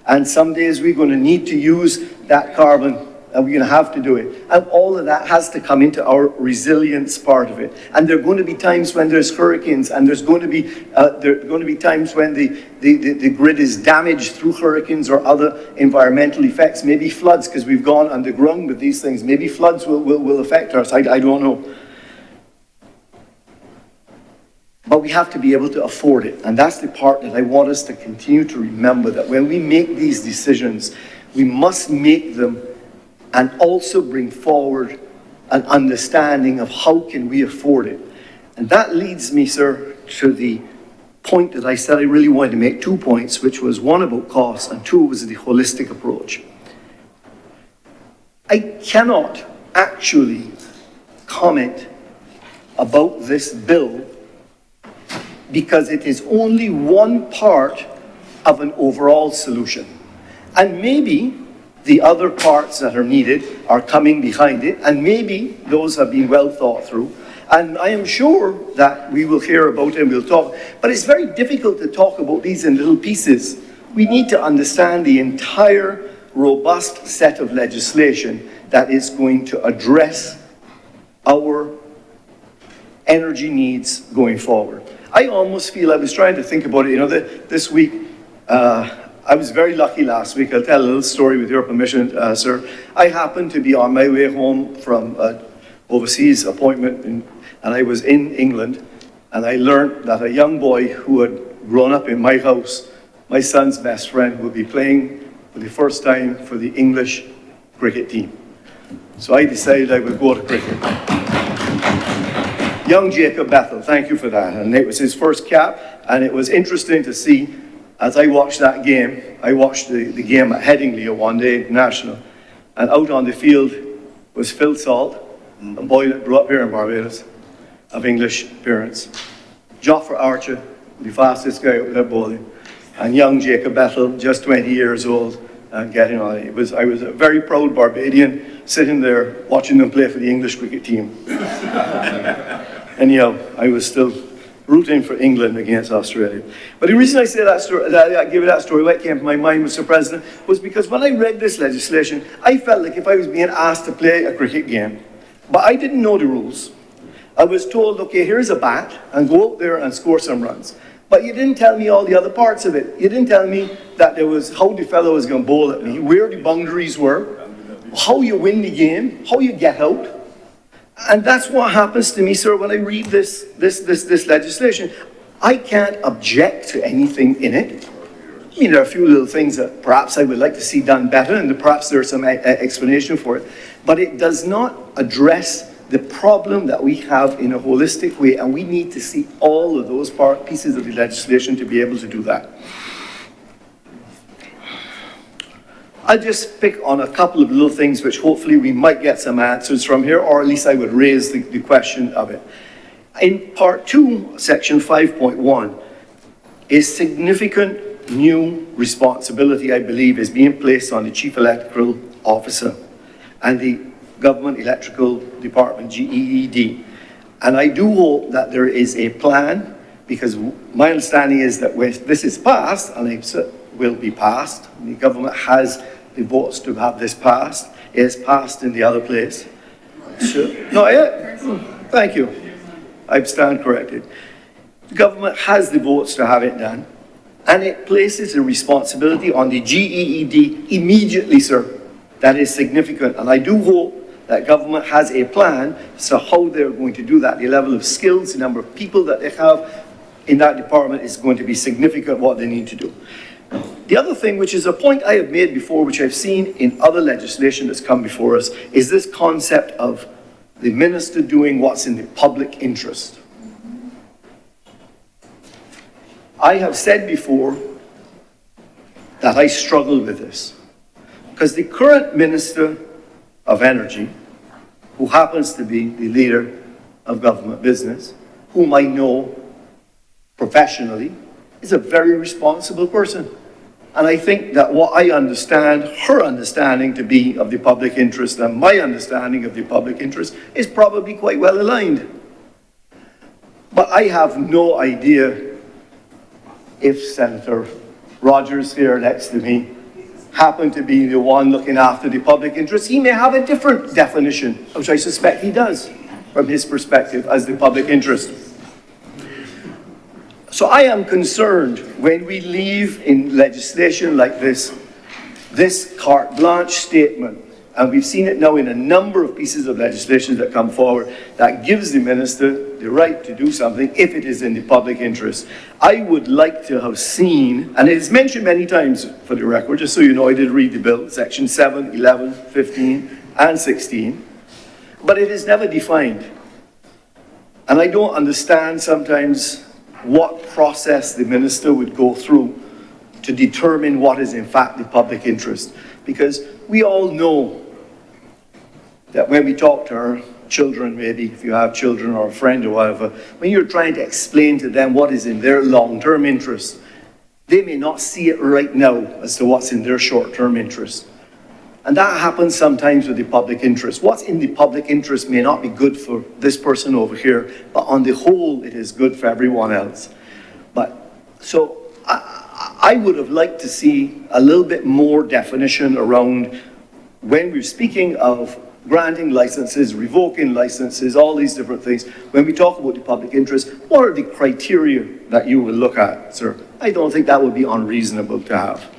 And some days we're going to need to use that carbon, and we're going to have to do it. And all of that has to come into our resilience part of it. And there are going to be times when there's hurricanes, and there's going to be times when the grid is damaged through hurricanes or other environmental effects, maybe floods, because we've gone underground with these things. Maybe floods will affect us. I don't know. But we have to be able to afford it. And that's the part that I want us to continue to remember, that when we make these decisions, we must make them and also bring forward an understanding of how can we afford it. And that leads me, sir, to the point that I said I really wanted to make, 2 points, which was one about cost and 2 was the holistic approach. I cannot actually comment about this bill because it is only one part of an overall solution. And maybe the other parts that are needed are coming behind it, and maybe those have been well thought through. And I am sure that we will hear about it and we'll talk. But it's very difficult to talk about these in little pieces. We need to understand the entire robust set of legislation that is going to address our energy needs going forward. I almost feel, I was trying to think about it, this week, I was very lucky last week. I'll tell a little story with your permission, sir. I happened to be on my way home from an overseas appointment, and I was in England, and I learned that a young boy who had grown up in my house, my son's best friend, would be playing for the first time for the English cricket team. So I decided I would go to cricket. Young Jacob Bethel, thank you for that. And it was his first cap, and it was interesting to see, as I watched that game, I watched the game at Headingley one day, international, and out on the field was Phil Salt, a boy that grew up here in Barbados, of English parents. Joffrey Archer, the fastest guy out there bowling, and young Jacob Bethel, just 20 years old, and getting on. I was a very proud Barbadian sitting there watching them play for the English cricket team. Anyhow, I was still rooting for England against Australia. But the reason I say that story, that I give you that story, what came to my mind, Mr. President, was because when I read this legislation, I felt like if I was being asked to play a cricket game, but I didn't know the rules. I was told, okay, here's a bat, and go out there and score some runs. But you didn't tell me all the other parts of it. You didn't tell me that there was how the fellow was going to bowl at me, where the boundaries were, how you win the game, how you get out. And that's what happens to me, sir, when I read this legislation. I can't object to anything in it. I mean, there are a few little things that perhaps I would like to see done better, and perhaps there's some explanation for it. But it does not address the problem that we have in a holistic way, and we need to see all of those pieces of the legislation to be able to do that. I'll just pick on a couple of little things which hopefully we might get some answers from here, or at least I would raise the question of it. In Part 2, Section 5.1, a significant new responsibility, I believe, is being placed on the Chief Electoral Officer and the Government Electrical Department, GEED. And I do hope that there is a plan, because my understanding is that when this is passed, and it will be passed, the government has the votes to have this passed. It is passed in the other place. So, not yet? Thank you. I stand corrected. The government has the votes to have it done, and it places a responsibility on the GEED immediately, sir. That is significant, and I do hope that government has a plan as to how they're going to do that. The level of skills, the number of people that they have in that department is going to be significant, what they need to do. The other thing, which is a point I have made before, which I've seen in other legislation that's come before us, is this concept of the minister doing what's in the public interest. I have said before that I struggle with this, because the current Minister of Energy, who happens to be the leader of government business, whom I know professionally, is a very responsible person. And I think that what I understand, her understanding to be of the public interest and my understanding of the public interest is probably quite well aligned. But I have no idea if Senator Rogers here next to me happened to be the one looking after the public interest. He may have a different definition, which I suspect he does, from his perspective as the public interest. So I am concerned when we leave in legislation like this carte blanche statement, and we've seen it now in a number of pieces of legislation that come forward, that gives the minister the right to do something if it is in the public interest. I would like to have seen, and it is mentioned many times for the record, just so you know, I did read the bill, section 7, 11, 15, and 16, but it is never defined. And I don't understand sometimes what process the minister would go through to determine what is in fact the public interest. Because we all know that when we talk to our children, maybe if you have children or a friend or whatever, when you're trying to explain to them what is in their long-term interest, they may not see it right now as to what's in their short-term interest. And that happens sometimes with the public interest. What's in the public interest may not be good for this person over here, but on the whole, it is good for everyone else. But so I would have liked to see a little bit more definition around when we're speaking of granting licenses, revoking licenses, all these different things. When we talk about the public interest, what are the criteria that you will look at, sir? I don't think that would be unreasonable to have.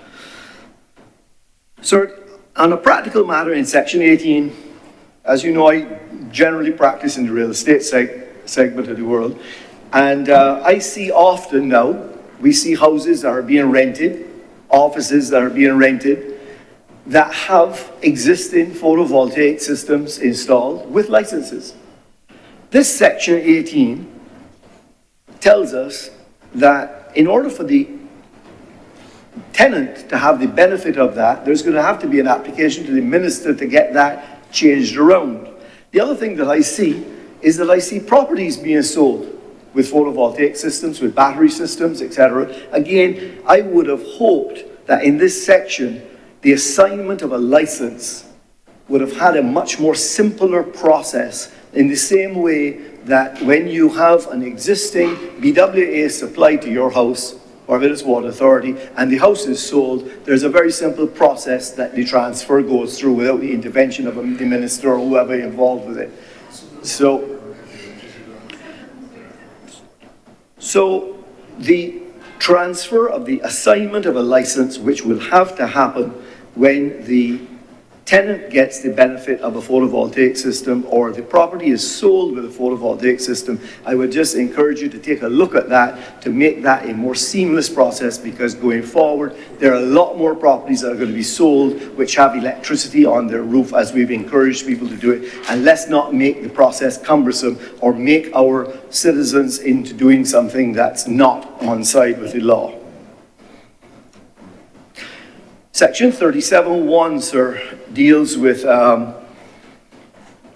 Sir, on a practical matter in Section 18, as you know, I generally practice in the real estate segment of the world, and I see often now, we see houses that are being rented, offices that are being rented, that have existing photovoltaic systems installed with licenses. This section 18 tells us that in order for the tenant to have the benefit of that, there's going to have to be an application to the minister to get that changed around. The other thing that I see is that I see properties being sold with photovoltaic systems, with battery systems, etc. Again, I would have hoped that in this section, the assignment of a license would have had a much more simpler process, in the same way that when you have an existing BWA supply to your house, Barbados Water Authority, and the house is sold, there's a very simple process that the transfer goes through without the intervention of the minister or whoever involved with it. So the transfer of the assignment of a license, which will have to happen when the tenant gets the benefit of a photovoltaic system or the property is sold with a photovoltaic system, I would just encourage you to take a look at that to make that a more seamless process, because going forward, there are a lot more properties that are going to be sold which have electricity on their roof, as we've encouraged people to do it. And let's not make the process cumbersome or make our citizens into doing something that's not on side with the law. Section 37.1, sir, deals with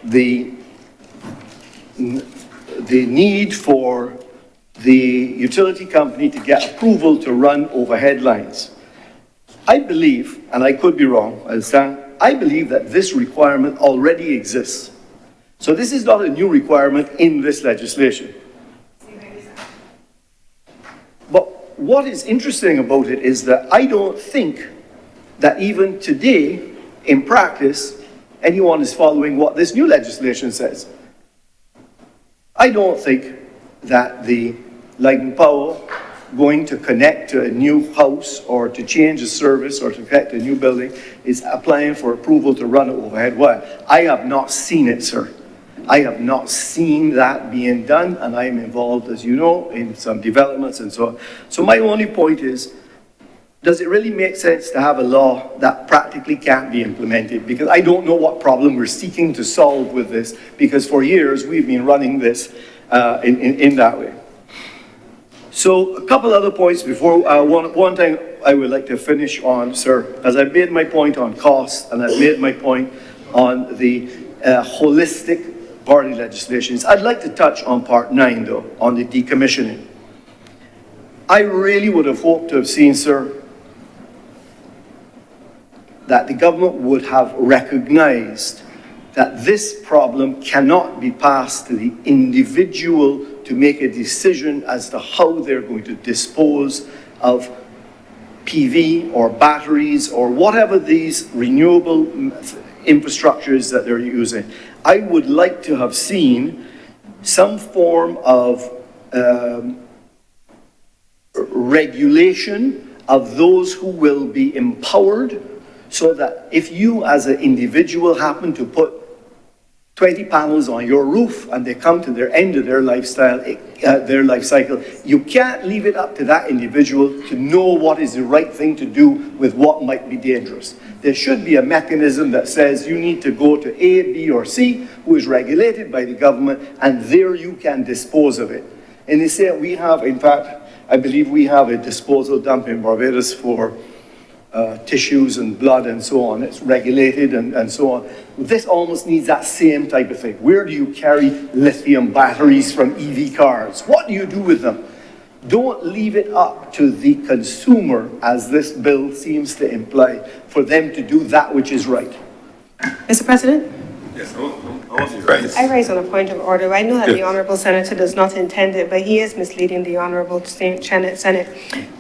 the need for the utility company to get approval to run overhead lines. I believe, and I could be wrong, I believe that this requirement already exists. So this is not a new requirement in this legislation. But what is interesting about it is that I don't think that even today, in practice, anyone is following what this new legislation says. I don't think that the Light and Power going to connect to a new house or to change a service or to connect to a new building is applying for approval to run an overhead wire. I have not seen it, sir. I have not seen that being done, and I am involved, as you know, in some developments and so on. So my only point is, does it really make sense to have a law that practically can't be implemented? Because I don't know what problem we're seeking to solve with this, because for years we've been running this in that way. So a couple other points before, one thing I would like to finish on, sir, as I've made my point on costs and I've made my point on the holistic party legislations, I'd like to touch on part 9 though, on the decommissioning. I really would have hoped to have seen, sir, that the government would have recognized that this problem cannot be passed to the individual to make a decision as to how they're going to dispose of PV or batteries or whatever these renewable infrastructures that they're using. I would like to have seen some form of regulation of those who will be empowered, so that if you as an individual happen to put 20 panels on your roof and they come to their end of their life cycle, you can't leave it up to that individual to know what is the right thing to do with what might be dangerous. There should be a mechanism that says you need to go to A, B, or C, who is regulated by the government, and there you can dispose of it. And they say we have, in fact, I believe we have a disposal dump in Barbados for tissues and blood and so on. It's regulated and so on. This almost needs that same type of thing. Where do you carry lithium batteries from EV cars? What do you do with them? Don't leave it up to the consumer, as this bill seems to imply, for them to do that which is right. Mr. President? Yes, right. I raise on a point of order. I know that the Honourable Senator does not intend it, but he is misleading the Honourable Senate.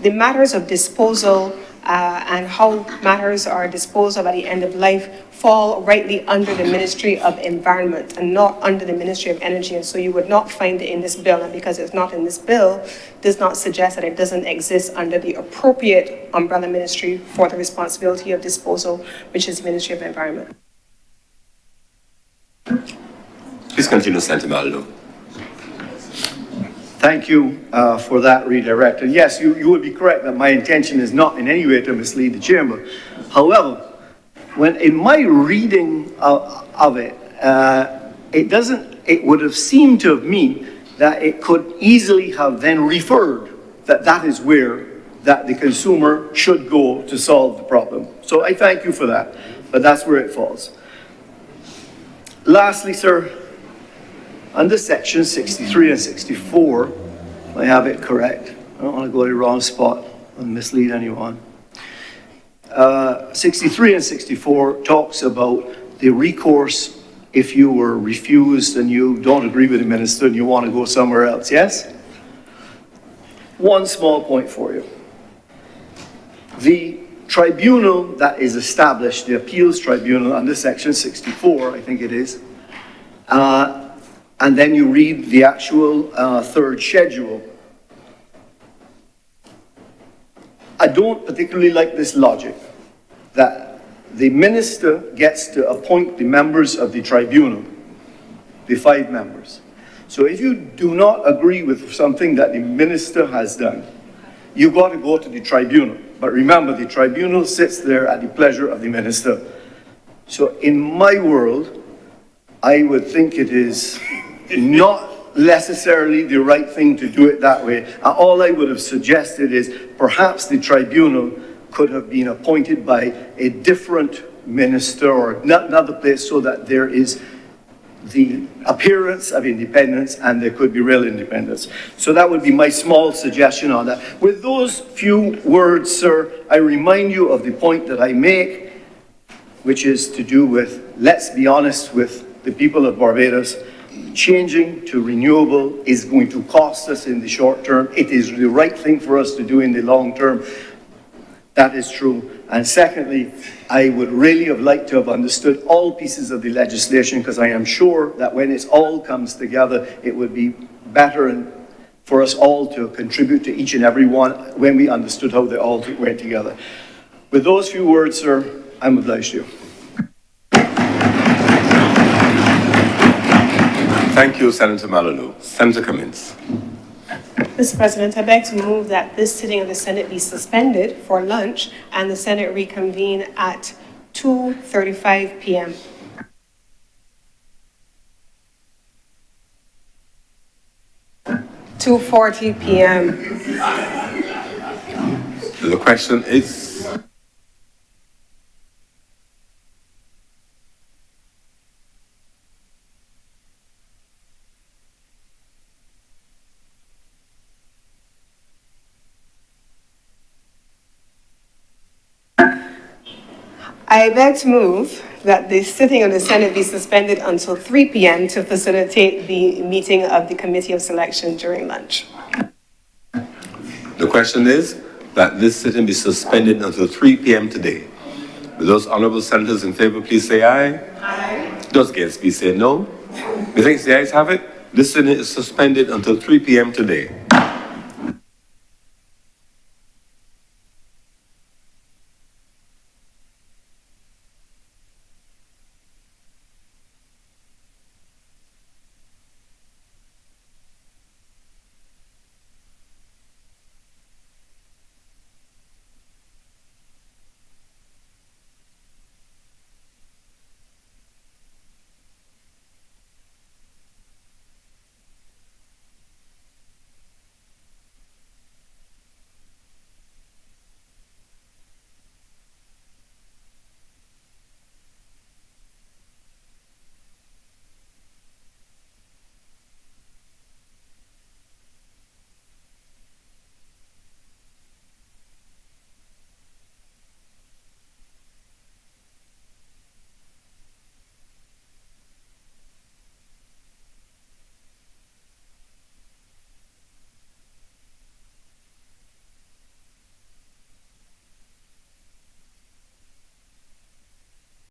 The matters of disposal and how matters are disposed of at the end of life fall rightly under the Ministry of Environment and not under the Ministry of Energy. And so you would not find it in this bill. And because it's not in this bill, does not suggest that it doesn't exist under the appropriate umbrella ministry for the responsibility of disposal, which is the Ministry of Environment. Please continue, Senator Maldo. Thank you for that redirect. And yes, you would be correct that my intention is not in any way to mislead the chamber. However, when in my reading of it, it would have seemed to me that it could easily have then referred that that is where that the consumer should go to solve the problem. So I thank you for that, but that's where it falls. Lastly, sir, under section 63 and 64, I have it correct. I don't want to go to the wrong spot and mislead anyone. 63 and 64 talks about the recourse if you were refused and you don't agree with the minister and you want to go somewhere else, yes? One small point for you. The tribunal that is established, the appeals tribunal under section 64, I think it is, and then you read the actual third schedule. I don't particularly like this logic that the minister gets to appoint the members of the tribunal, the 5 members. So if you do not agree with something that the minister has done, you've got to go to the tribunal. But remember, the tribunal sits there at the pleasure of the minister. So in my world, I would think it is not necessarily the right thing to do it that way. All I would have suggested is perhaps the tribunal could have been appointed by a different minister or another place so that there is the appearance of independence and there could be real independence. So that would be my small suggestion on that. With those few words, sir, I remind you of the point that I make, which is to do with, let's be honest with the people of Barbados, changing to renewable is going to cost us in the short term. It is the right thing for us to do in the long term. That is true. And secondly, I would really have liked to have understood all pieces of the legislation, because I am sure that when it all comes together, it would be better for us all to contribute to each and every one when we understood how they all went together. With those few words, sir, I'm obliged to you. Thank you, Senator Maloney. Senator Cummins. Mr. President, I beg to move that this sitting of the Senate be suspended for lunch and the Senate reconvene at 2:35 p.m. (2:40 p.m.) The question is... I beg to move that the sitting of the Senate be suspended until 3 p.m. to facilitate the meeting of the Committee of Selection during lunch. The question is that this sitting be suspended until 3 p.m. today. Will those honourable senators in favour please say aye? Aye. Those against please say no. Methinks the ayes have it. This sitting is suspended until 3 p.m. today.